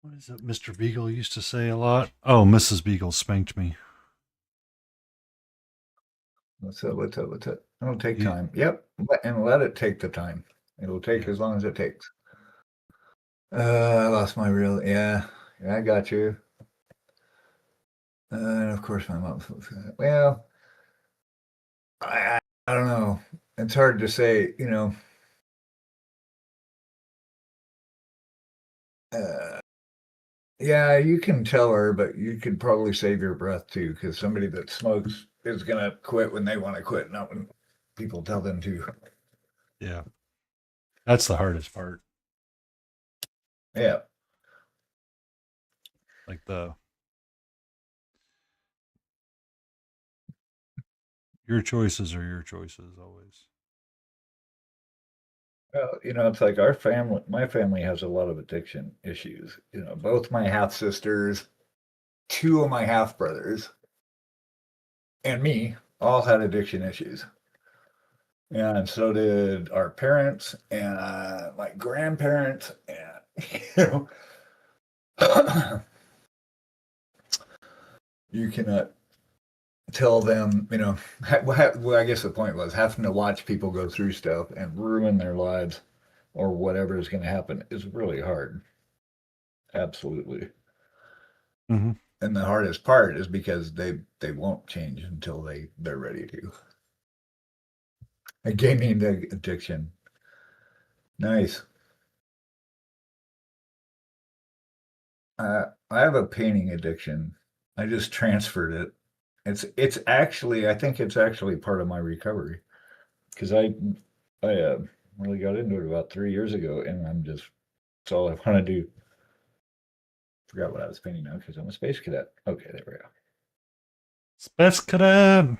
What is it Mr. Beagle used to say a lot? Oh, Mrs. Beagle spanked me. What's up? What's up? What's up? It'll take You, time. Yep. And let it take the time. It'll take yeah. as long as it takes. I lost my real. Yeah. Yeah, I got you. And of course, my mom. Well, I don't know. It's hard to say, Uh, yeah, you can tell her, but you could probably save your breath too, because somebody that smokes is gonna quit when they want to quit, not when people tell them to. Yeah. That's the hardest part. Yeah. Like your choices are your choices always. Well, it's like my family has a lot of addiction issues. Both my half sisters, two of my half brothers, and me all had addiction issues. And so did our parents and my grandparents. And, you cannot tell them, well, I guess the point was having to watch people go through stuff and ruin their lives or whatever is going to happen is really hard. Absolutely. Mm-hmm. And the hardest part is because they won't change until they're ready to. A gaming addiction. Nice. I have a painting addiction. I just transferred it. It's actually I think it's actually part of my recovery because I really got into it about 3 years ago, and it's all I want to do. Forgot what I was painting now because I'm a space cadet. Okay, there we go. Space Cadet.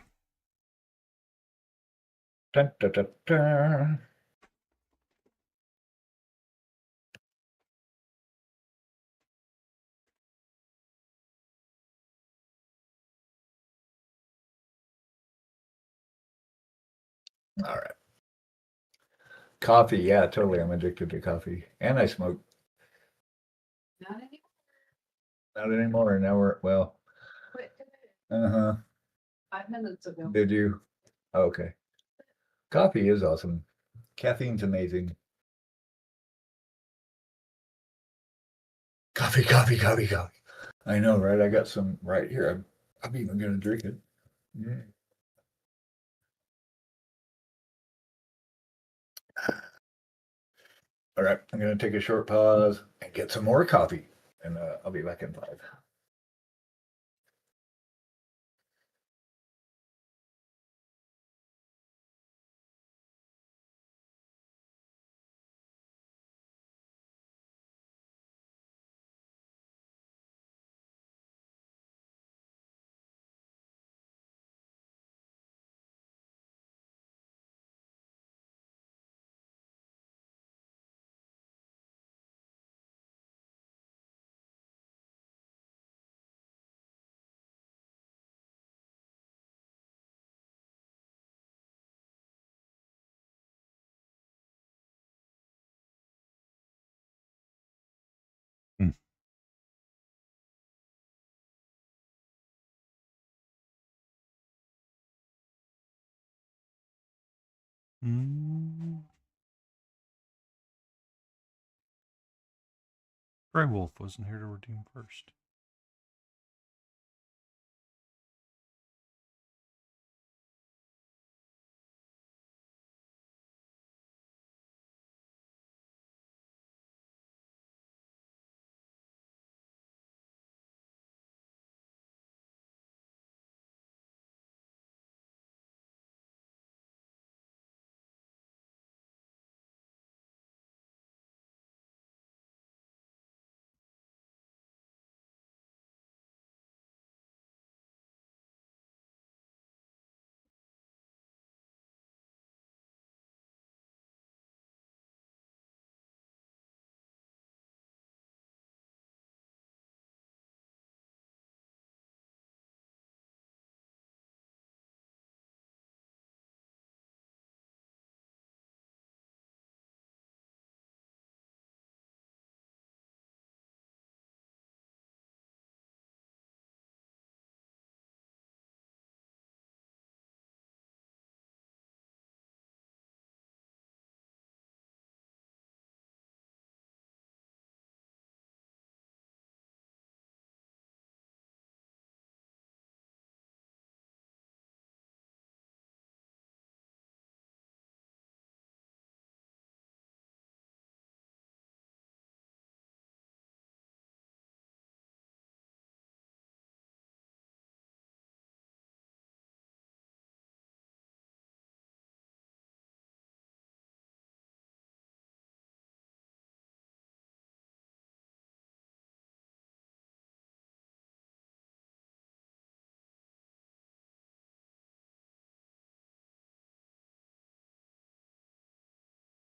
Dun, dun, dun, dun. All right. Coffee, yeah, totally. I'm addicted to coffee, and I smoke. Not anymore. Not anymore. Now well. Quit today, Uh-huh. 5 minutes ago. Did you? Okay. Coffee is awesome. Caffeine's amazing. Coffee, coffee, coffee, coffee. I know, right? I got some right here. I'm even gonna drink it. Mm. All right, I'm gonna take a short pause and get some more coffee, and I'll be back in 5. Hmm. Mm. Grey Wolf wasn't here to redeem first.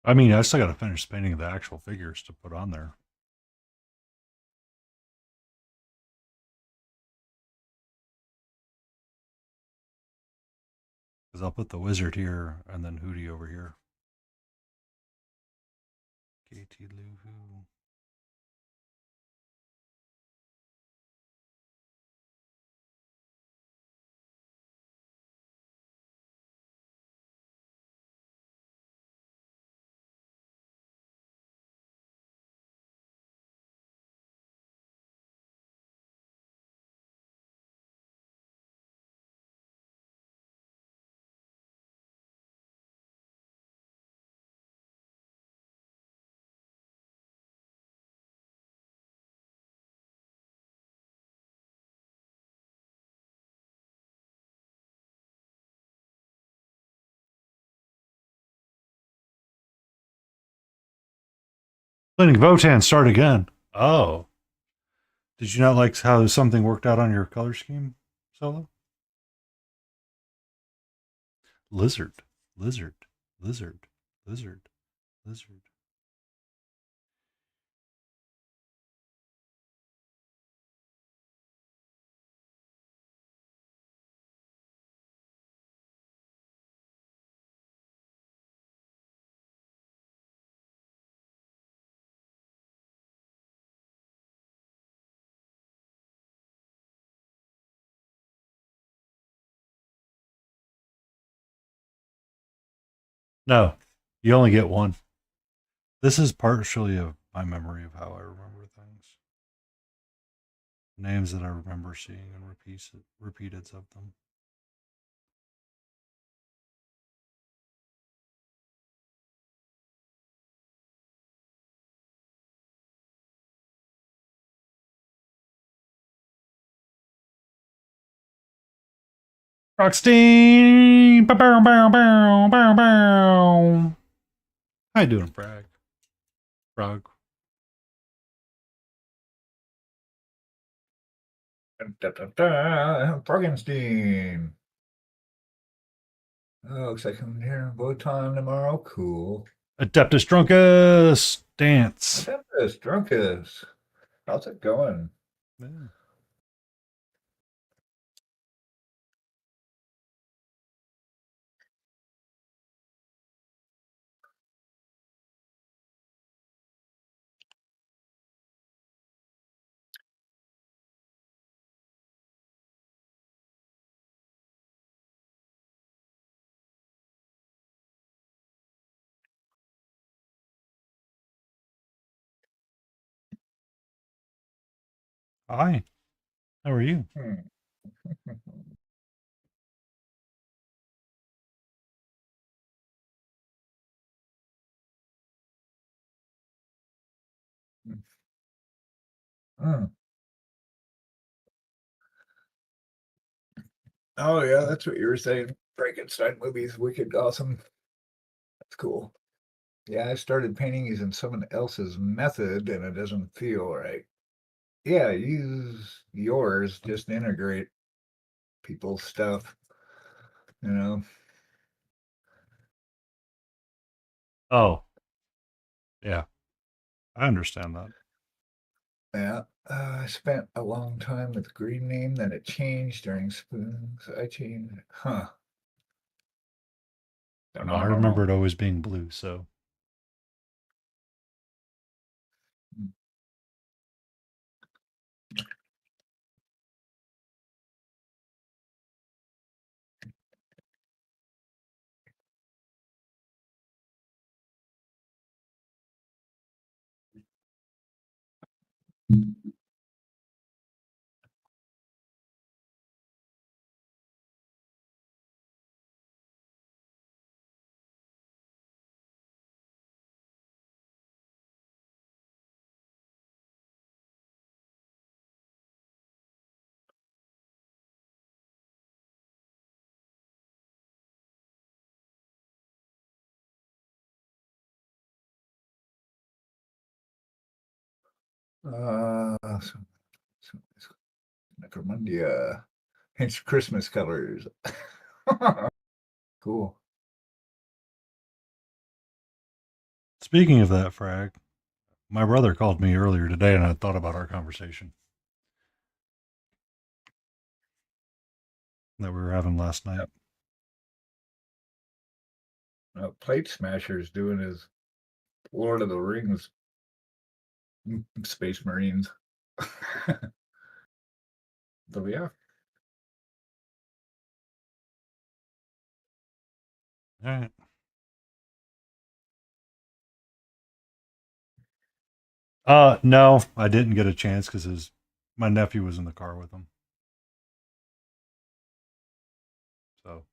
I mean, I still got to finish painting the actual figures to put on there. Because I'll put the wizard here and then Hootie over here. KT Luhu. Letting Votan start again. Oh. Did you not like how something worked out on your color scheme, Solo? Lizard, lizard, lizard, lizard, lizard. No, you only get one. This is partially of my memory of how I remember things. Names that I remember seeing and repeated of them. Rockstein! Bow, bow, bow, bow, bow, bow. How you doing, Frag? Frog. Frankenstein. Oh, looks like I'm here in time tomorrow. Cool. Adeptus Druncus! Dance. Tempest, Drunkus. How's it going? Yeah. Hi. How are you? Hmm. Hmm. Oh yeah, that's what you were saying. Frankenstein movie's wicked awesome. That's cool. Yeah, I started painting using someone else's method and it doesn't feel right. Yeah, use yours, just integrate people's stuff, you know. Oh, yeah. I understand that. Yeah. I spent a long time with green name, then it changed during spoons. I changed. Huh. No, I remember it always being blue, so. So, so Necromundia. Hence Christmas colors. Cool. Speaking of that, Frag, my brother called me earlier today and I thought about our conversation that we were having last night. Plate Smasher's doing his Lord of the Rings Space Marines. So yeah. All right. No, I didn't get a chance because my nephew was in the car with him. So,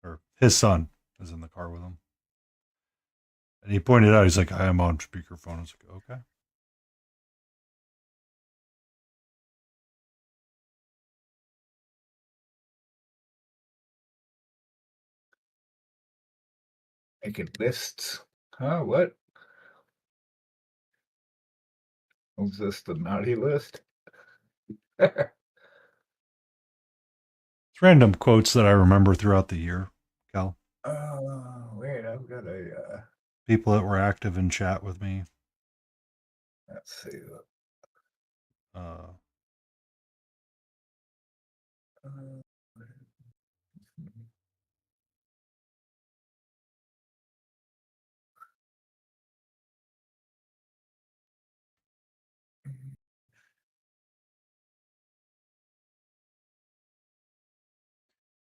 or his son is in the car with him. And he pointed out, he's like, I am on speakerphone. I was like, okay. Making lists. Huh? What? Was this the naughty list? It's random quotes that I remember throughout the year, Cal. Wait, I've got a. People that were active in chat with me. Let's see. Uh,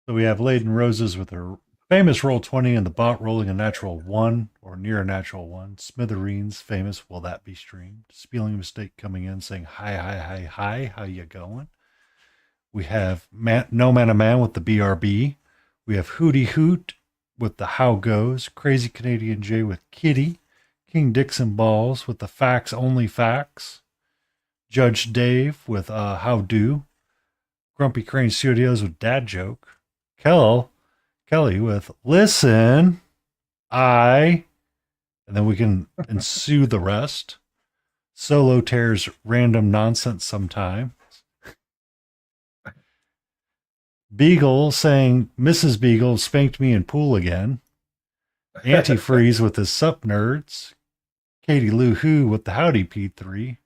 so we have Laden Roses with her famous roll 20 and the bot rolling a natural 1 or near a natural 1. Smithereens, famous, will that be streamed? Spelling mistake coming in saying, hi, how you going? We have No Man a Man with the BRB. We have Hootie Hoot with the How Goes. Crazy Canadian J with Kitty. King Dixon Balls with the Facts Only Facts. Judge Dave with How Do. Grumpy Crane Studios with Dad Joke. Kelly with Listen, and then we can ensue the rest. Solo Tears Random Nonsense Sometime. Beagle saying Mrs. Beagle spanked me in pool again. Antifreeze with his Sup Nerds. Katie Lou Who with the Howdy P3.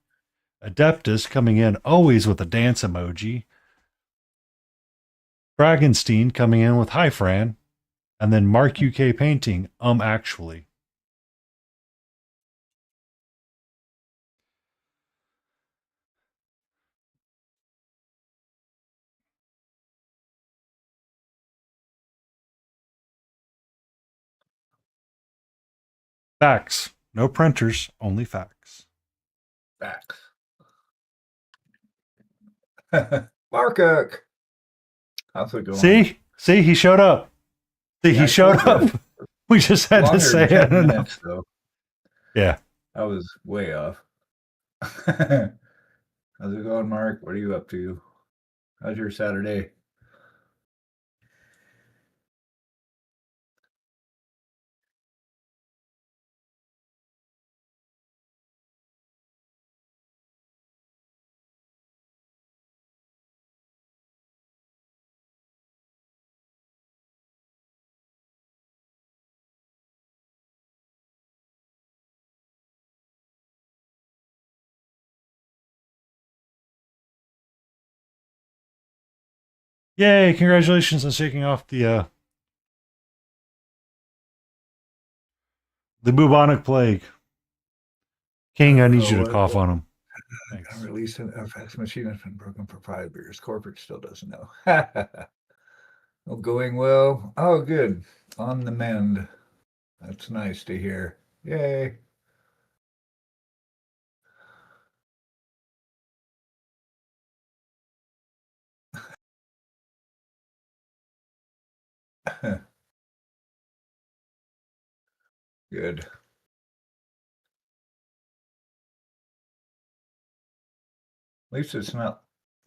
Adeptus coming in always with a dance emoji. Bragenstein coming in with Hi Fran. And then Mark UK Painting, actually. Facts. No printers, only facts. Facts. Markuk. How's it going? See, he showed up. See, Yeah, he I showed told you. up. We just had Longer to say than it 10 enough. minutes, though. Yeah. I was way off. How's it going, Mark? What are you up to? How's your Saturday? Yay, congratulations on shaking off the bubonic plague. King, I need you to cough on him. Thanks. Release an FX machine has been broken for 5 years. Corporate still doesn't know. Well, going well. Oh, good. On the mend. That's nice to hear. Yay. Good. At least it's not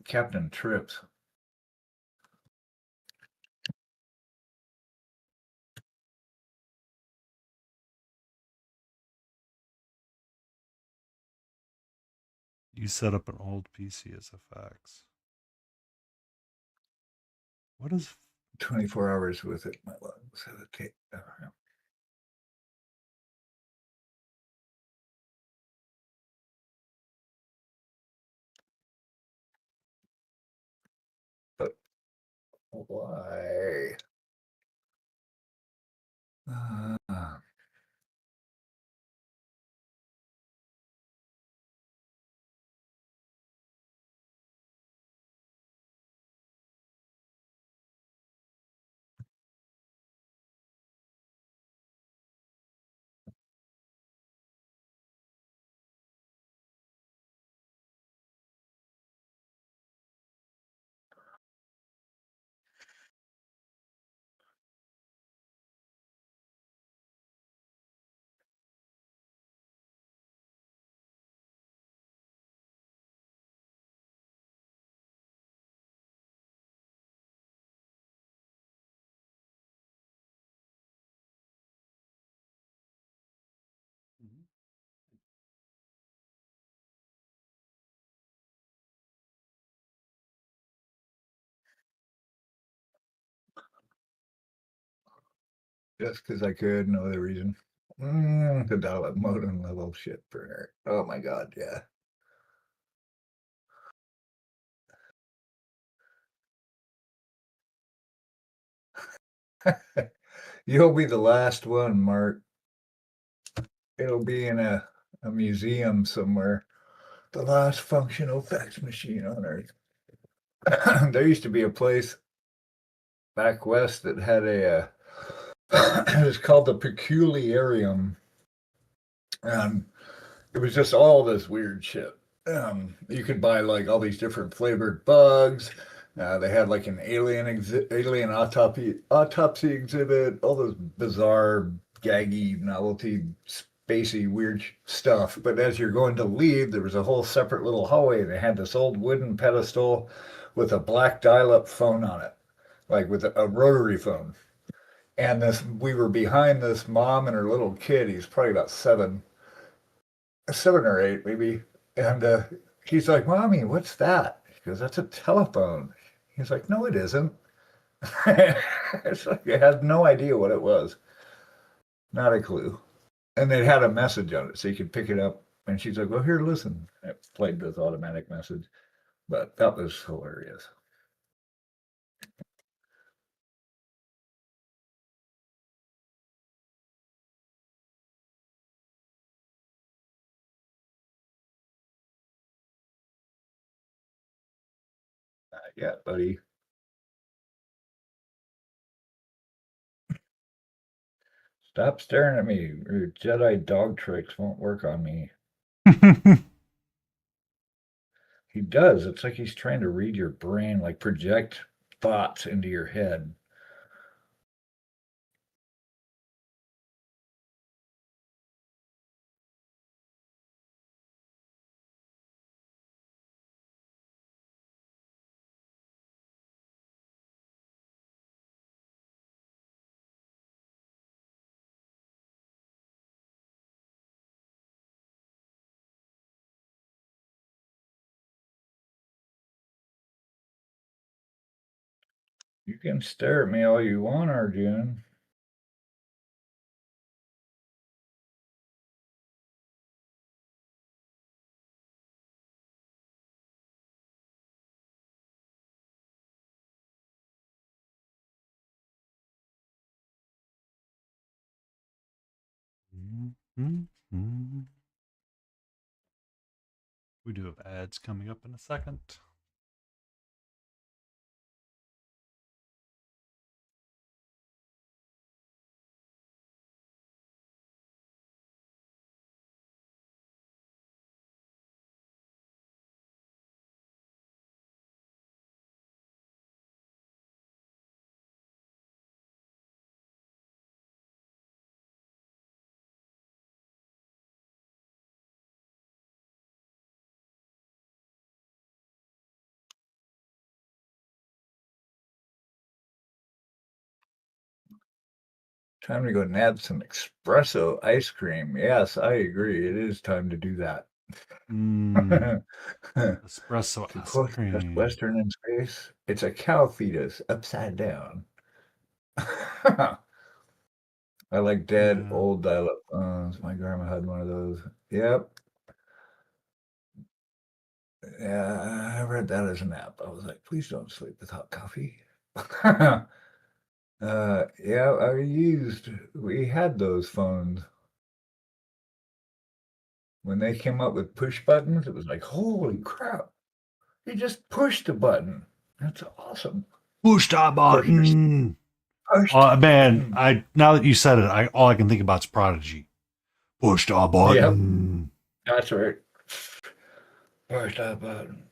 Captain Trips. You set up an old PC as a fax. What is 24 hours with it. My lungs hesitate. But why? Just because I could, no other reason. The dial-up modem level shit burner. Oh my god, yeah. You'll be the last one, Mark. It'll be in a museum somewhere. The last functional fax machine on Earth. There used to be a place back west that had it was called the Peculiarium. And it was just all this weird shit. You could buy like all these different flavored bugs. They had like an alien autopsy exhibit, all this bizarre, gaggy, novelty, spacey, weird stuff. But as you're going to leave, there was a whole separate little hallway. They had this old wooden pedestal with a black dial-up phone on it, like with a rotary phone. And we were behind this mom and her little kid. He's probably about 7 or 8 maybe. And he's like, "Mommy, what's that?" She goes, "That's a telephone." He's like, "No, it isn't." It's like he had no idea what it was. Not a clue. And it had a message on it, so you could pick it up. And she's like, "Well, here, listen." It played this automatic message. But that was hilarious. Yeah, buddy. Stop staring at me. Your Jedi dog tricks won't work on me. He does. It's like he's trying to read your brain, like project thoughts into your head. You can stare at me all you want, Arjun. We do have ads coming up in a second. Time to go nab some espresso ice cream. Yes, I agree. It is time to do that. Espresso The ice closest cream. Western in space. It's a cow fetus upside down. I like dead Yeah. old dial-up phones. My grandma had one of those. Yep. Yeah, I read that as an app. I was like, please don't sleep with hot coffee. Yeah, we had those phones. When they came up with push buttons, it was like, holy crap. You just pushed a button. That's awesome. Push that Of course, you're button. pushed. Man, I now that you said it, all I can think about is Prodigy. Push the Yep, button. that's right. Push that button.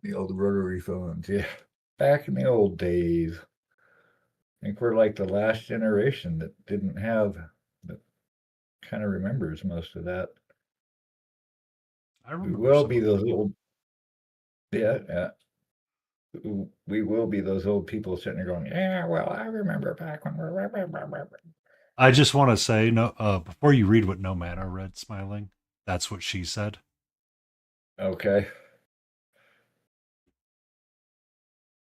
The old rotary phones, yeah. Back in the old days. I think we're like the last generation that didn't have, that kind of remembers most of that. I We remember will some be of those it. old, yeah, yeah. We will be those old people sitting there going, yeah, well, I remember back when we're. I just want to say, no, before you read what No Mana read, smiling, that's what she said. Okay.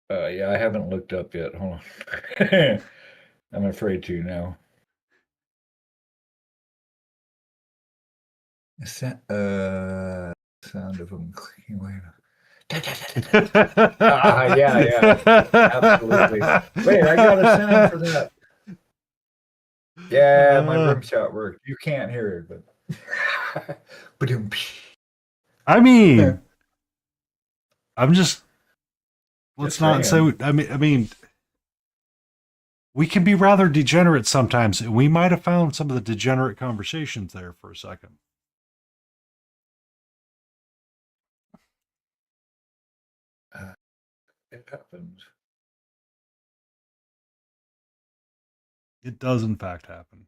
Yeah, I haven't looked up yet. Hold on. I'm afraid to now. Sound of them clicking away. Yeah, absolutely. Wait, I got a sound for that. Yeah, my rim shot worked. You can't hear it, but. Ba-dum. I mean, I'm just let's Just not say. saying. I mean, we can be rather degenerate sometimes. We might have found some of the degenerate conversations there for a second. It happens. It does, in fact, happen.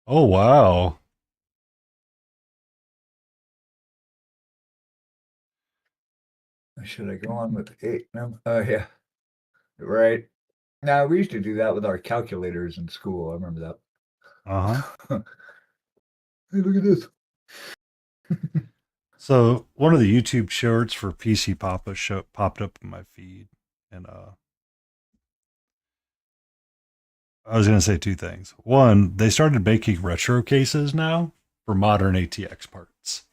Oh wow! Should I go on with 8? No. Oh, yeah. Right. Now, we used to do that with our calculators in school. I remember that. Uh huh. Hey, look at this. So one of the YouTube shorts for PC Papa popped up in my feed, and I was going to say two things. One, they started making retro cases now for modern ATX parts.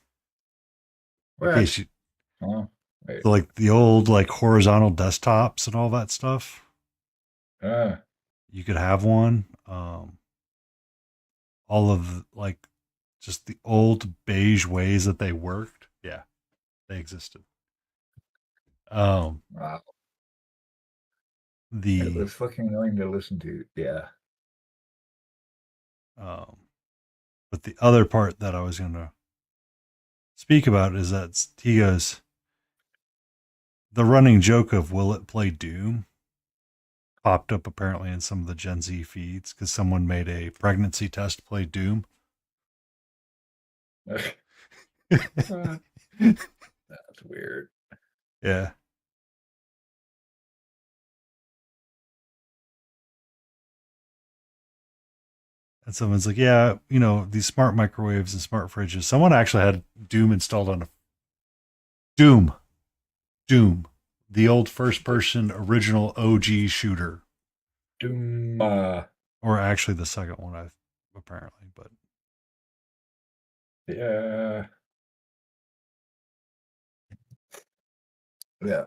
In What? case you, Oh, wait. like the old like horizontal desktops and all that stuff, Ah, you could have one. All of like just the old beige ways that they worked. Yeah, they existed. Um, wow. It the was fucking annoying to listen to. Yeah. um, but the other part that I was going to speak about is that he goes, the running joke of will it play Doom popped up apparently in some of the Gen Z feeds because someone made a pregnancy test play Doom. That's weird. Yeah. And someone's like, yeah, you know, these smart microwaves and smart fridges. Someone actually had Doom installed on a Doom. Doom. The old first person original OG shooter. Doom. Or actually the second one, I apparently, but Yeah. Yeah.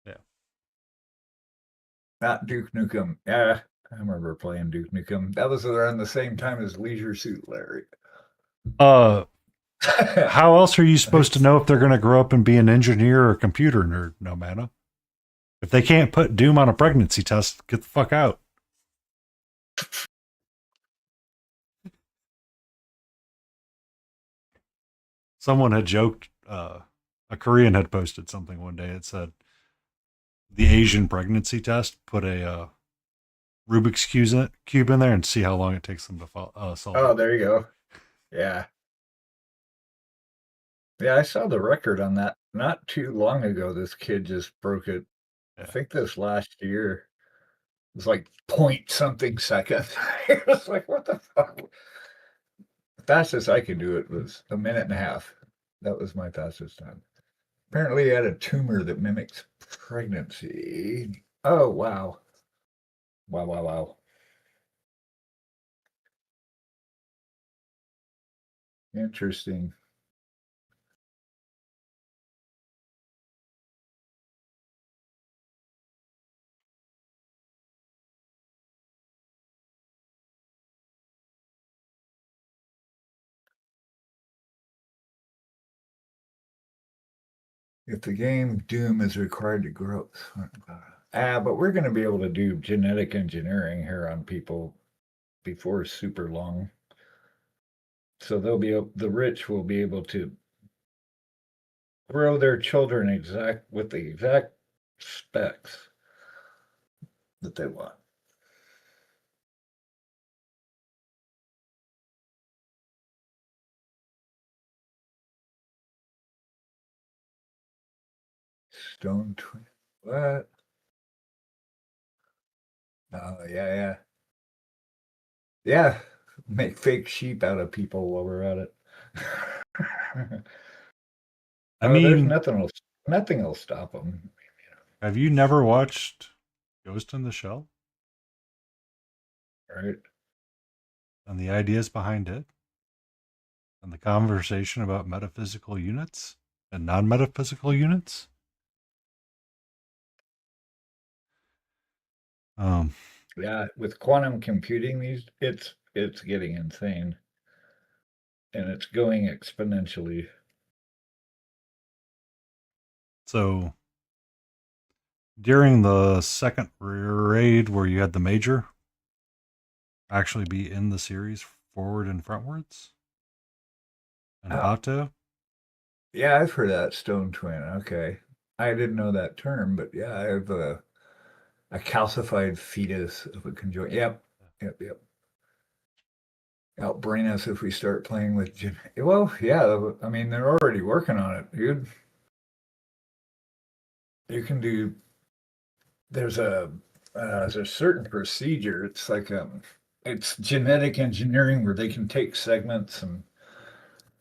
yeah. Not Duke Nukem. Yeah. I remember playing Duke Nukem. That was around the same time as Leisure Suit Larry. How else are you supposed to know if they're going to grow up and be an engineer or a computer nerd, no matter? If they can't put Doom on a pregnancy test, get the fuck out. Someone had joked, a Korean had posted something one day. It said, the Asian pregnancy test, put a Rubik's cube in there and see how long it takes them to solve Oh, it. there you go. Yeah. Yeah, I saw the record on that not too long ago. This kid just broke it. I Yeah. think this last year. It was like point something seconds. It was like, what the fuck? The fastest I could do it was a minute and a half. That was my fastest time. Apparently, he had a tumor that mimics pregnancy. Oh, wow. Wow, wow, wow. Interesting. If the game Doom is required to grow, but we're going to be able to do genetic engineering here on people before super long. So the rich will be able to grow their children with the exact specs that they want. Stone twin. What? Oh, yeah, yeah. Yeah. Make fake sheep out of people while we're at it. I There's mean, nothing will stop them. have you never watched Ghost in the Shell Right? and the ideas behind it and the conversation about metaphysical units and non-metaphysical units? Um, Yeah, with quantum computing, it's getting insane, and it's going exponentially. so during the second raid where you had the major actually be in the series forward and frontwards and Oh, about to, yeah, I've heard that stone twin. Okay, I didn't know that term, but yeah, I have a calcified fetus of a conjoint. Yep, yep, yep. Outbrain us if we start playing with well, yeah, I mean they're already working on it, dude. You can do there's a certain procedure. It's like it's genetic engineering where they can take segments and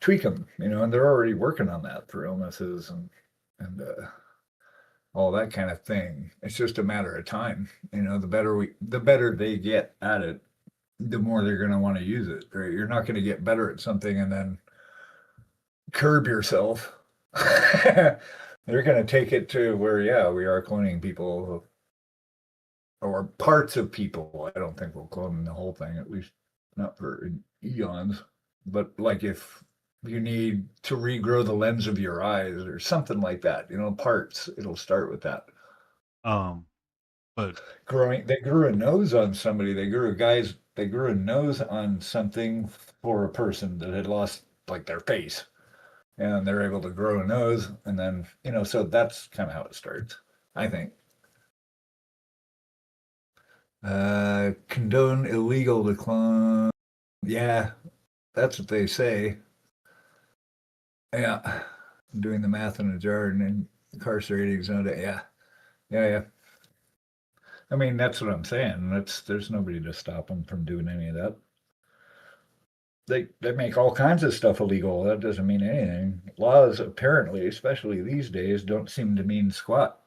tweak them, and they're already working on that for illnesses and all that kind of thing. It's just a matter of time. The better they get at it, the more they're going to want to use it. Right? You're not going to get better at something and then curb yourself. They're going to take it to where, yeah, we are cloning people or parts of people. I don't think we'll clone the whole thing, at least not for eons. But like if you need to regrow the lens of your eyes or something like that, parts, it'll start with that. but They grew a nose on somebody. They grew a nose on something for a person that had lost like their face. And they're able to grow a nose and then, so that's kind of how it starts, I think. Condone illegal decline. Yeah, that's what they say. Yeah, doing the math in a jar and then incarcerating somebody. Yeah, yeah, yeah. I mean, that's what I'm saying. There's nobody to stop them from doing any of that. They make all kinds of stuff illegal. That doesn't mean anything. Laws apparently, especially these days, don't seem to mean squat.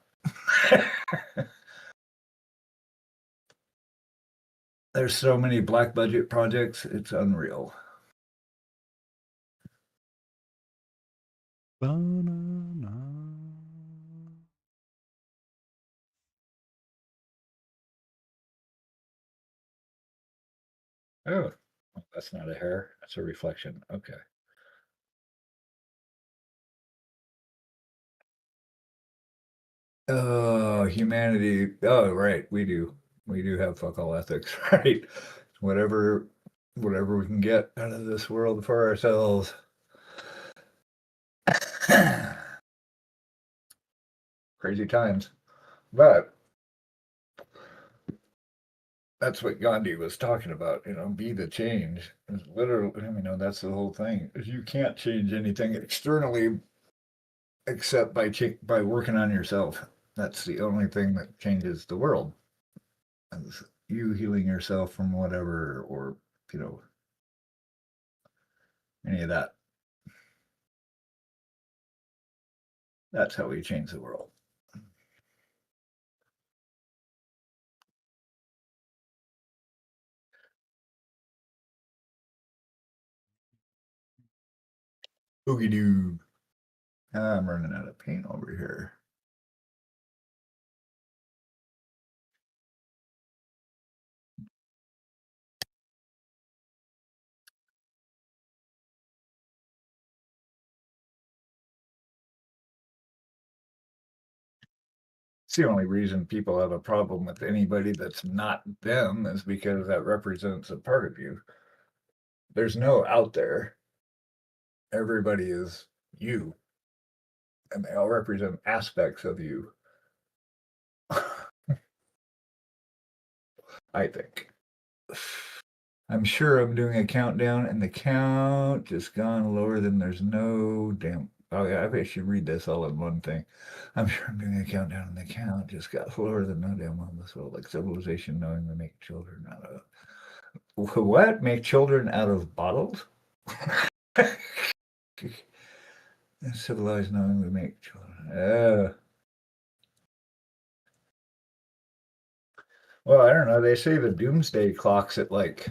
There's so many black budget projects, it's unreal. banana. Oh, that's not a hair. That's a reflection. Okay. Oh, humanity. Oh, right. We do. We do have fuck all ethics, right? Whatever, whatever we can get out of this world for ourselves. Crazy times. But that's what Gandhi was talking about, be the change. It's literally, that's the whole thing. Is you can't change anything externally except by working on yourself. That's the only thing that changes the world. Is you healing yourself from whatever or, you know, any of that. That's how we change the world. Boogie doo. I'm running out of paint over here. It's the only reason people have a problem with anybody that's not them is because that represents a part of you. There's no out there. Everybody is you, and they all represent aspects of you. I think. I'm sure I'm doing a countdown, and the count just gone lower than there's no damn. Oh yeah, I should read this all in one thing. I'm sure I'm doing a countdown, and the count just got lower than no damn one in this world. Like civilization knowing they make children out of what? Make children out of bottles? Civilized knowing we make children. Well, I don't know. They say the doomsday clock's at like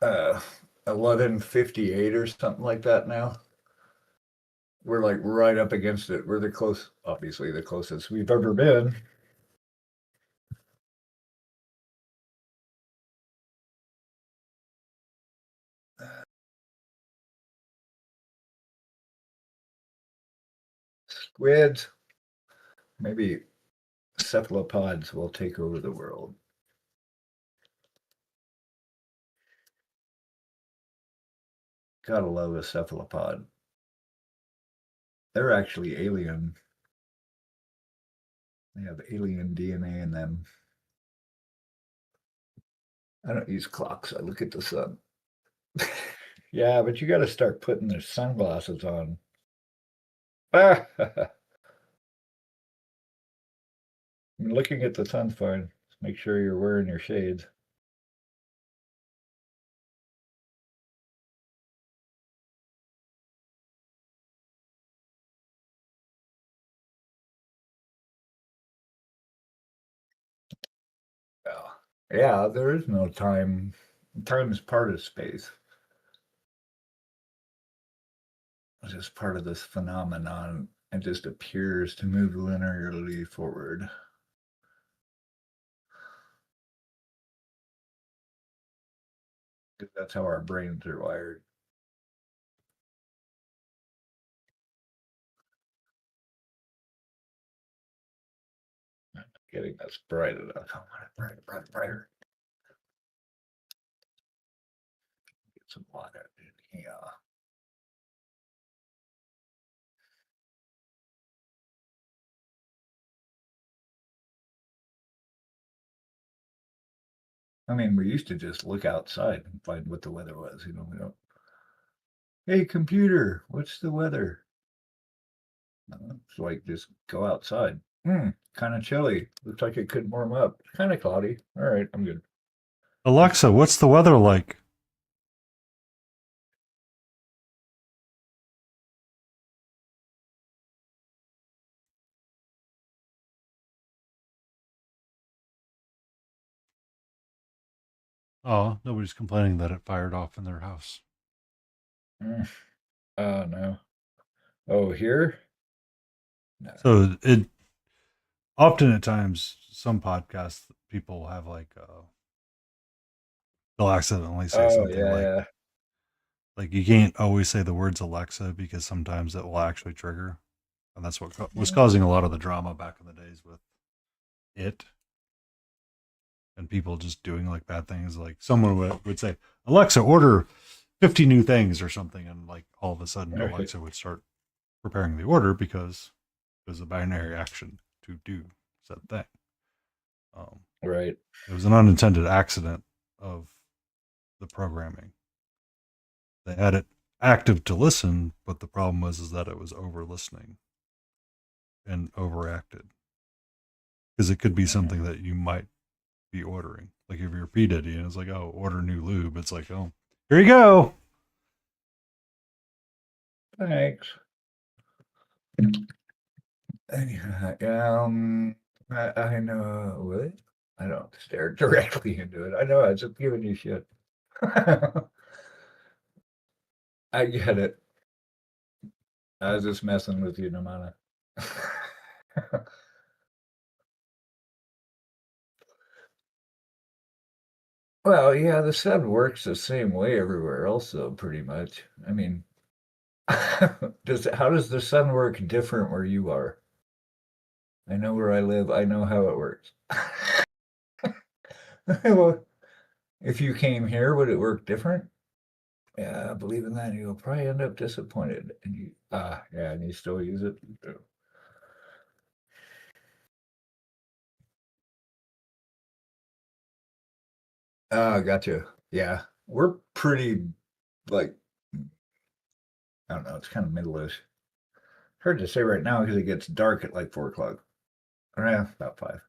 11:58 or something like that now. We're like right up against it. We're obviously the closest we've ever been. Squids, maybe cephalopods will take over the world. Gotta love a cephalopod. They're actually alien. They have alien DNA in them. I don't use clocks. I look at the sun. Yeah, but you got to start putting the sunglasses on. Looking at the sun's fine. Just make sure you're wearing your shades. Yeah, there is no time. Time is part of space. It's just part of this phenomenon. It just appears to move linearly forward. That's how our brains are wired. Getting this bright enough. I want it brighter. Get some water in here. I mean, we used to just look outside and find what the weather was. We don't. Hey, computer, what's the weather? It's like just go outside. Kind of chilly. Looks like it could warm up. Kind of cloudy. All right, I'm good. Alexa, what's the weather like? Oh, nobody's complaining that it fired off in their house. Oh no. Oh, here? No. So it often at times some podcasts people have like they'll accidentally say something like you can't always say the words Alexa because sometimes it will actually trigger, and that's what was causing a lot of the drama back in the days with it and people just doing like bad things. Like someone would say Alexa, order 50 new things or something, and like all of a sudden Alexa would start preparing the order because it was a binary action to do said thing. Right. It was an unintended accident of the programming. They had it active to listen, but the problem was that it was over listening and overacted. Because it could be something that you might be ordering. Like if you're P. Diddy and it's like, oh, order new lube. It's like, oh, here you go. Thanks. I know what? I don't stare directly into it. I know I was just giving you shit. I get it. I was just messing with you, Namana. Well, yeah, the sun works the same way everywhere else, though, pretty much. I mean, how does the sun work different where you are? I know where I live. I know how it works. Well, if you came here, would it work different? Yeah, I believe in that. You'll probably end up disappointed. And yeah, and you still use it. Gotcha. Yeah, we're pretty like I don't know. It's kind of middle-ish. Hard to say right now because it gets dark at like 4 o'clock. Or yeah, about 5.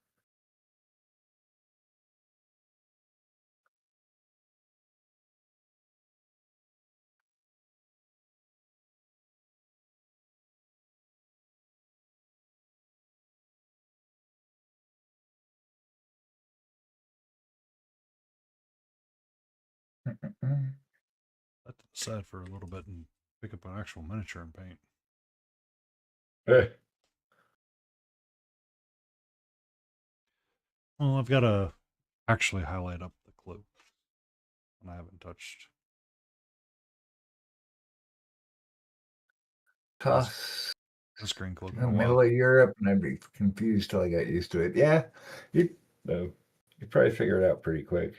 Let that aside for a little bit and pick up an actual miniature and paint. Eh, Well, I've got to actually highlight up the cloak, and I haven't touched. Toss This green cloak in in the a middle while. of Europe, and I'd be confused till I got used to it. Yeah, you no, you probably figure it out pretty quick.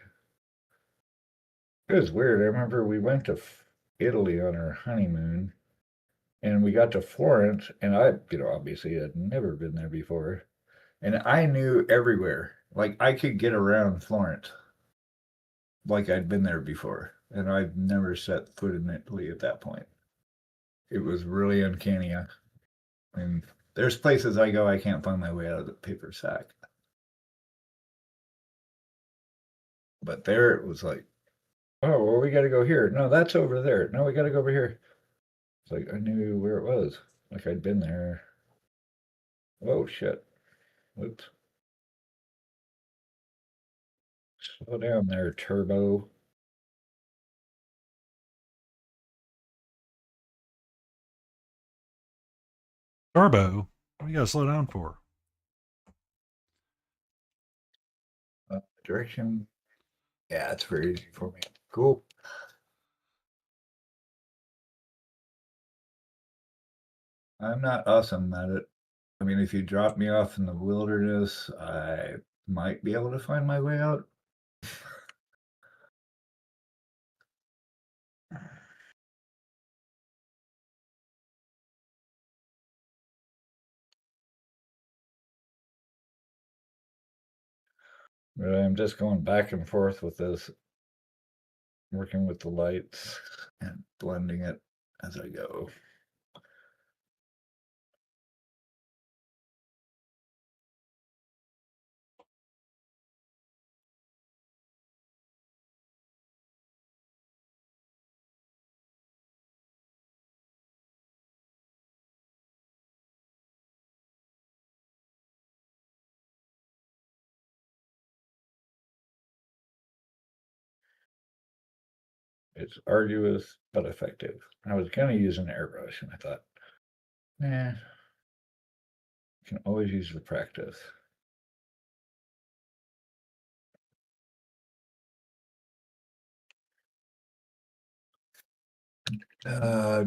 It was weird. I remember we went to Italy on our honeymoon, and we got to Florence, and obviously had never been there before, and I knew everywhere. Like I could get around Florence, like I'd been there before, and I'd never set foot in Italy at that point. It was really uncanny. I mean, there's places I go, I can't find my way out of the paper sack. But there it was like, oh, well, we got to go here. No, that's over there. No, we got to go over here. It's like I knew where it was. Like I'd been there. Oh, shit. Whoops. Slow down there, turbo. Turbo, what do you got to slow down for? Direction. Yeah, it's very easy for me. Cool. I'm not awesome at it. I mean, if you drop me off in the wilderness, I might be able to find my way out. But I'm just going back and forth with this, working with the lights and blending it as I go. It's arduous but effective. I was going to use an airbrush and I thought, nah, can always use the practice.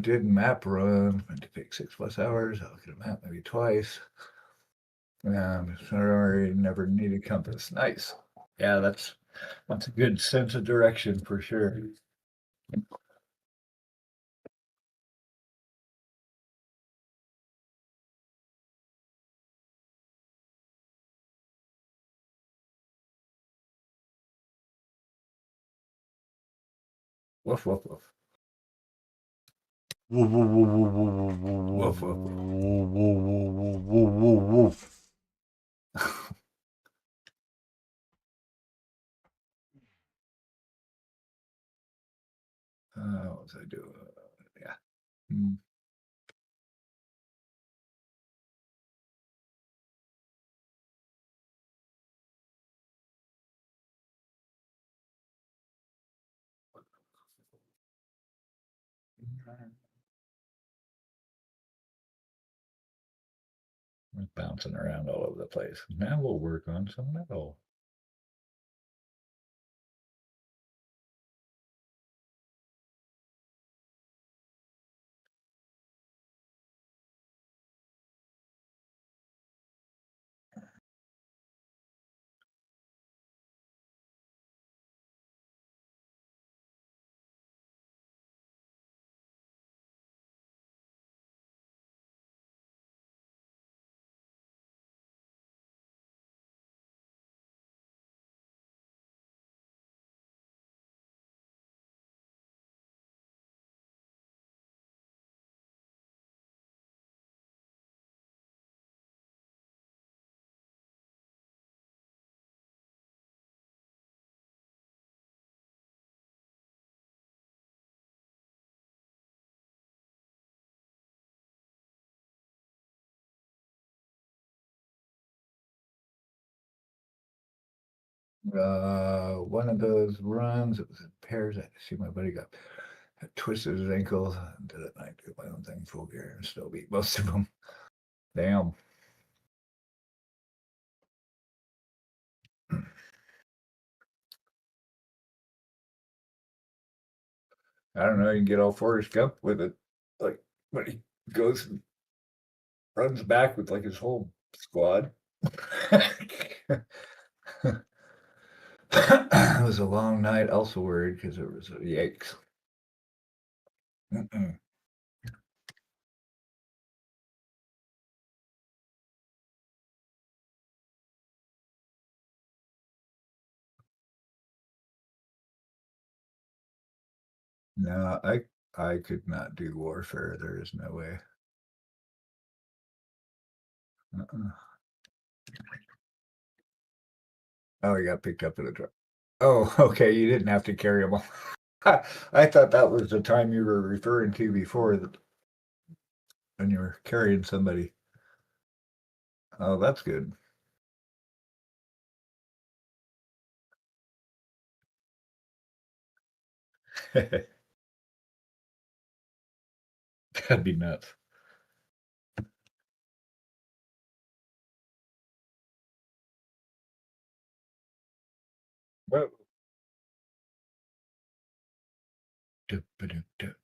Did map run. Meant to take 6+ hours. I'll look at a map maybe twice. Sorry, never needed compass. Nice. Yeah, that's a good sense of direction for sure. Woof woof woof. Woof, woof, woof, woof, woof, Woof woof, woof. woof, woof, woof, woof, woof. What was I doing? Yeah. Mm. Bouncing around all over the place. Now we'll work on some metal. One of those runs, it was in pairs. I see my buddy got twisted his ankle. Did it, and I do my own thing full gear and still beat most of them. Damn. I don't know. You can get all Forrest Gump with it, like when he goes and runs back with like his whole squad. It was a long night. Also worried because it was yikes. No, I could not do warfare. There is no way. Oh, he got picked up in a truck. Oh, okay. You didn't have to carry him all. I thought that was the time you were referring to before that when you were carrying somebody. Oh, that's good. That'd be nuts. Whoa. Du-ba-du-du.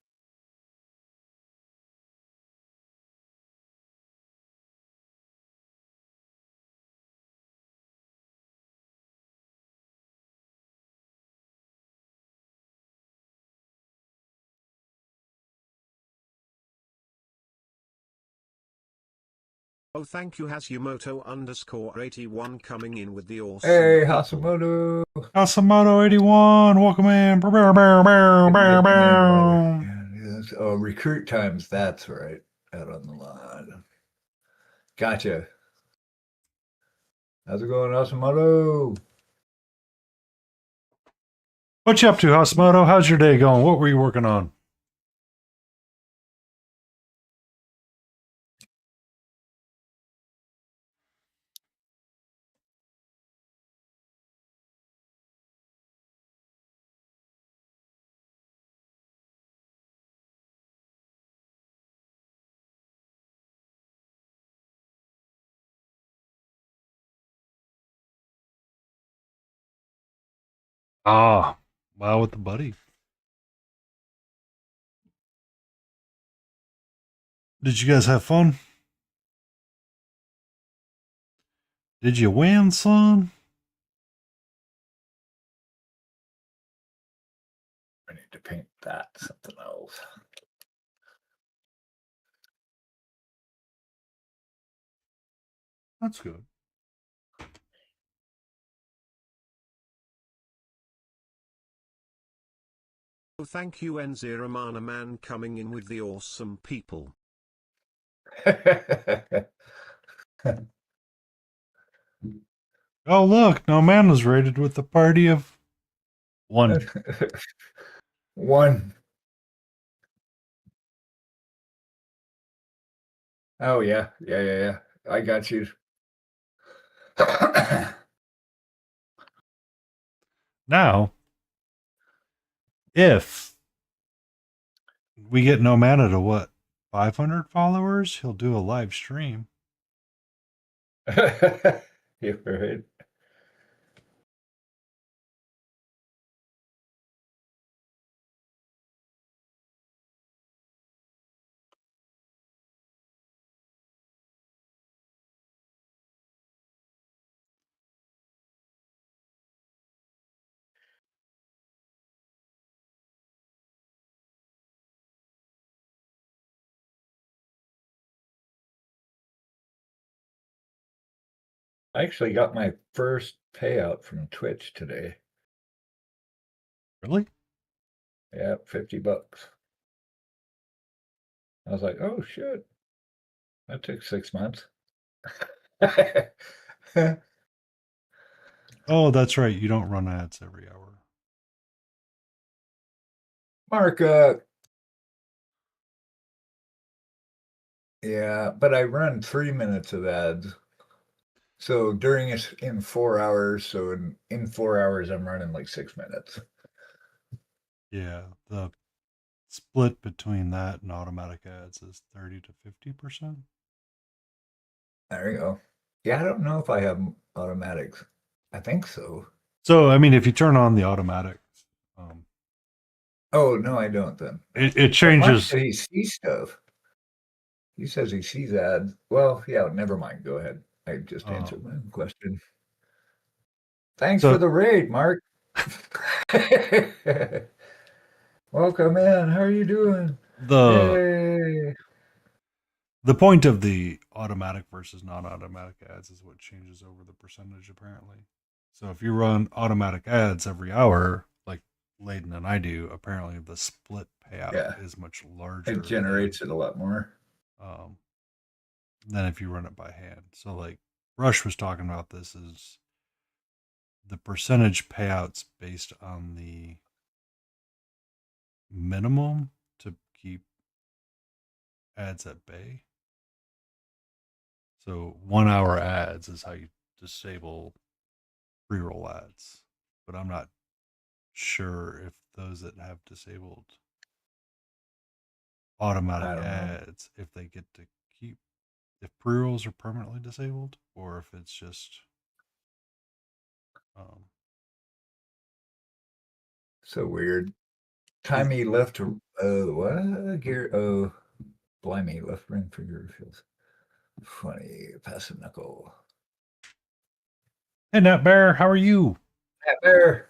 Oh, thank you, Hasumoto_81 coming in with the awesome. Hey, people. Hasamoto. Asamoto 81, welcome in. Bow, bow, bow, bow, bow, bow. Yes. Oh, recruit times. That's right. Out on the line. Gotcha. How's it going, Hasamoto? What you up to, Asamoto? How's your day going? What were you working on? Ah, wow, with the buddy. Did you guys have fun? Did you win, son? I need to paint that something else. That's good. Oh, thank you, Enziramana man coming in with the awesome people. Oh, look, no man was rated with the party of one. One. Oh yeah, yeah. I got you. Now, if we get no mana to what, 500 followers, he'll do a live stream. You're right. I actually got my first payout from Twitch today. Really? Yeah, $50. I was like, oh shit. That took 6 months. Oh, that's right. You don't run ads every hour. Mark, yeah, but I run 3 minutes of ads. So during it in 4 hours. So in 4 hours, I'm running like 6 minutes. Yeah, the split between that and automatic ads is 30 to 50%. There you go. Yeah, I don't know if I have automatics. I think so. So, I mean, if you turn on the automatic, um, Oh no, I don't then. it But Mark changes. said he sees stuff. He says he sees ads. Well, yeah, never mind. Go ahead. I just answered my own question. Thanks for So the raid, Mark. Welcome in. How are you doing? the Yay. the point of the automatic versus non-automatic ads is what changes over the percentage, apparently. So if you run automatic ads every hour, like Layden and I do, apparently the split payout Yeah. is much larger. It generates it a lot more. Um, than if you run it by hand. So like Rush was talking about, this is the percentage payouts based on the minimum to keep ads at bay. So 1 hour ads is how you disable pre-roll ads, but I'm not sure if those that have disabled automatic I don't know. ads, if they get to keep, if pre-rolls are permanently disabled, or if it's just um, So weird. Timey left what? Gear blimey, left ring for your feels. Funny passive knuckle. hey Nat Bear, how are you? Hat bear.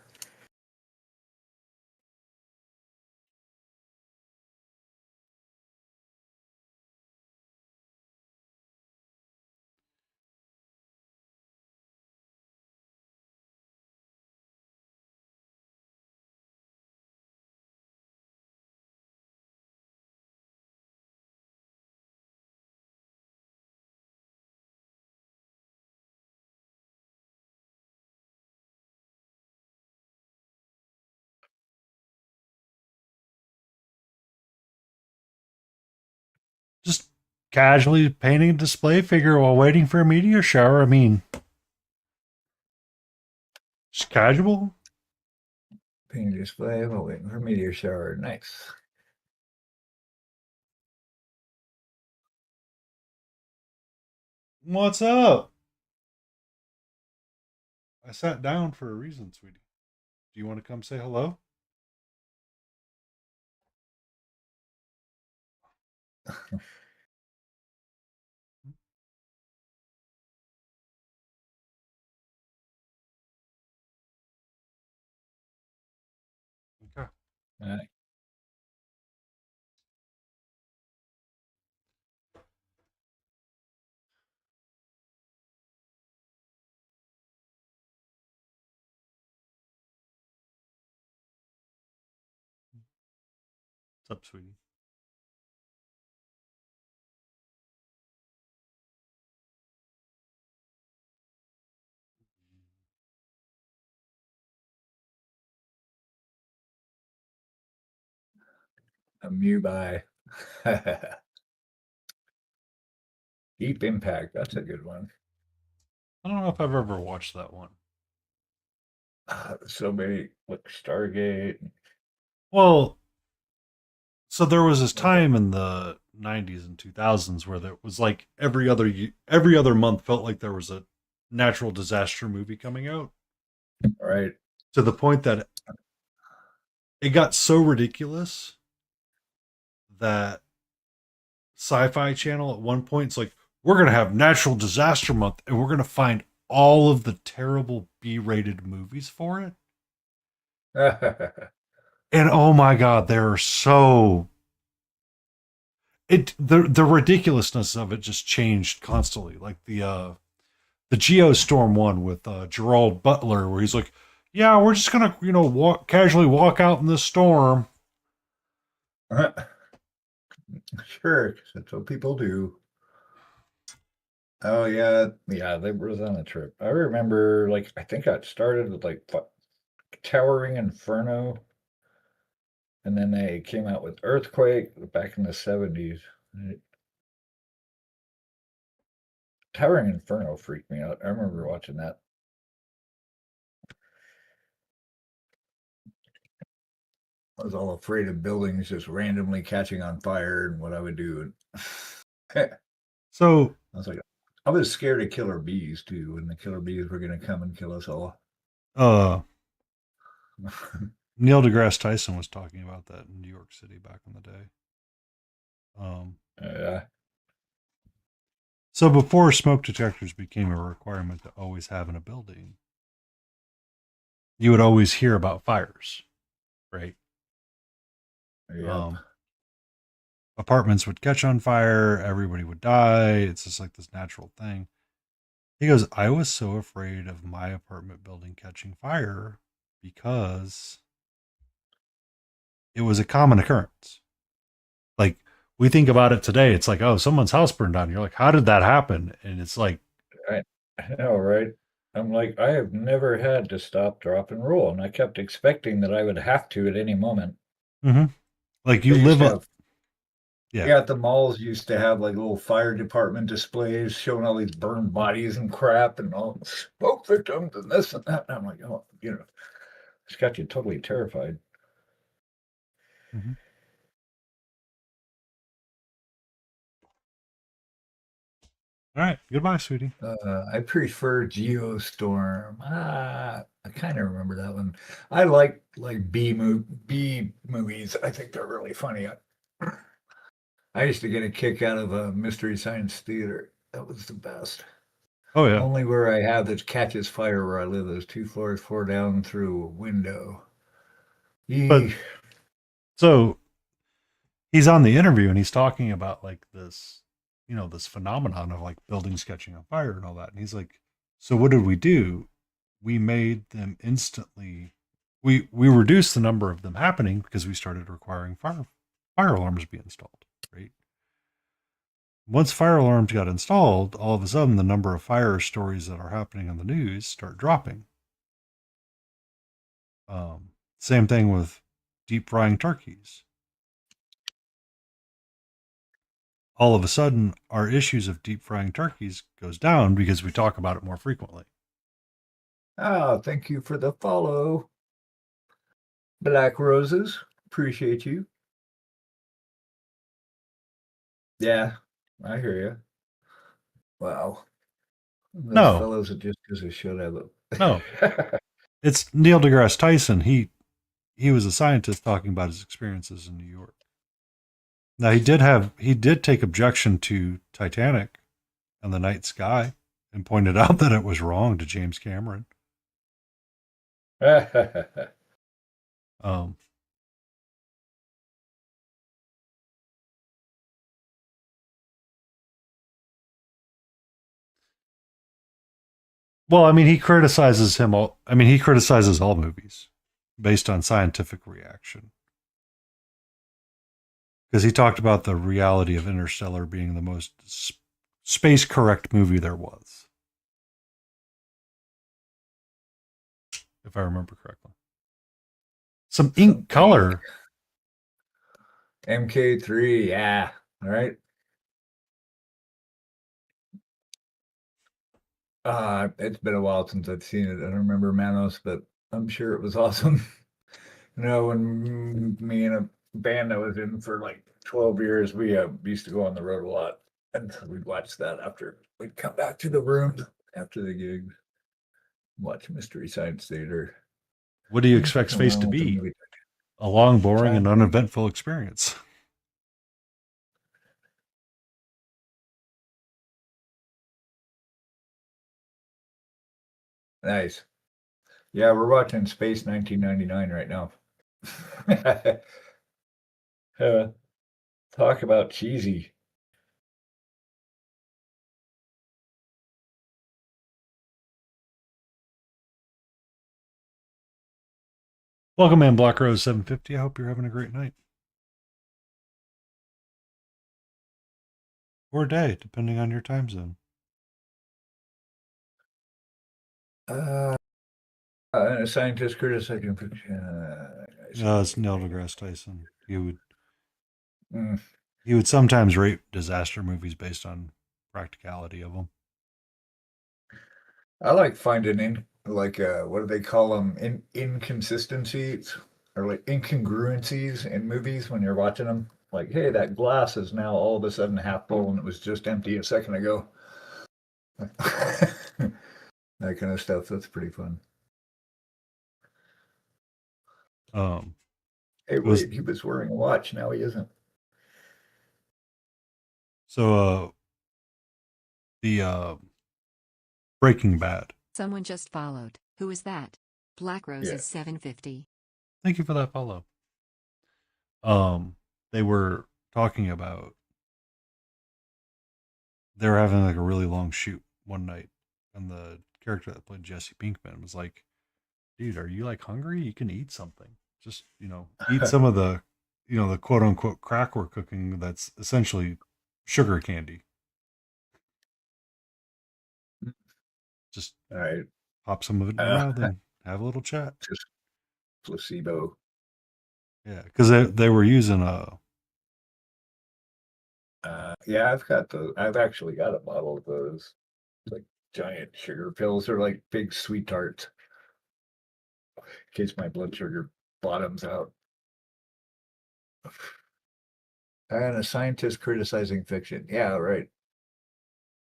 Just casually painting a display figure while waiting for a meteor shower. I mean, just casual. Painting display while waiting for meteor shower. Nice. What's up? I sat down for a reason, sweetie. Do you want to come say hello? Okay. Alright. What's up, sweetie? A Mew by Deep Impact. That's a good one. I don't know if I've ever watched that one. So many like Stargate. Well, so there was this time in the 90s and 2000s where there was like every other month felt like there was a natural disaster movie coming out, Right. to the point that it got so ridiculous that Sci-Fi Channel at one point it's like, we're gonna have natural disaster month and we're gonna find all of the terrible B-rated movies for it. And oh my god, they're so the ridiculousness of it just changed constantly. Like the Geostorm one with Gerald Butler, where he's like, "Yeah, we're just gonna casually walk out in the storm." Sure, 'cause that's what people do. Oh yeah, yeah, they was on a trip. I remember, like, I think I started with like Towering Inferno, and then they came out with Earthquake back in the 70s. Right? Towering Inferno freaked me out. I remember watching that. I was all afraid of buildings just randomly catching on fire and what I would do. I So was like, I was scared of killer bees too, when the killer bees were going to come and kill us all. Neil deGrasse Tyson was talking about that in New York City back in the day. Yeah. So before smoke detectors became a requirement to always have in a building, you would always hear about fires, right? Yeah. Apartments would catch on fire, everybody would die. It's just like this natural thing. He goes, I was so afraid of my apartment building catching fire because it was a common occurrence. Like, we think about it today, it's like, oh, someone's house burned down. You're like, how did that happen? And it's like, I know, right? I'm like, I have never had to stop, drop, and roll, and I kept expecting that I would have to at any moment. like you They used live to up. have, Yeah. yeah, at the malls used to have like little fire department displays showing all these burned bodies and crap and all smoke victims and this and that. And I'm like, oh, it's got you totally terrified. Mhm. All right. Goodbye, sweetie. I prefer Geostorm. I kind of remember that one. I like B movies. I think they're really funny. I used to get a kick out of a Mystery Science Theater. That was the best. Oh, yeah. Only where I have that catches fire where I live. Those 2 floors, 4 down through a window. But so he's on the interview and he's talking about like this, this phenomenon of like buildings catching on fire and all that. And he's like, so what did we do? We made them instantly. We reduced the number of them happening because we started requiring fire alarms be installed, right? Once fire alarms got installed, all of a sudden the number of fire stories that are happening on the news start dropping. Same thing with deep frying turkeys. All of a sudden, our issues of deep frying turkeys goes down because we talk about it more frequently. thank you for the follow. Black Roses. Appreciate you. Yeah, I hear you. Wow. Those No. fellows that just because they should have it. No, it's Neil deGrasse Tyson. He was a scientist talking about his experiences in New York. Now he did take objection to Titanic and the night sky and pointed out that it was wrong to James Cameron. Um, well, I mean, he criticizes him all. I mean, he criticizes all movies based on scientific reaction because he talked about the reality of Interstellar being the most space correct movie there was, if I remember correctly. Some ink color. MK3, yeah. All right. It's been a while since I've seen it. I don't remember Manos, but I'm sure it was awesome. When me and a band I was in for like 12 years, we used to go on the road a lot. And so we'd watch that after we'd come back to the room after the gig, watch Mystery Science Theater. What do you expect space to be? A long, boring, and uneventful experience. Nice. Yeah, we're watching Space 1999 right now. Talk about cheesy. Welcome in, Black Rose 750. I hope you're having a great night. Or day, depending on your time zone. A scientist criticizing fiction. No, it's Neil deGrasse Tyson. He would sometimes rate disaster movies based on practicality of them. I like finding what do they call them? Inconsistencies or like incongruencies in movies when you're watching them. Like, hey, that glass is now all of a sudden half full and it was just empty a second ago. That kind of stuff. That's pretty fun. Um, Hey, was wait, he was wearing a watch. Now he isn't. so the Breaking Bad. Someone just followed. Who is that? Black Rose Yeah. is 750. Thank you for that follow. They were talking about they were having like a really long shoot one night, and the character that played Jesse Pinkman was like, "Dude, are you like hungry? You can eat something. Just eat some of the, the quote unquote crack we're cooking. That's essentially sugar candy. Just All right. pop some of it in your mouth and have a little chat." Just placebo. Yeah, because they were using Yeah, I've actually got a bottle of those. Like giant sugar pills or like big sweet tarts. In case my blood sugar bottoms out. And a scientist criticizing fiction. Yeah, right.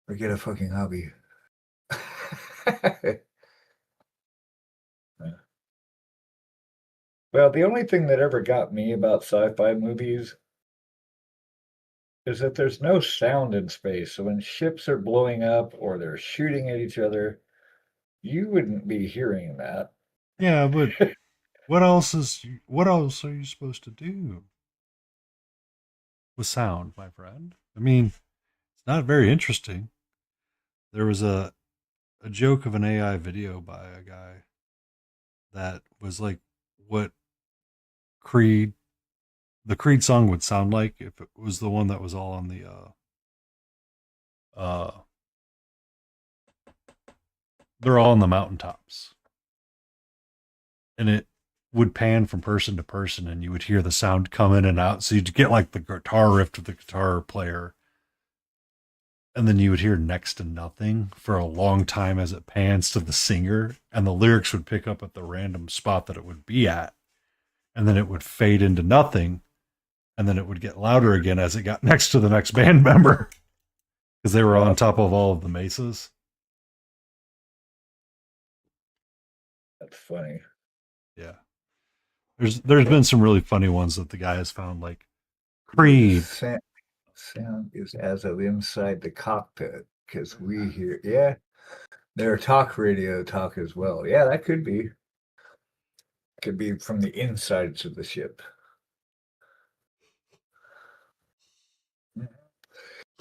Or get a fucking hobby. Well, the only thing that ever got me about sci-fi movies is that there's no sound in space. So when ships are blowing up or they're shooting at each other, you wouldn't be hearing that. yeah, but what else are you supposed to do with sound, my friend? I mean, it's not very interesting. There was a joke of an AI video by a guy that was like what Creed the Creed song would sound like if it was the one that was all on the uh they're all on the mountaintops. And it would pan from person to person and you would hear the sound come in and out. So you'd get like the guitar riff of the guitar player. And then you would hear next to nothing for a long time as it pans to the singer. And the lyrics would pick up at the random spot that it would be at. And then it would fade into nothing. And then it would get louder again as it got next to the next band member. Because they were on top of all of the mesas. That's funny. Yeah. There's been some really funny ones that the guy has found, like Creed. Sound is as of inside the cockpit because we hear, yeah, their talk radio talk as well. Yeah, that could be. Could be from the insides of the ship.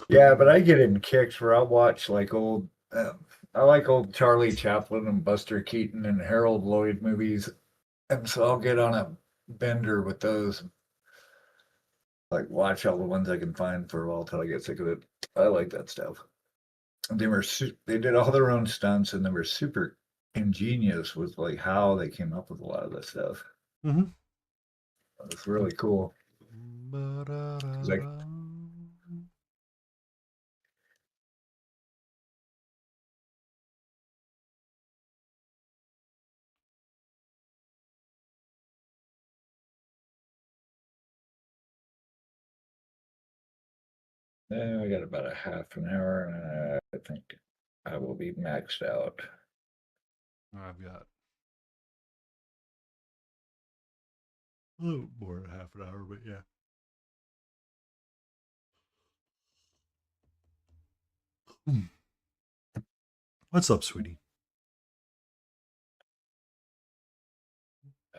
Yeah, but I get in kicks where I'll watch like I like old Charlie Chaplin and Buster Keaton and Harold Lloyd movies. And so I'll get on a bender with those. Like watch all the ones I can find for a while till I get sick of it. I like that stuff. They did all their own stunts and they were super ingenious with like how they came up with a lot of this stuff. Mm-hmm. It was really cool. Like I got about a half an hour and I think I will be maxed out. I've got a little more than half an hour, but yeah. What's up, sweetie?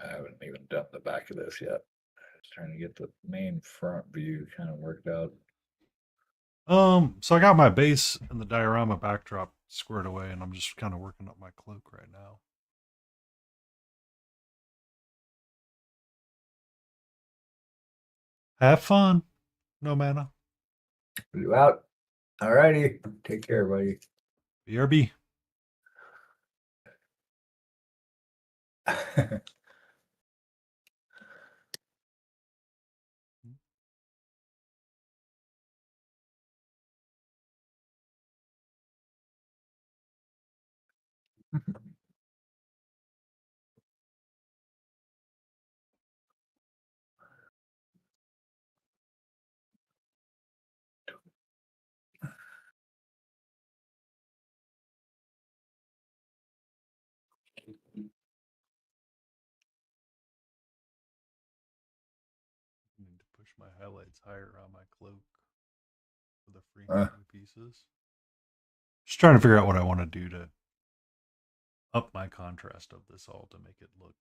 I haven't even done the back of this yet. Just trying to get the main front view kind of worked out. So I got my base and the diorama backdrop squared away, and I'm just kind of working up my cloak right now. Have fun. No mana. You out? All righty. Take care, buddy. BRB. I need to push my highlights higher on my cloak for the free Uh. pieces. Just trying to figure out what I want to do to up my contrast of this all to make it look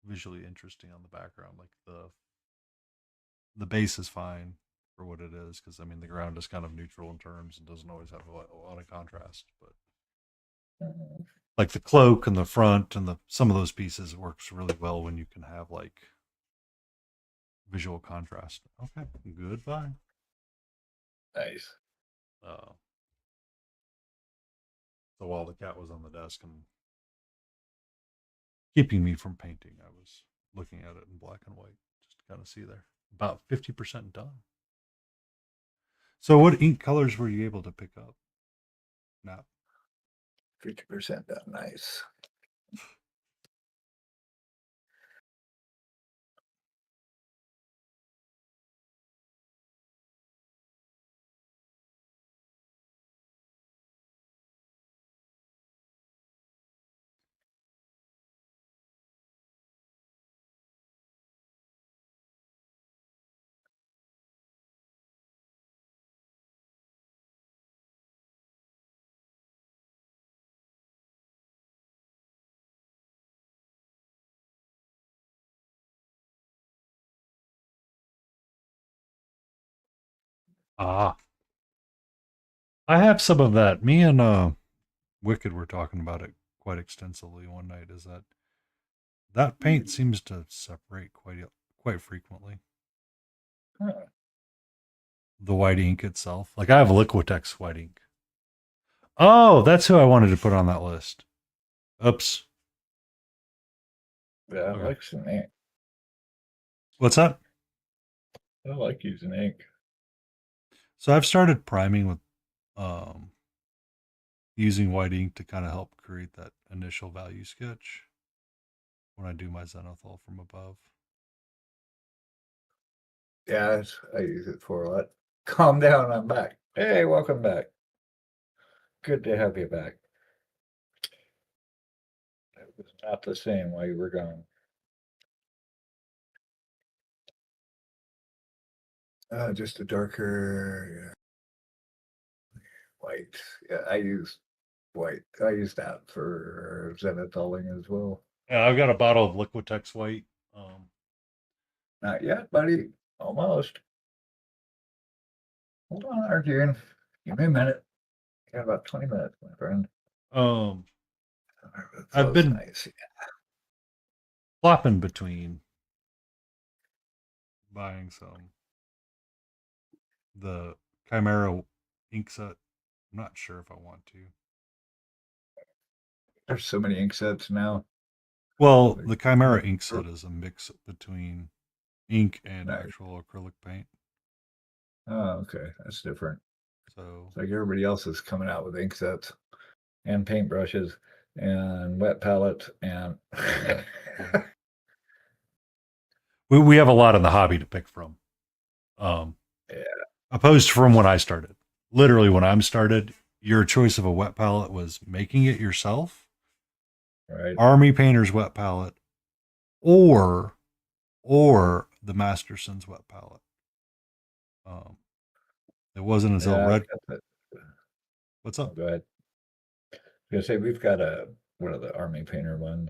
visually interesting on the background. Like the base is fine for what it is, because I mean the ground is kind of neutral in terms and doesn't always have a lot of contrast. But like the cloak and the front and some of those pieces works really well when you can have like visual contrast. Okay, goodbye. Nice. So while the cat was on the desk and keeping me from painting, I was looking at it in black and white just to kind of see there. About 50% done. So what ink colors were you able to pick up? Now, 50% done. Nice. I have some of that. Me and Wicked were talking about it quite extensively one night. Is that paint seems to separate quite frequently. Huh. The white ink itself. Like I have Liquitex white ink. Oh, that's who I wanted to put on that list. Oops. Yeah, I Okay. like some ink. What's that? I like using ink. So I've started priming with using white ink to kind of help create that initial value sketch when I do my zenithal from above. Yeah, I use it for a lot. Calm down, I'm back. Hey, welcome back. Good to have you back. It was not the same while you were gone. Just a darker white. Yeah, I use white. I use that for zenithaling as well. Yeah, I've got a bottle of Liquitex white. Not yet, buddy. Almost. Hold on, Arjun. Give me a minute. Got about 20 minutes, my friend. I've been nice. flopping between buying the Chimera ink set. I'm not sure if I want to. There's so many ink sets now. Well, the Chimera ink set is a mix between ink and Nice. actual acrylic paint. Oh, okay. That's different. So It's like everybody else is coming out with ink sets and paintbrushes and wet palettes and we have a lot in the hobby to pick from. yeah. Opposed from when I started. Literally when I'm started, your choice of a wet palette was making it yourself, Right. Army Painter's wet palette, or the Masterson's wet palette. It wasn't until Yeah, Red. I've got What's oh, up? go ahead. I was gonna say we've got one of the Army Painter one.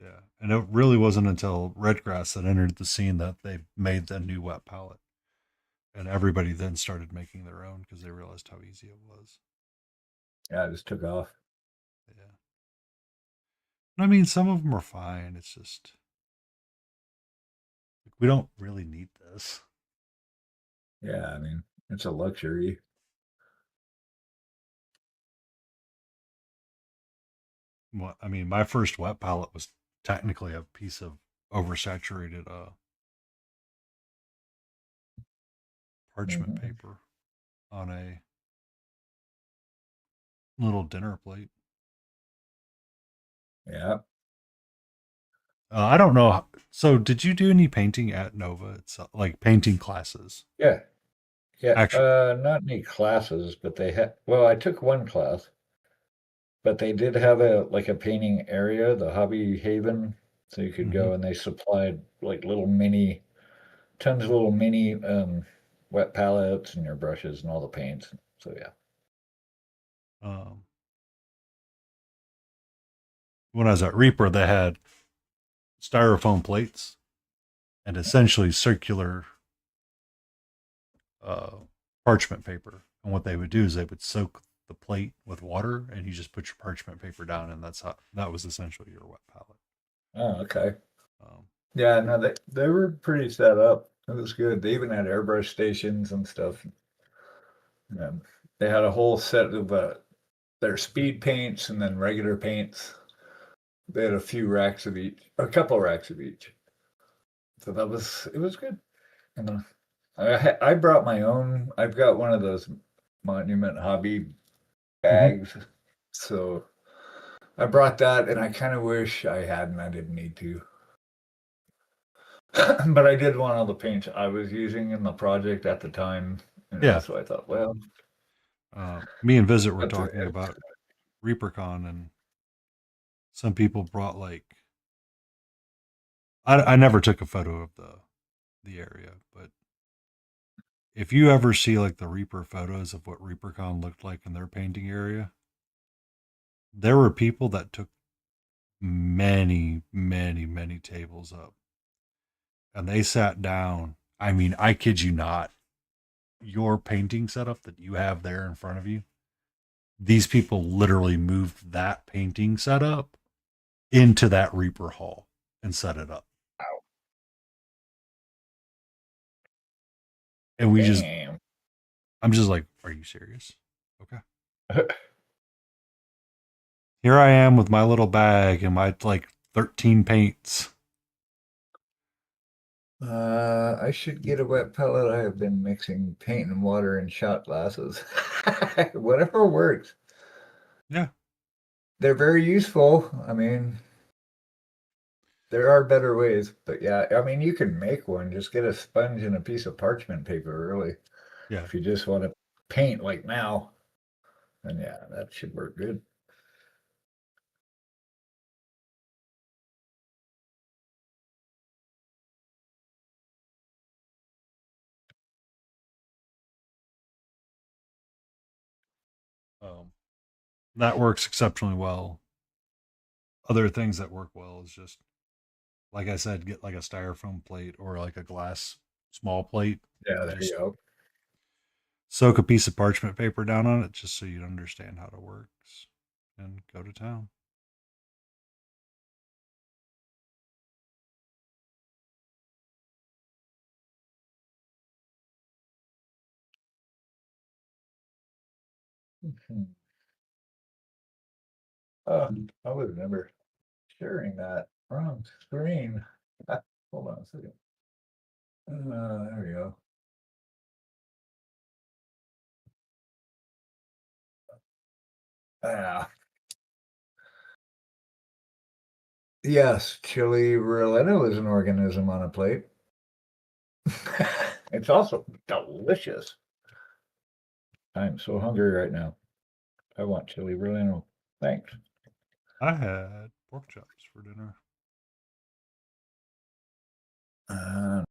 Yeah, and it really wasn't until Redgrass that entered the scene that they made the new wet palette, and everybody then started making their own because they realized how easy it was. Yeah, it just took off. Yeah, I mean, some of them are fine. It's just like, we don't really need this. Yeah, I mean, it's a luxury. Well, I mean, my first wet palette was technically a piece of oversaturated parchment Mhm. paper on a Little dinner plate. Yeah. I don't know. So, did you do any painting at Nova itself, like painting classes? Yeah. Yeah. Actually, Not any classes, but they had, well, I took one class, but they did have a painting area, the Hobby Haven. So you could Mhm. go and they supplied like tons of little mini wet palettes and your brushes and all the paints. So yeah. um, when I was at Reaper, they had styrofoam plates and essentially circular uh, parchment paper. And what they would do is they would soak the plate with water, and you just put your parchment paper down, and that was essentially your wet palette. Oh, okay. Um, Yeah, no, they were pretty set up. It was good. They even had airbrush stations and stuff. They had a whole set of their speed paints and then regular paints. They had a few racks of each, a couple racks of each. So it was good. And I brought my own. I've got one of those Monument Hobby bags. So I brought that, and I kind of wish I hadn't. I didn't need to. But I did want all the paints I was using in the project at the time. yeah. So I thought, well, Me and Visit were that's all talking right. about ReaperCon, and some people brought like I never took a photo of the area, but if you ever see like the Reaper photos of what ReaperCon looked like in their painting area, there were people that took many, many, many tables up, and they sat down. I mean, I kid you not, your painting setup that you have there in front of you, these people literally moved that painting setup into that Reaper hall and set it up. And Damn. I'm just like, are you serious? Okay. Here I am with my little bag and my like 13 paints. I should get a wet pellet. I have been mixing paint and water in shot glasses. Whatever works. Yeah. They're very useful. I mean, there are better ways, but yeah, I mean, you can make one. Just get a sponge and a piece of parchment paper, really. Yeah. If you just want to paint like now, then yeah, that should work good. Um, that works exceptionally well. Other things that work well is just, like I said, get like a styrofoam plate or like a glass small plate. Yeah, there Just you go. soak a piece of parchment paper down on it just so you understand how it works and go to town. Hmm. Oh, I would remember sharing that wrong screen. Hold on a second. There we go. Ah, yes, chili relleno is an organism on a plate. It's also delicious. I'm so hungry right now. I want chili relleno. Thanks. I had pork chops for dinner. Nice.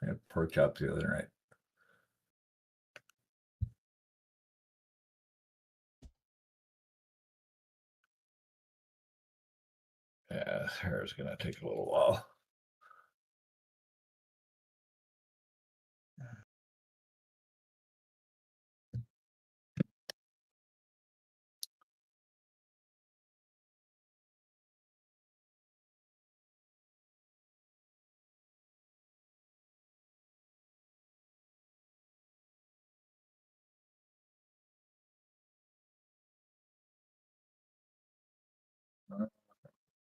I had pork chops the other night. Yeah, this hair is gonna take a little while.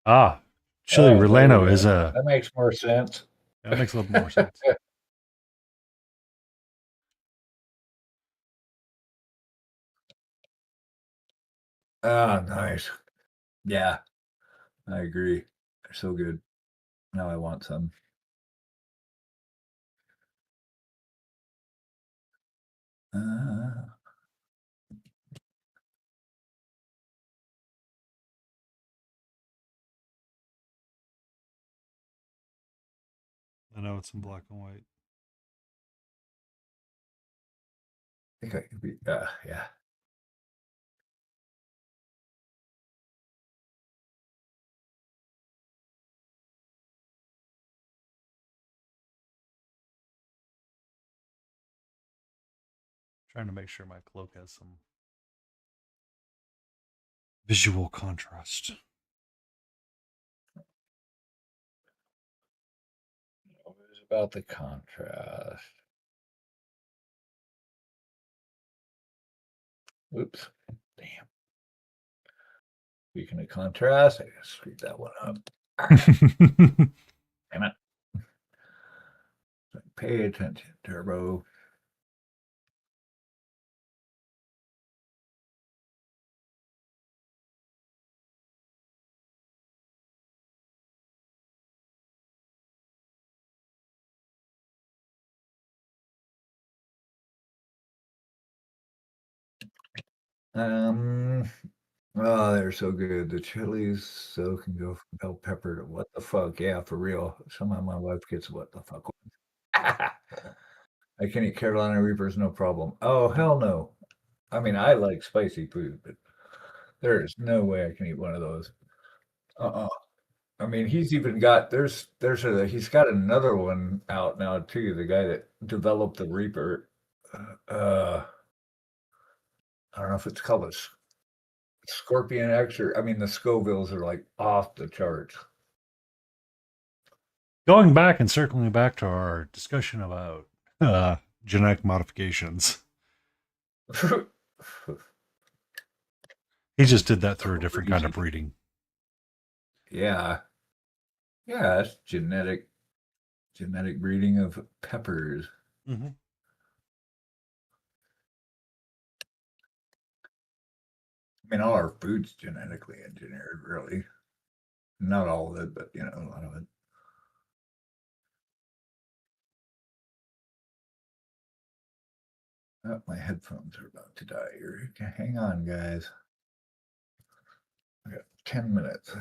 Ah, chili There we relleno is go. a That makes more sense. that makes a little more sense. Ah, nice. Yeah, I agree. They're so good. Now I want some. Uh, I know it's in black and white. I think I could be. Yeah. Trying to make sure my cloak has some visual contrast. What is about the contrast? Oops. Damn. Speaking of contrast, I gotta screw that one up. Damn it. Pay attention, Turbo. Um, oh, they're so good. The chilies so can go from bell pepper to what the fuck. Yeah, for real. Somehow my wife gets what the fuck. I can eat Carolina Reapers, no problem. Oh, hell no. I mean, I like spicy food, but there is no way I can eat one of those. Uh-uh. I mean, he's even got he's got another one out now too. The guy that developed the Reaper. Uh, I don't know if it's called a Scorpion X or I mean the Scovilles are like off the charts. Going back and circling back to our discussion about genetic modifications. He just did that through a different kind of breeding. Yeah. Yeah, that's genetic breeding of peppers. Mm-hmm. I mean, all our food's genetically engineered, really. Not all of it, but a lot of it. Oh, my headphones are about to die here. Okay, hang on, guys. I got 10 minutes.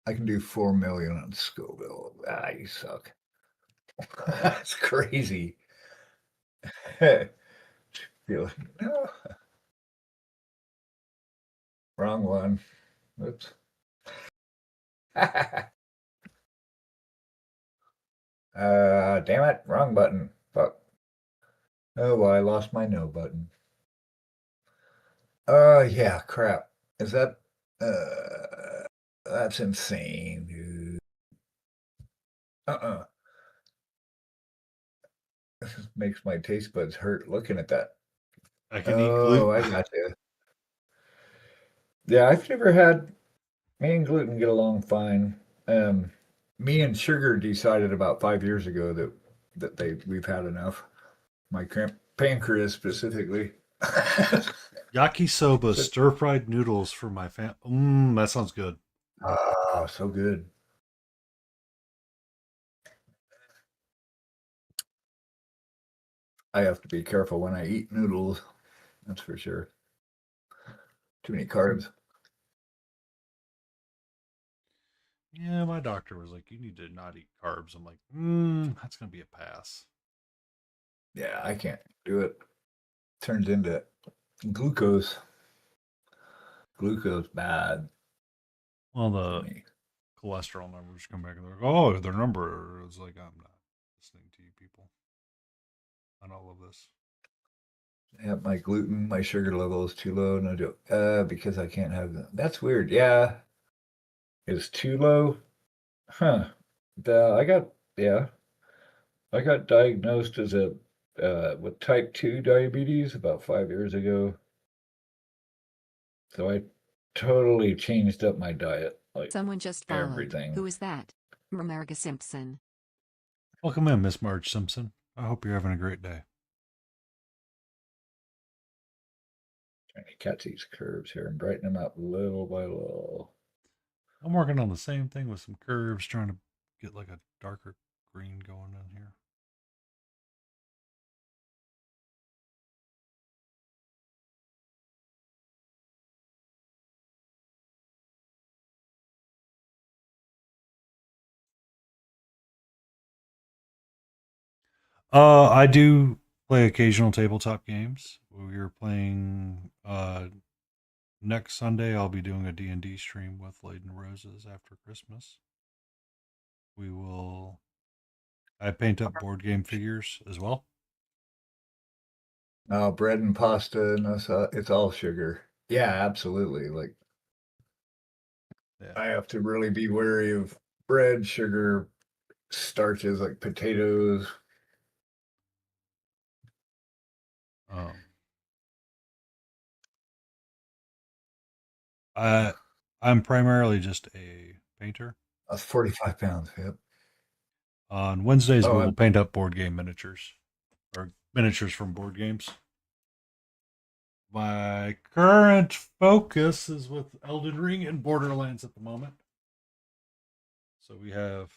I can do 4 million on Scoville. Ah, you suck. That's crazy. Feel no. Wrong one. Oops. Damn it, wrong button. Fuck. Oh, well, I lost my no button. Yeah, crap. Is that, that's insane, dude. Uh-uh. This makes my taste buds hurt looking at that. I can eat Oh, I gluten. got you. Yeah, I've never had me and gluten get along fine. Me and sugar decided about 5 years ago that we've had enough. My pancreas specifically. Yakisoba So- stir-fried noodles for my fam. That sounds good. Ah, so good. I have to be careful when I eat noodles. That's for sure. Too many carbs. Yeah, my doctor was like, "You need to not eat carbs." I'm like, that's gonna be a pass. Yeah, I can't do it. Turns into glucose. Glucose bad Well, for the me. cholesterol numbers come back and they're like, "Oh, their number is like I'm not listening to you people on all of this." Yeah, my sugar level is too low. No joke. Because I can't have them. That's weird. Yeah, it's too low. Huh. Yeah, I got diagnosed as a with type 2 diabetes about 5 years ago. So I totally changed up my diet, like Someone just followed. everything. Who is that? Marga Simpson. Welcome in, Miss Marge Simpson. I hope you're having a great day. Catch these curves here and brighten them up little by little. I'm working on the same thing with some curves, trying to get like a darker green going in here. I do play occasional tabletop games. We are playing next Sunday. I'll be doing a D&D stream with Laden Roses after Christmas. We will. I paint up board game figures as well. Bread and pasta and it's all sugar. Yeah, absolutely. Like Yeah. I have to really be wary of bread, sugar, starches like potatoes. Um, I'm primarily just a painter. That's 45 pounds. Yep. On Wednesdays, Oh, we will paint up board game miniatures or miniatures from board games. My current focus is with Elden Ring and Borderlands at the moment. So we have.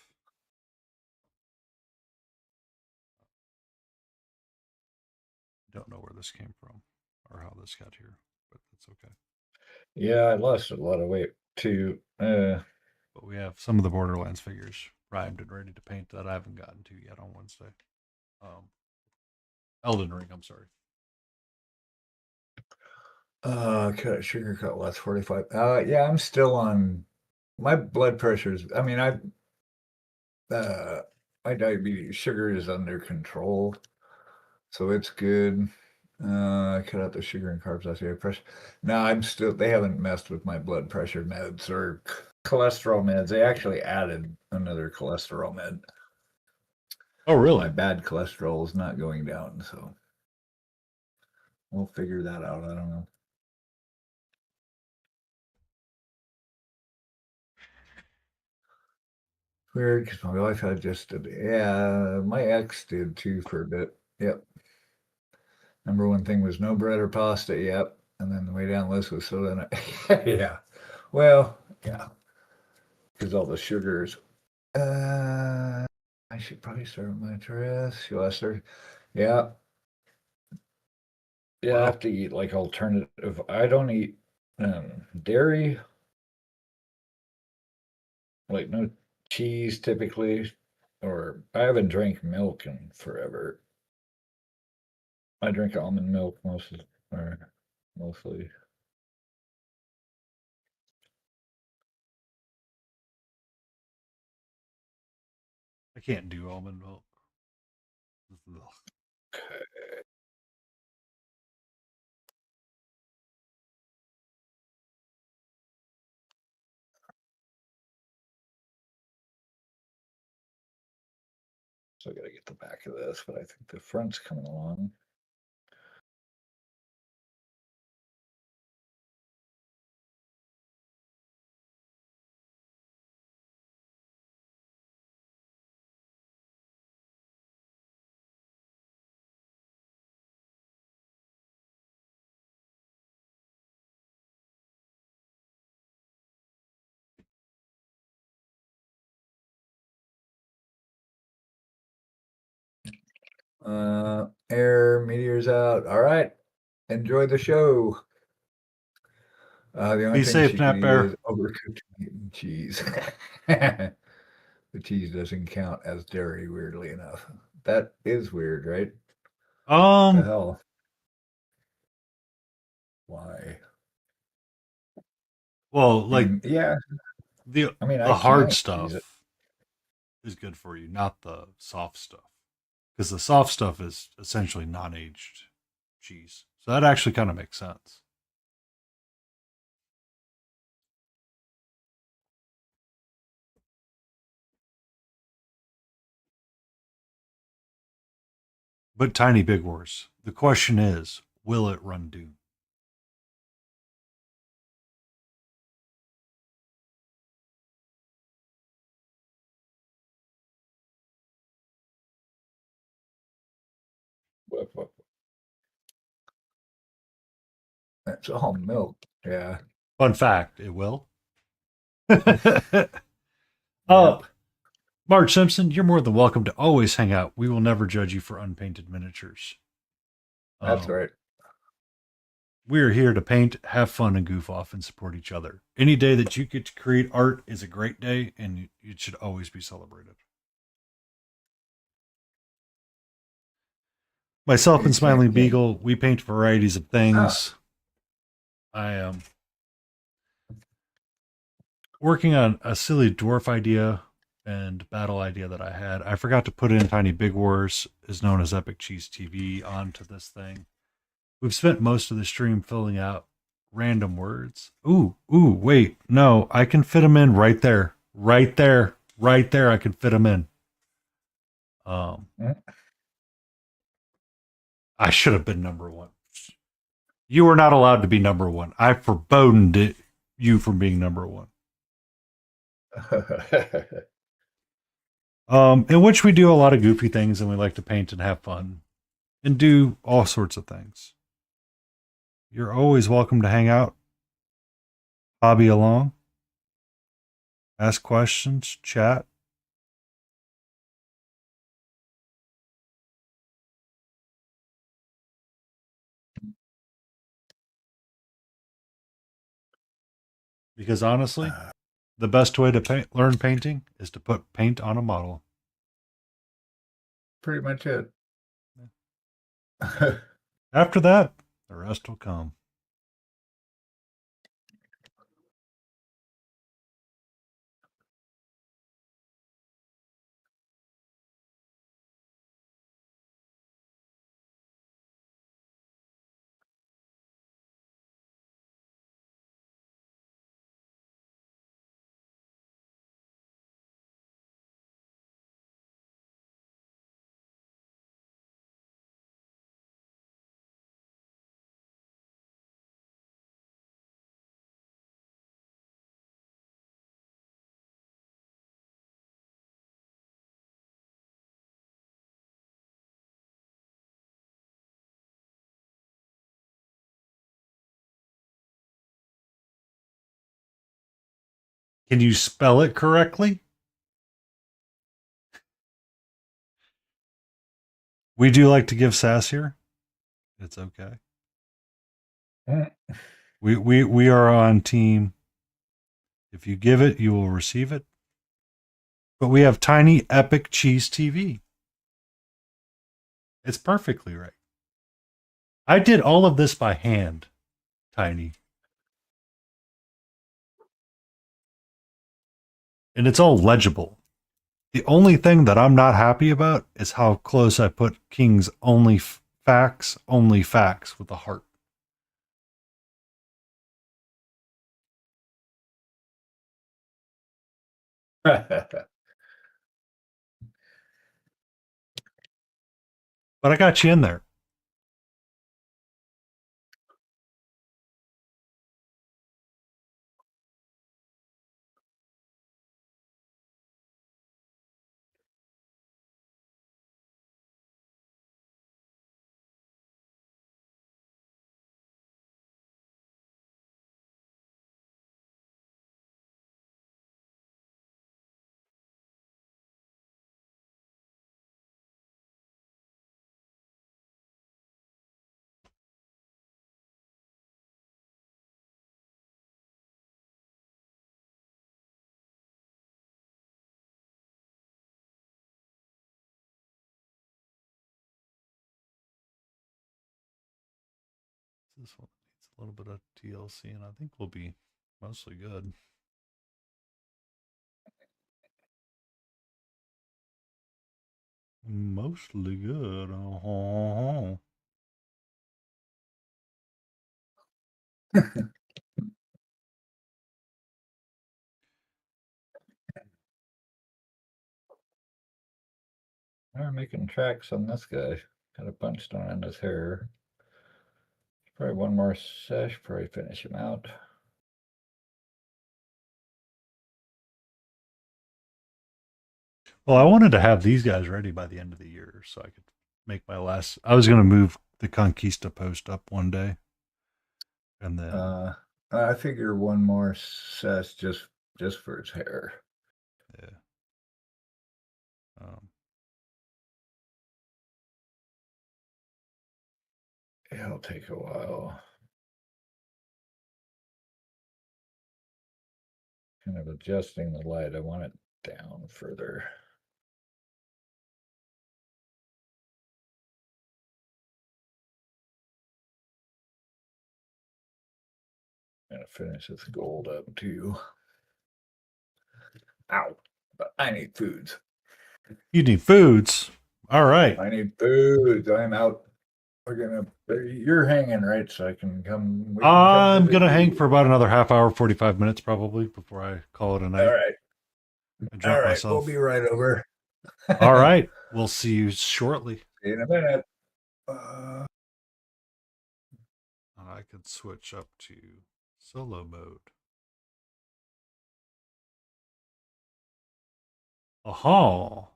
Don't know where this came from or how this got here, but that's okay. yeah, I lost a lot of weight too. But we have some of the Borderlands figures primed and ready to paint that I haven't gotten to yet on Wednesday. Elden Ring, I'm sorry. Sugar cut less 45. Yeah, I'm still on my blood pressure's. I mean, my diabetes sugar is under control, so it's good. I cut out the sugar and carbs. I say pressure. No, they haven't messed with my blood pressure meds or cholesterol meds. They actually added another cholesterol med. Oh, My really? bad cholesterol is not going down, so we'll figure that out. I don't know. Weird, because my wife had yeah, my ex did too for a bit. Yep. Number one thing was no bread or pasta. Yep. And then the way down the list was soda. Yeah. Well, yeah. Because all the sugars. I should probably start with my dress. Should I start? Yeah. Yeah, I Wow. have to eat like alternative. I don't eat dairy, like no cheese typically, or I haven't drank milk in forever. I drink almond milk mostly, or mostly. I can't do almond milk. Ugh. So I got to get the back of this, but I think the front's coming along. Air meteors out. All right. Enjoy the show. The only Be thing safe, she could Nap eat Bear. is overcooked meat and cheese. The cheese doesn't count as dairy, weirdly enough. That is weird, right? The Um, hell? Why? well, I like mean, yeah. the I mean, I the hard can't use it. stuff is good for you, not the soft stuff. Because the soft stuff is essentially non-aged cheese. So that actually kind of makes sense. But Tiny Big Wars, the question is, will it run Doom? Woof, woof. That's all milk. Yeah. Fun fact, it will. Oh, Marge Simpson, you're more than welcome to always hang out. We will never judge you for unpainted miniatures. That's right. We're here to paint, have fun, and goof off and support each other. Any day that you get to create art is a great day, and it should always be celebrated. Myself and Smiling Beagle, we paint varieties of things. I am working on a silly dwarf idea and battle idea that I had. I forgot to put in Tiny Big Wars, is known as Epic Cheese TV, onto this thing. We've spent most of the stream filling out random words. Ooh, wait, no, I can fit them in right there. Right there. I can fit them in. I should have been number one. You were not allowed to be number one. I forbade you from being number one. In which we do a lot of goofy things, and we like to paint and have fun and do all sorts of things. You're always welcome to hang out, hobby along, ask questions, chat. Because honestly, the best way to learn painting is to put paint on a model. Pretty much it. After that, the rest will come. Can you spell it correctly? We do like to give sass here. It's okay. We are on team. If you give it, you will receive it. But we have Tiny Epic Cheese TV. It's perfectly right. I did all of this by hand, Tiny. And it's all legible. The only thing that I'm not happy about is how close I put King's only facts with a heart. But I got you in there. This one needs a little bit of TLC, and I think we'll be mostly good. Mostly good. They're making tracks on this guy. Got a bunch down in his hair. Probably one more sesh, probably finish him out. Well, I wanted to have these guys ready by the end of the year so I could make my last. I was going to move the Conquista post up one day And then I figure one more cess just for its hair. yeah. It'll take a while. Kind of adjusting the light. I want it down further. Gonna finish this gold up too. Ow! But I need foods. You need foods. All right. I need foods. I'm out. You're hanging, right? So I can come. We can come I'm visit gonna hang you. for about another half hour, 45 minutes probably before I call it a night. All right. I drop All right. myself. We'll be right over. All right. We'll see you shortly. See you in a minute. I could switch up to solo mode. Aha!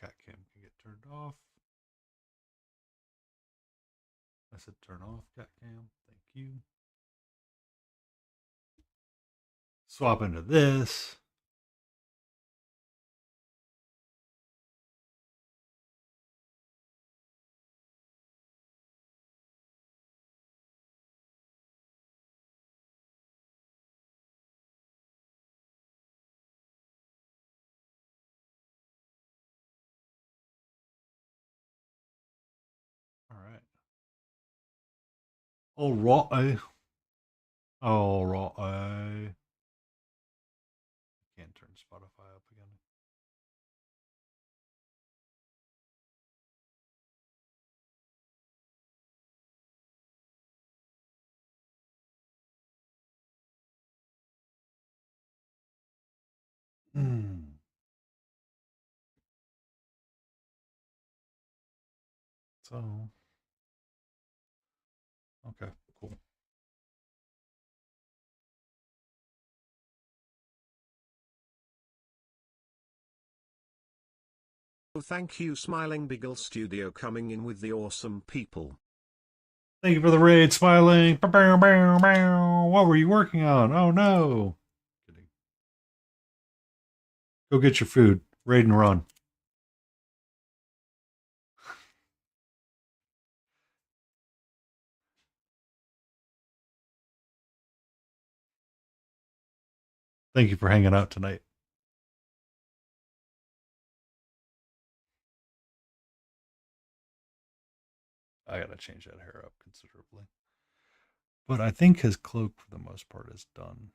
Cat cam can get turned off. I said turn off cat cam. Thank you. Swap into this. All right. All right. All right. Can't turn Spotify up again. So, okay, cool. Thank you, Smiling Beagle Studio, coming in with the awesome people. Thank you for the raid, Smiling. Bow, bow, bow, bow. What were you working on? Oh no. Kidding. Go get your food. Raid and run. Thank you for hanging out tonight. I gotta change that hair up considerably. But I think his cloak, for the most part, is done.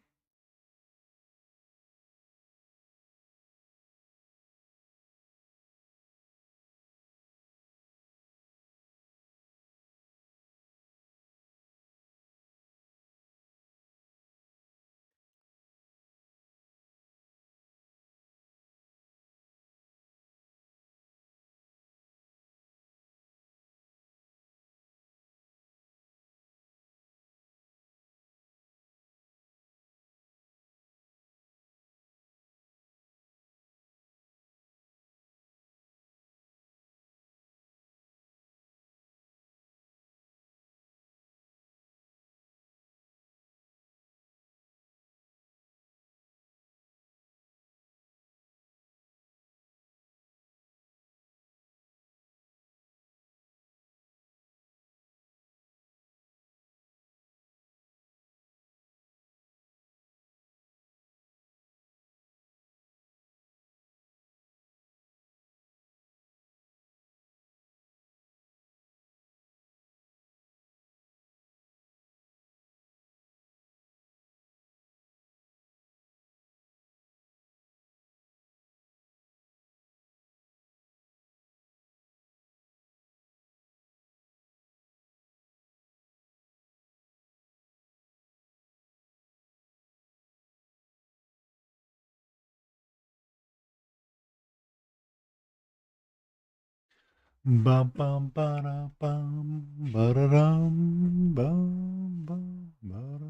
Bum bum ba da bum ba da dum bum bum ba da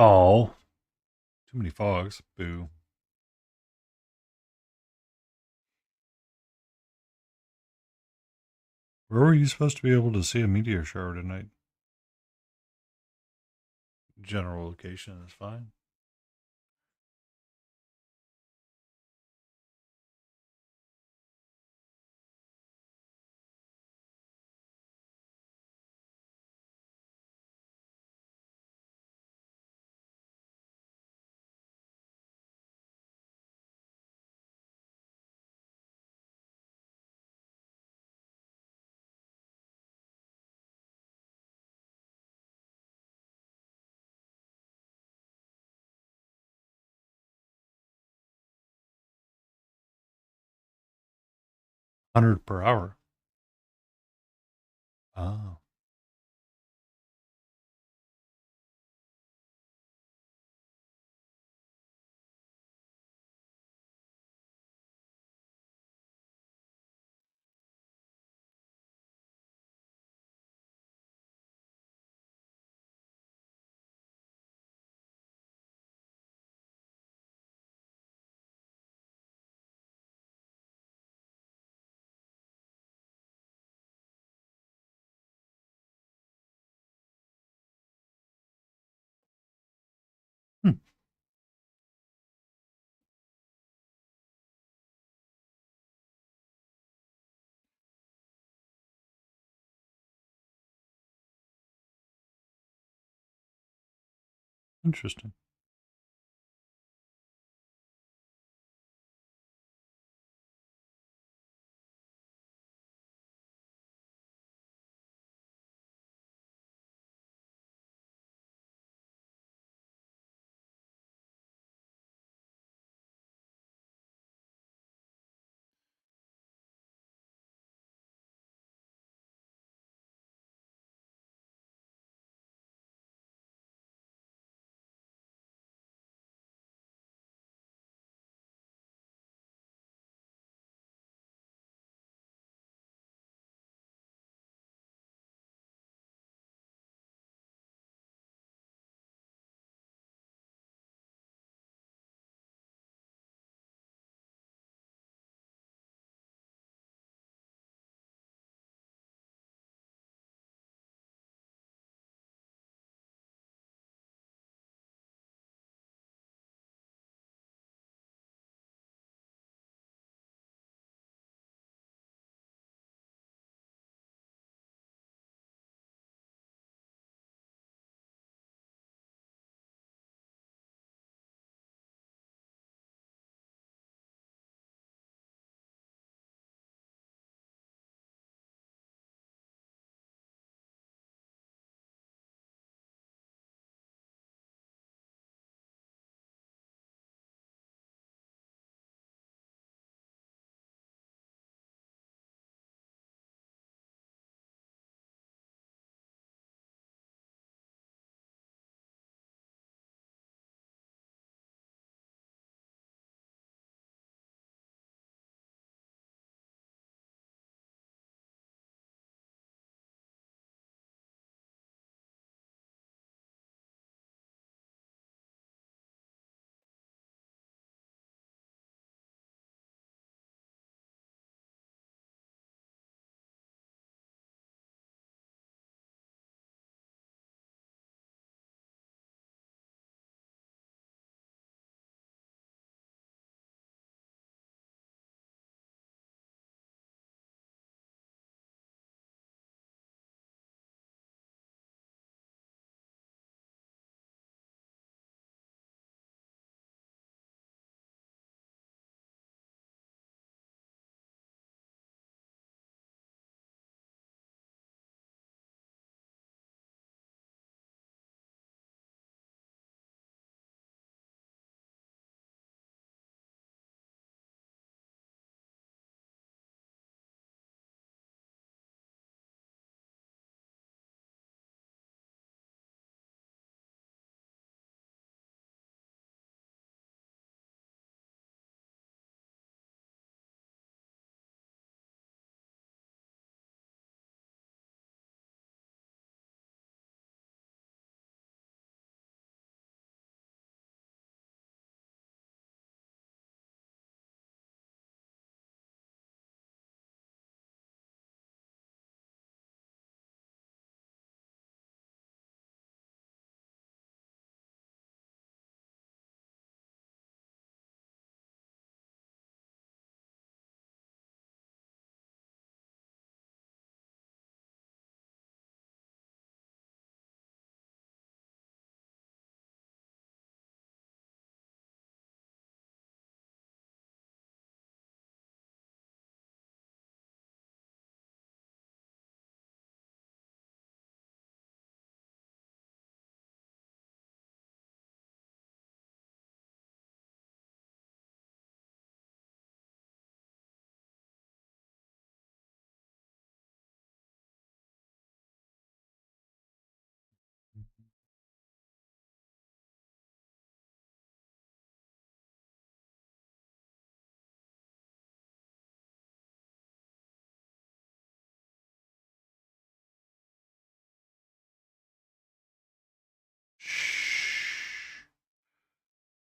Oh, too many fogs. Boo. Where were you supposed to be able to see a meteor shower tonight? General location is fine. $100 per hour. Oh. Hmm. Interesting.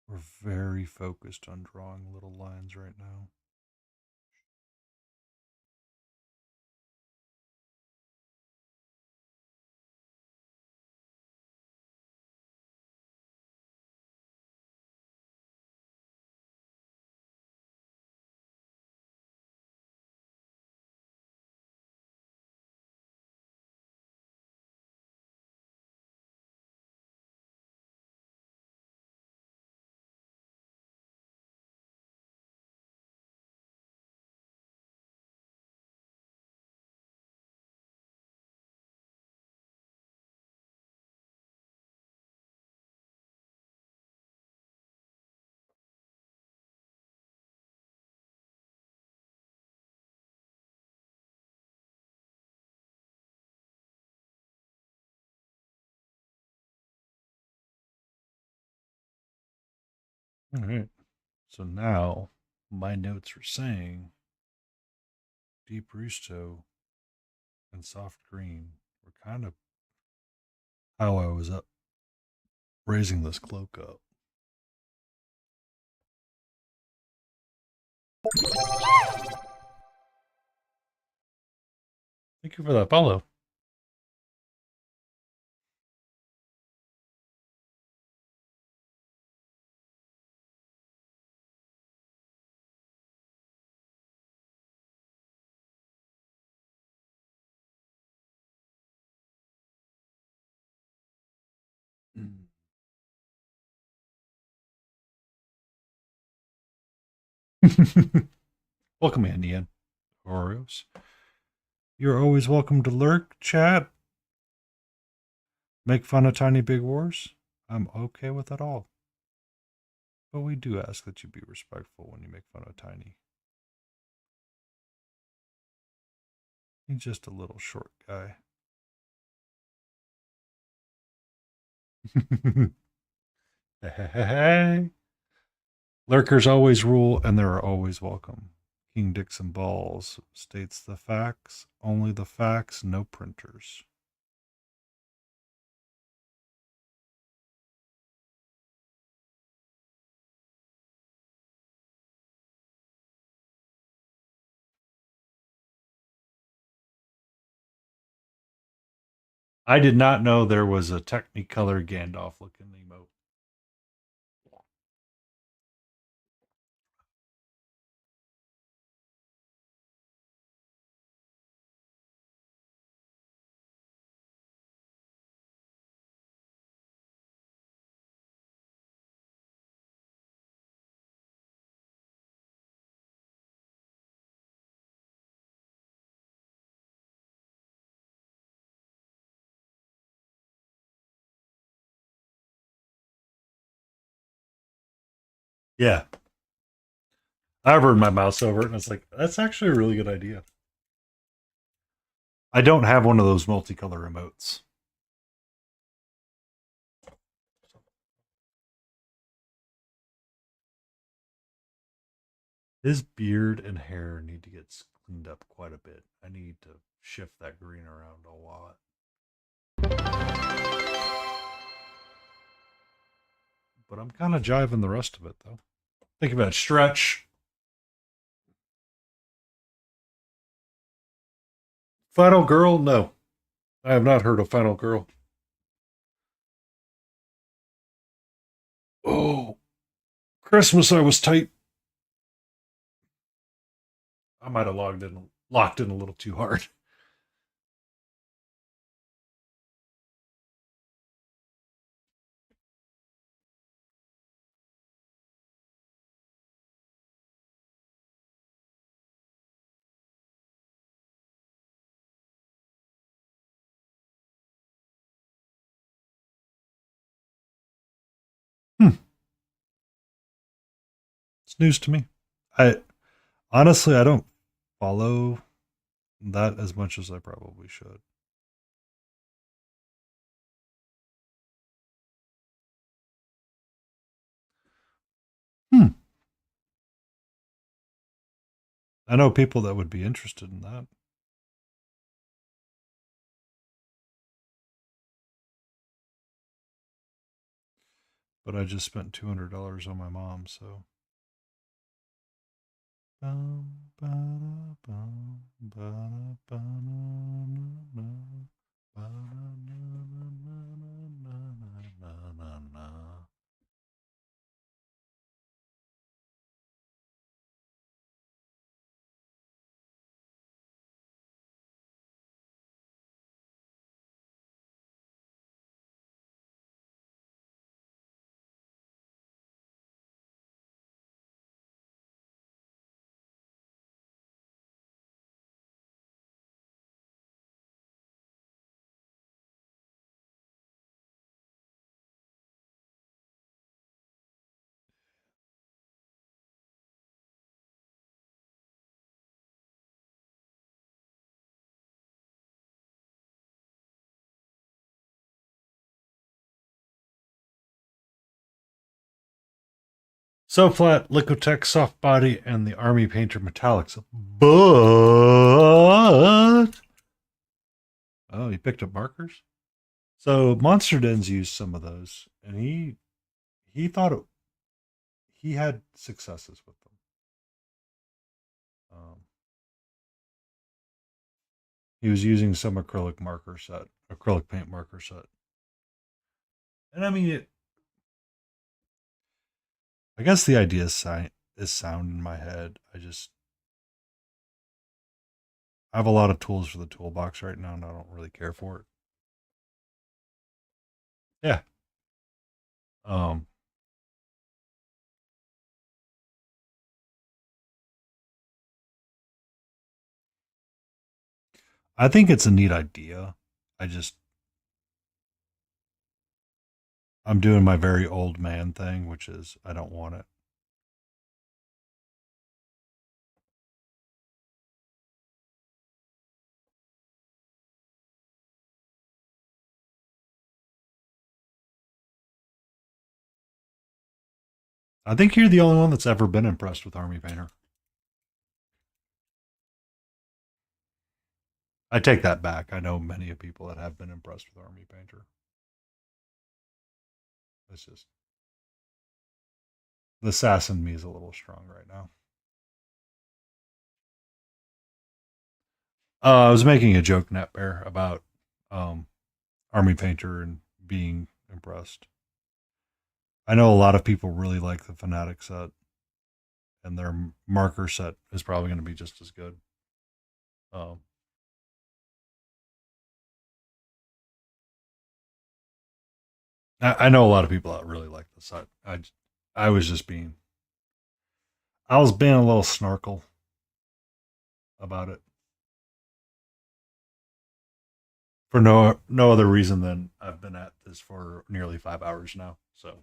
We're very focused on drawing little lines right now. All right. So now my notes are saying deep rusto and soft green were kind of how I was up raising this cloak up. Thank you for that follow. Welcome, Andy and Oreos. You're always welcome to lurk, chat, make fun of Tiny Big Wars. I'm okay with it all. But we do ask that you be respectful when you make fun of Tiny. He's just a little short guy. Hey. Lurkers always rule and they're always welcome. King Dixon Balls states the facts, only the facts, no printers. I did not know there was a Technicolor Gandalf looking emote. Yeah. I hovered my mouse over it and it's like, that's actually a really good idea. I don't have one of those multicolor emotes. His beard and hair need to get cleaned up quite a bit. I need to shift that green around a lot. But I'm kind of jiving the rest of it, though. Think about it. Stretch. Final Girl? No. I have not heard of Final Girl. Oh, Christmas, I was tight. I might have locked in a little too hard. It's news to me. I honestly, I don't follow that as much as I probably should. Hmm. I know people that would be interested in that. but I just spent $200 on my mom, so. Bum, ba-da, bum, ba-da, ba-na-na-na, ba-na-na-na-na-na-na-na-na. So flat, Liquitech soft body, and the Army Painter metallics. But oh, he picked up markers. So Monster Den's used some of those, and he thought he had successes with them. He was using some acrylic paint marker set, and I mean, I guess the idea is sound in my head. I have a lot of tools for the toolbox right now, and I don't really care for it. Yeah. Um. I think it's a neat idea. I just I'm doing my very old man thing, which is I don't want it. I think you're the only one that's ever been impressed with Army Painter. I take that back. I know many of people that have been impressed with Army Painter. It's just the sass in me is a little strong right now. I was making a joke, Net Bear, about um, Army Painter and being impressed. I know a lot of people really like the Fanatic set, and their marker set is probably going to be just as good. Um, I know a lot of people that really like the set. I was just I was being a little snarkle about it for no other reason than I've been at this for nearly 5 hours now. So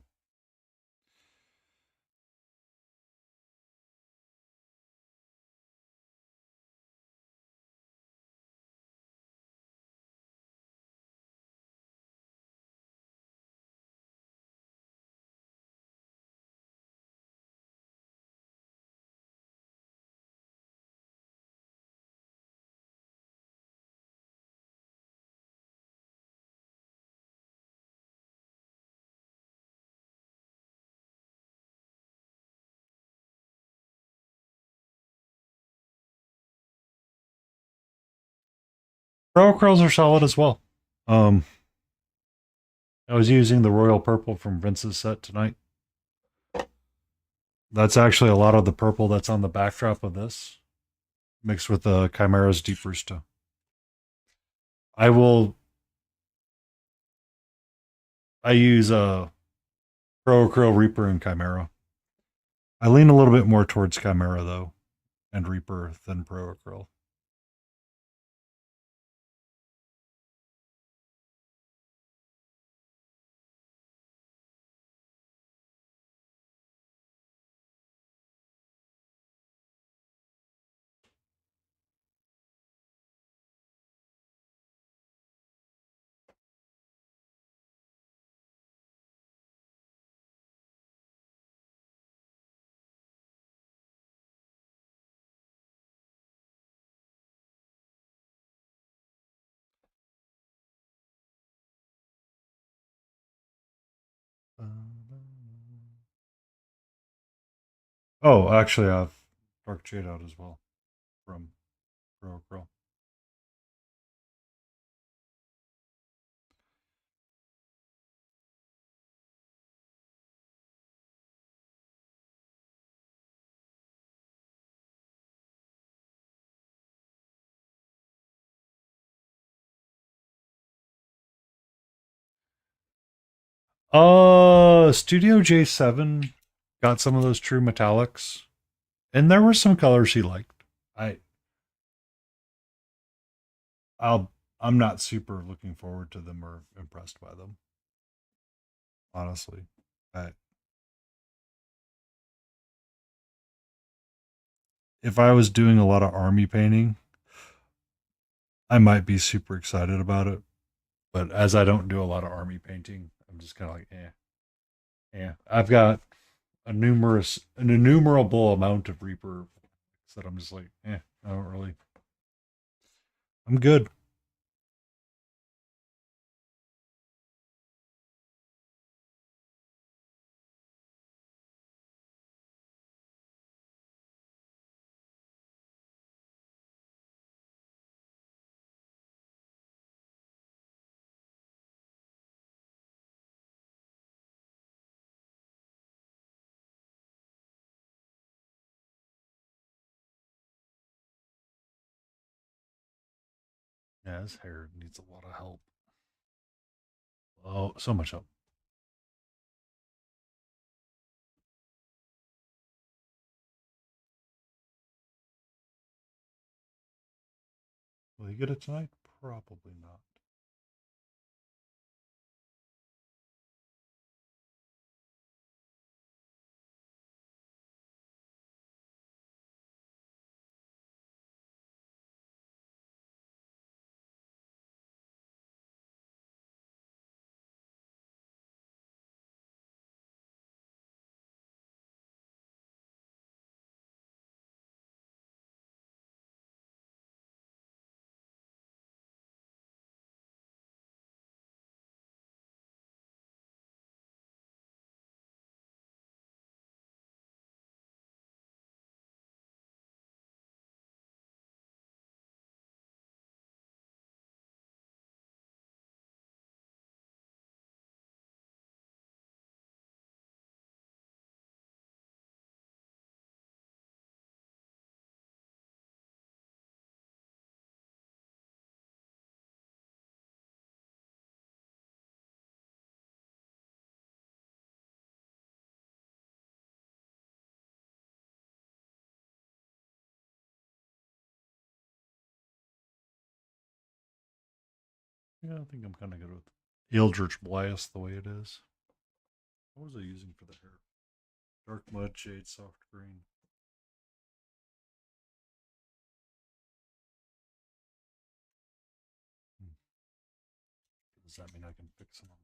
Pro curls are solid as well. Um, I was using the royal purple from Vince's set tonight. That's actually a lot of the purple that's on the backdrop of this, mixed with the Chimera's Deep Roosta. I will. I use Pro Acryl Reaper and Chimera. I lean a little bit more towards Chimera though, and Reaper than Pro Acryl. Oh, actually, I have dark jade out as well from Grow Girl. Studio J7 got some of those true metallics, and there were some colors he liked. I, I'll, I'm not super looking forward to them or impressed by them, honestly. I, if I was doing a lot of army painting, I might be super excited about it. But as I don't do a lot of army painting, I'm just kind of like, yeah. I've got an innumerable amount of Reaper that I'm just like, I don't really. I'm good. Yeah, his hair needs a lot of help. Oh, so much help. Will he get it tonight? Probably not. Yeah, I think I'm kind of good with Eldritch Blast the way it is. What was I using for the hair? Dark mud shade, soft green. Hmm. Does that mean I can fix some of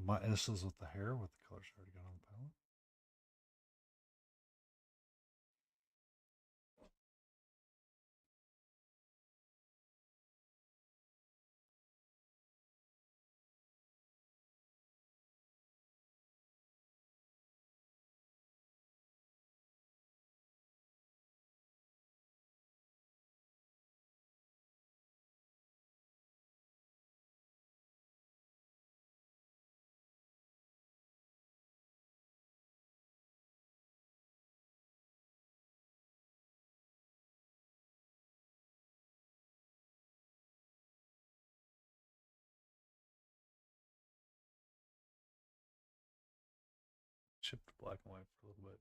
my S's with the hair with the colors I already got on the palette? Shift to black and white for a little bit.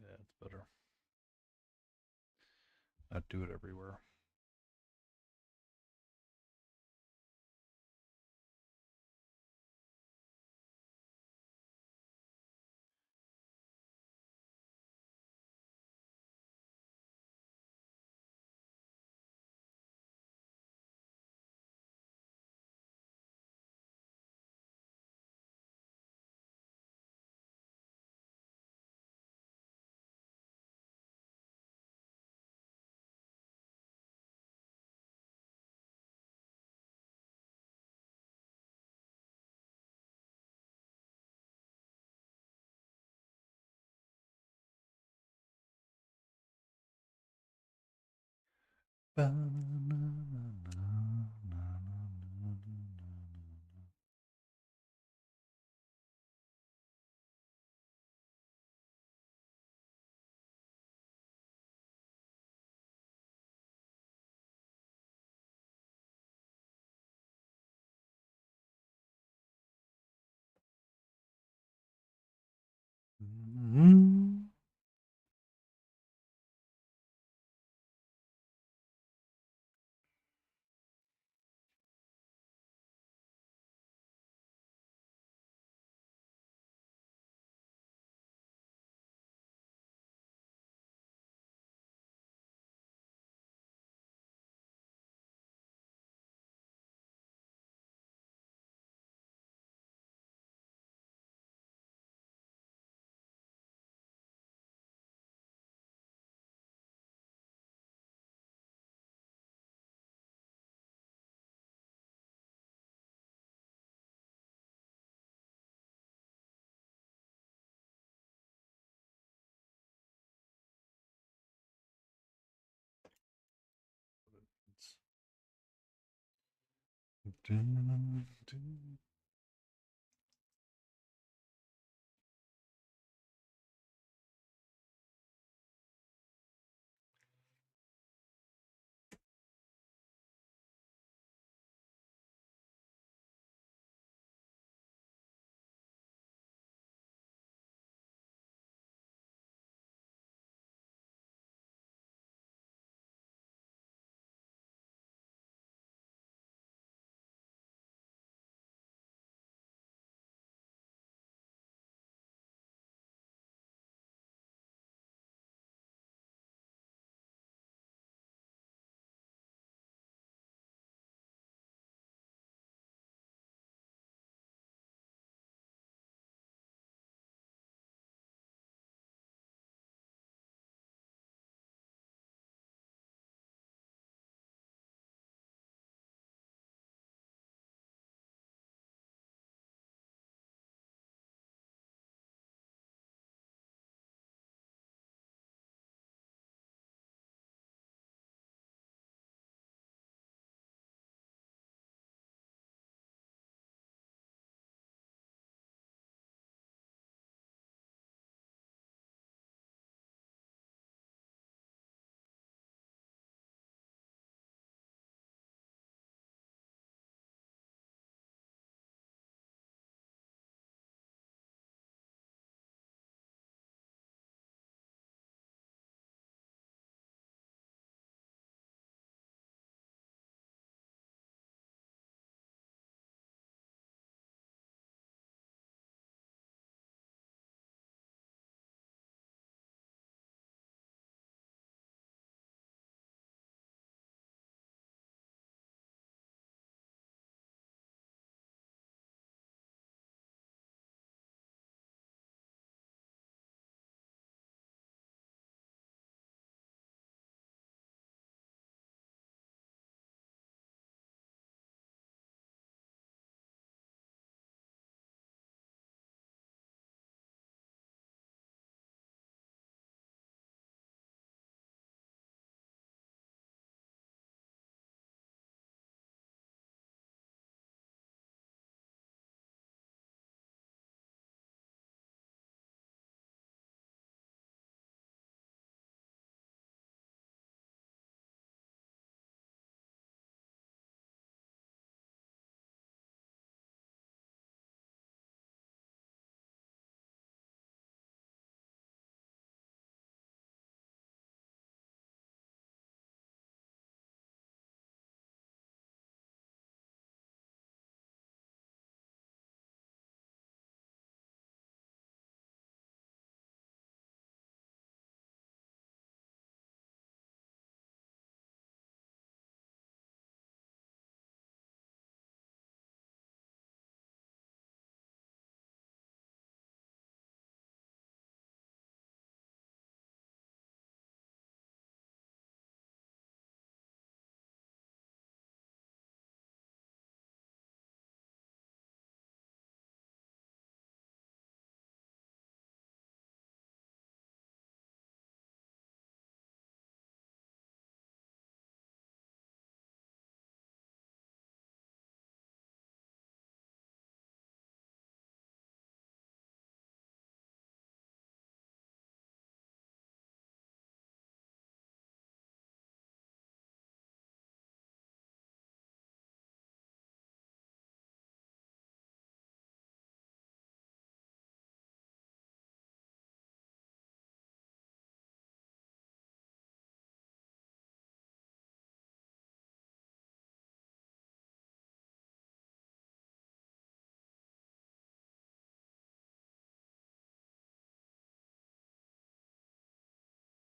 Yeah, it's better. Not do it everywhere.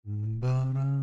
Ba-da-da-dum.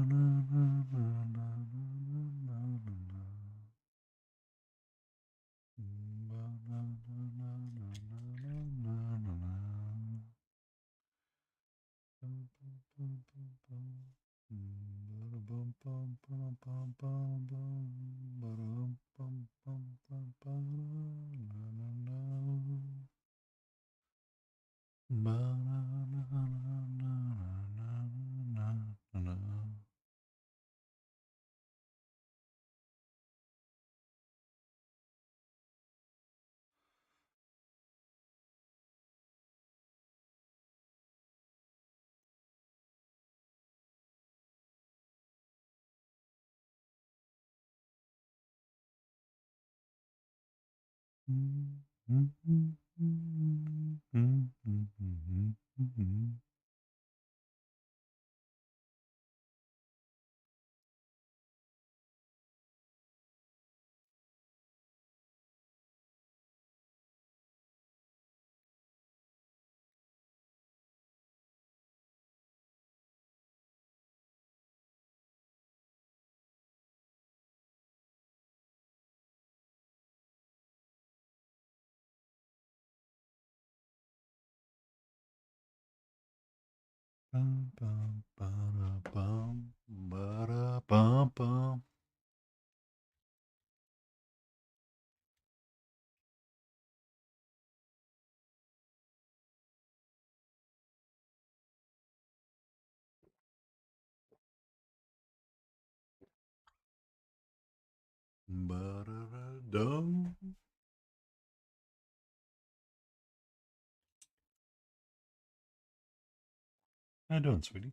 How you doing, sweetie?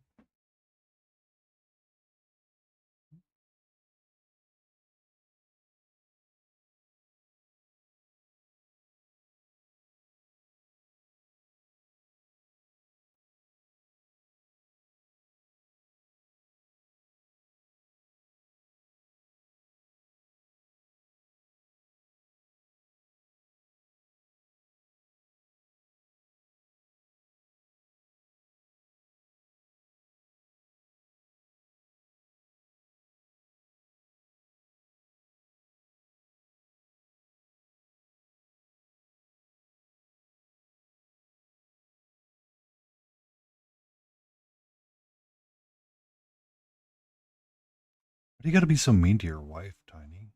Why do you got to be so mean to your wife, Tiny?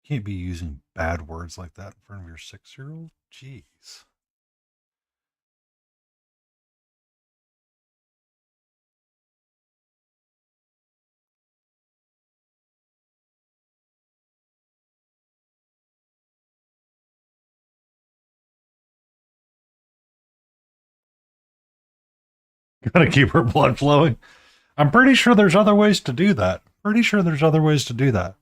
You can't be using bad words like that in front of your 6-year-old. Jeez. Gotta keep her blood flowing. I'm pretty sure there's other ways to do that. Pretty sure there's other ways to do that.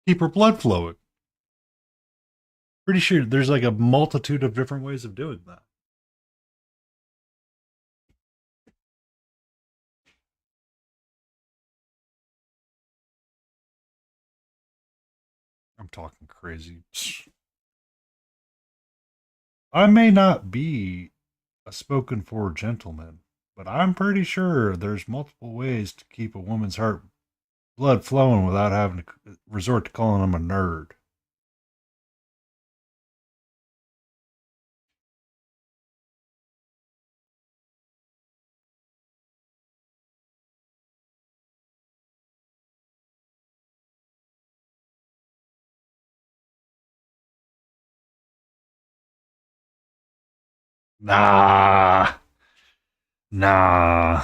Keep her blood flowing. Pretty sure there's like a multitude of different ways of doing that. I'm talking crazy. I may not be a spoken for gentleman, but I'm pretty sure there's multiple ways to keep a woman's heart blood flowing without having to resort to calling them a nerd. Nah, nah.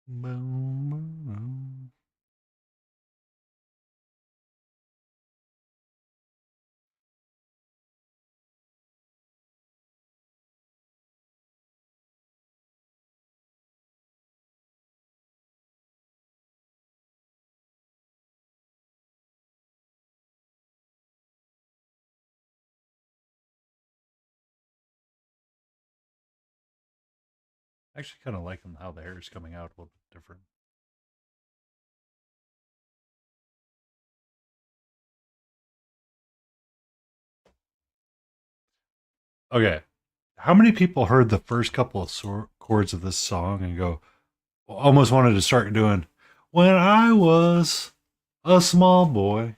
Boom, boom, boom. I actually kind of like how the hair is coming out a little bit different. Okay. How many people heard the first couple of chords of this song and go, almost wanted to start doing, when I was a small boy?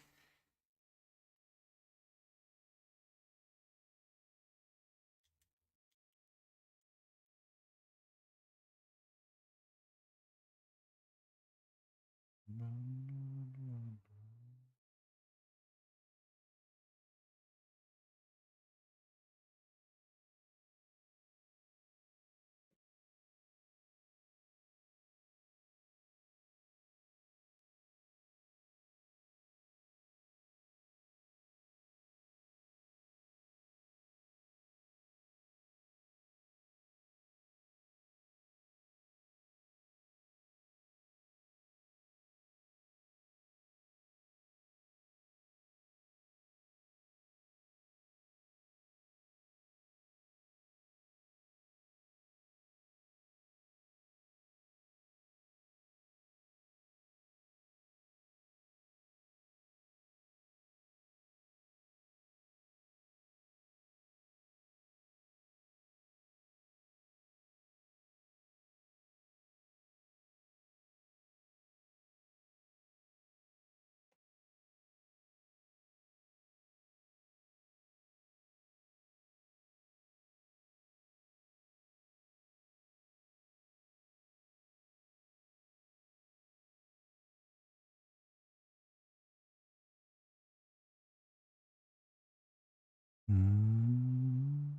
Mm.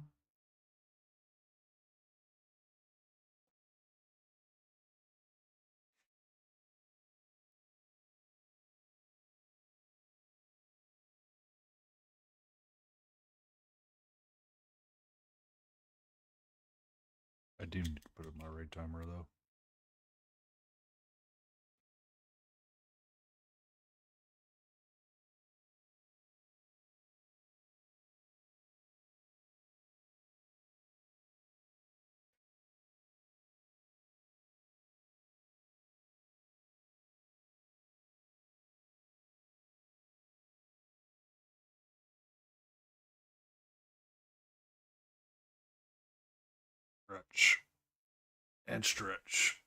I do need to put it in my right timer, though. Stretch and stretch.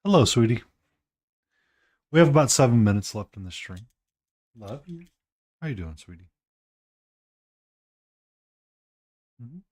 Hello, sweetie. We have about 7 minutes left in the stream. Love you. How you doing, sweetie? Mhm.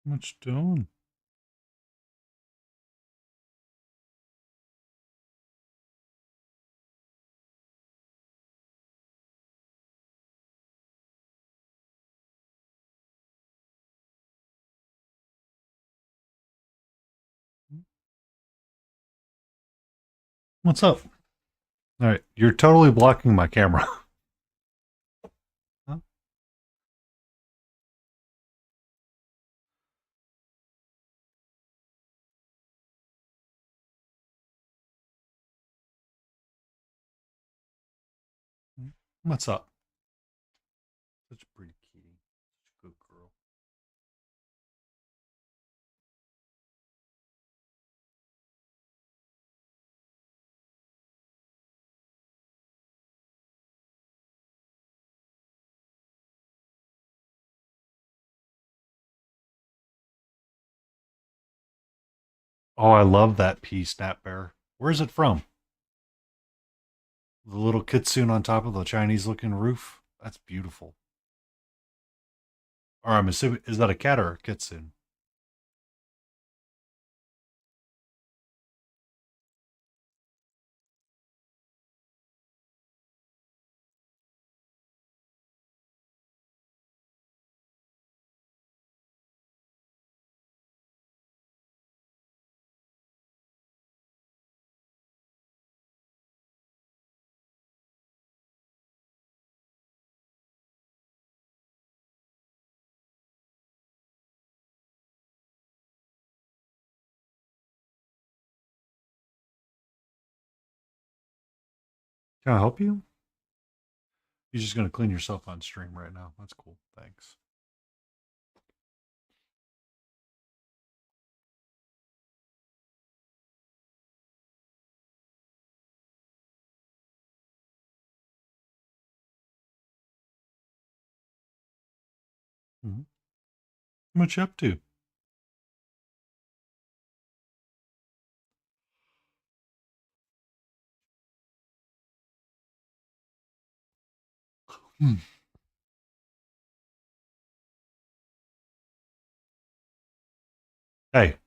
What you doing? What's up? All right, you're totally blocking my camera. Huh? What's up? Such a pretty kitty. Such a good girl. Oh, I love that pea snap bear. Where's it from? The little kitsune on top of the Chinese looking roof? That's beautiful. Or I'm assuming, is that a cat or a kitsune? Can I help you? You're just going to clean yourself on stream right now. That's cool. Thanks. Mm-hmm. What you up to? Hmm. Hey.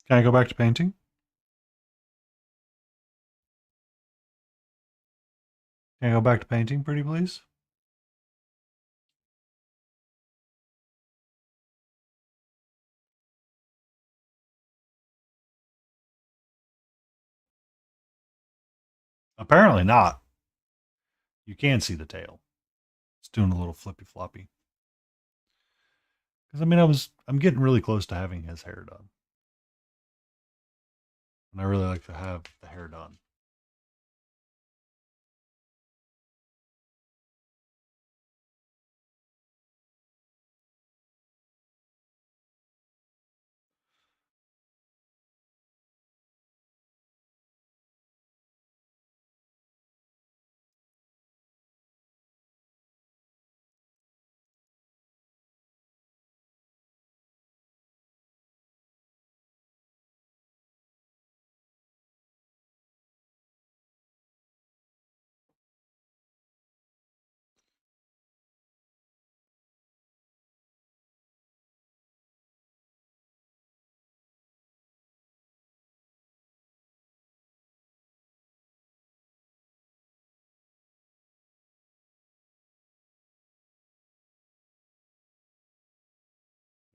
Can I go back to painting? Can I go back to painting, pretty please? Apparently not. You can see the tail. It's doing a little flippy floppy. Because I mean, I'm getting really close to having his hair done, and I really like to have the hair done.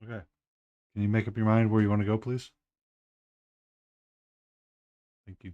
Okay. Can you make up your mind where you want to go, please? Thank you.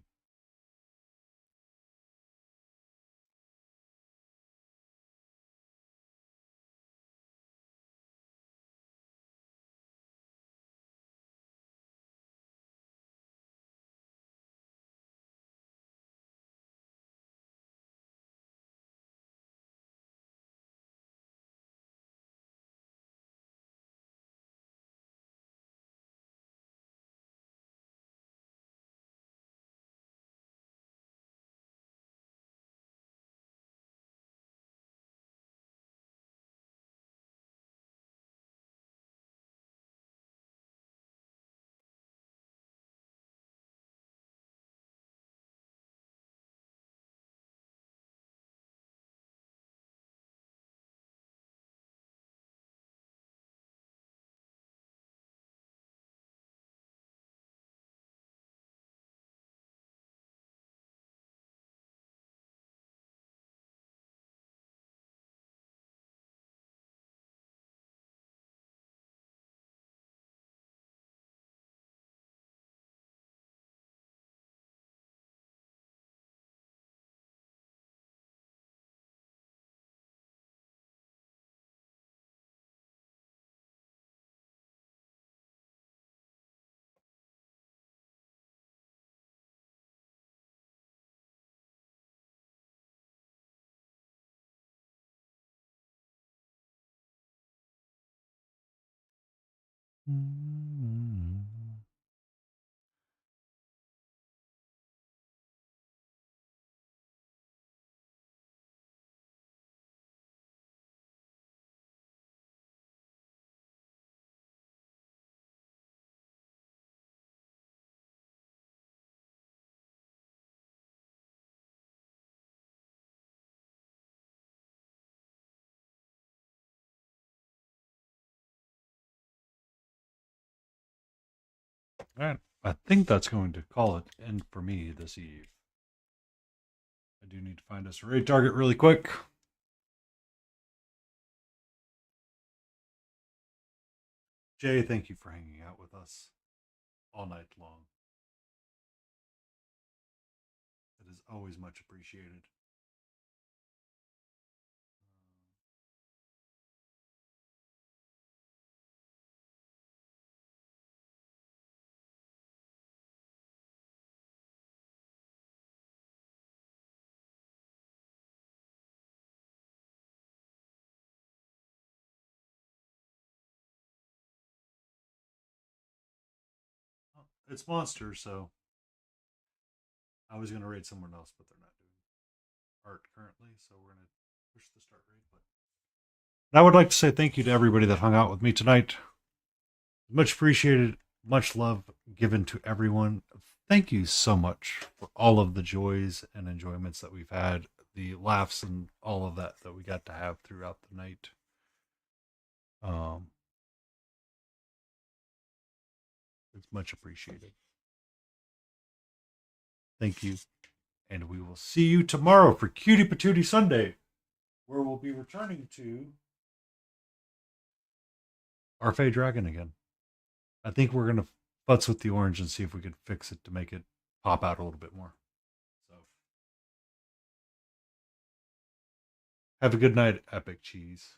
All right. I think that's going to call it end for me this eve. I do need to find us a raid target really quick. Jay, thank you for hanging out with us all night long. It is always much appreciated. It's monsters, so I was going to raid someone else, but they're not doing art currently, so we're going to push the start raid. But I would like to say thank you to everybody that hung out with me tonight. Much appreciated. Much love given to everyone. Thank you so much for all of the joys and enjoyments that we've had, the laughs and all of that that we got to have throughout the night. It's much appreciated. Thank you. And we will see you tomorrow for Cutie Patootie Sunday, where we'll be returning to our Fey Dragon again. I think we're going to futz with the orange and see if we could fix it to make it pop out a little bit more. So, have a good night, Epic Cheese.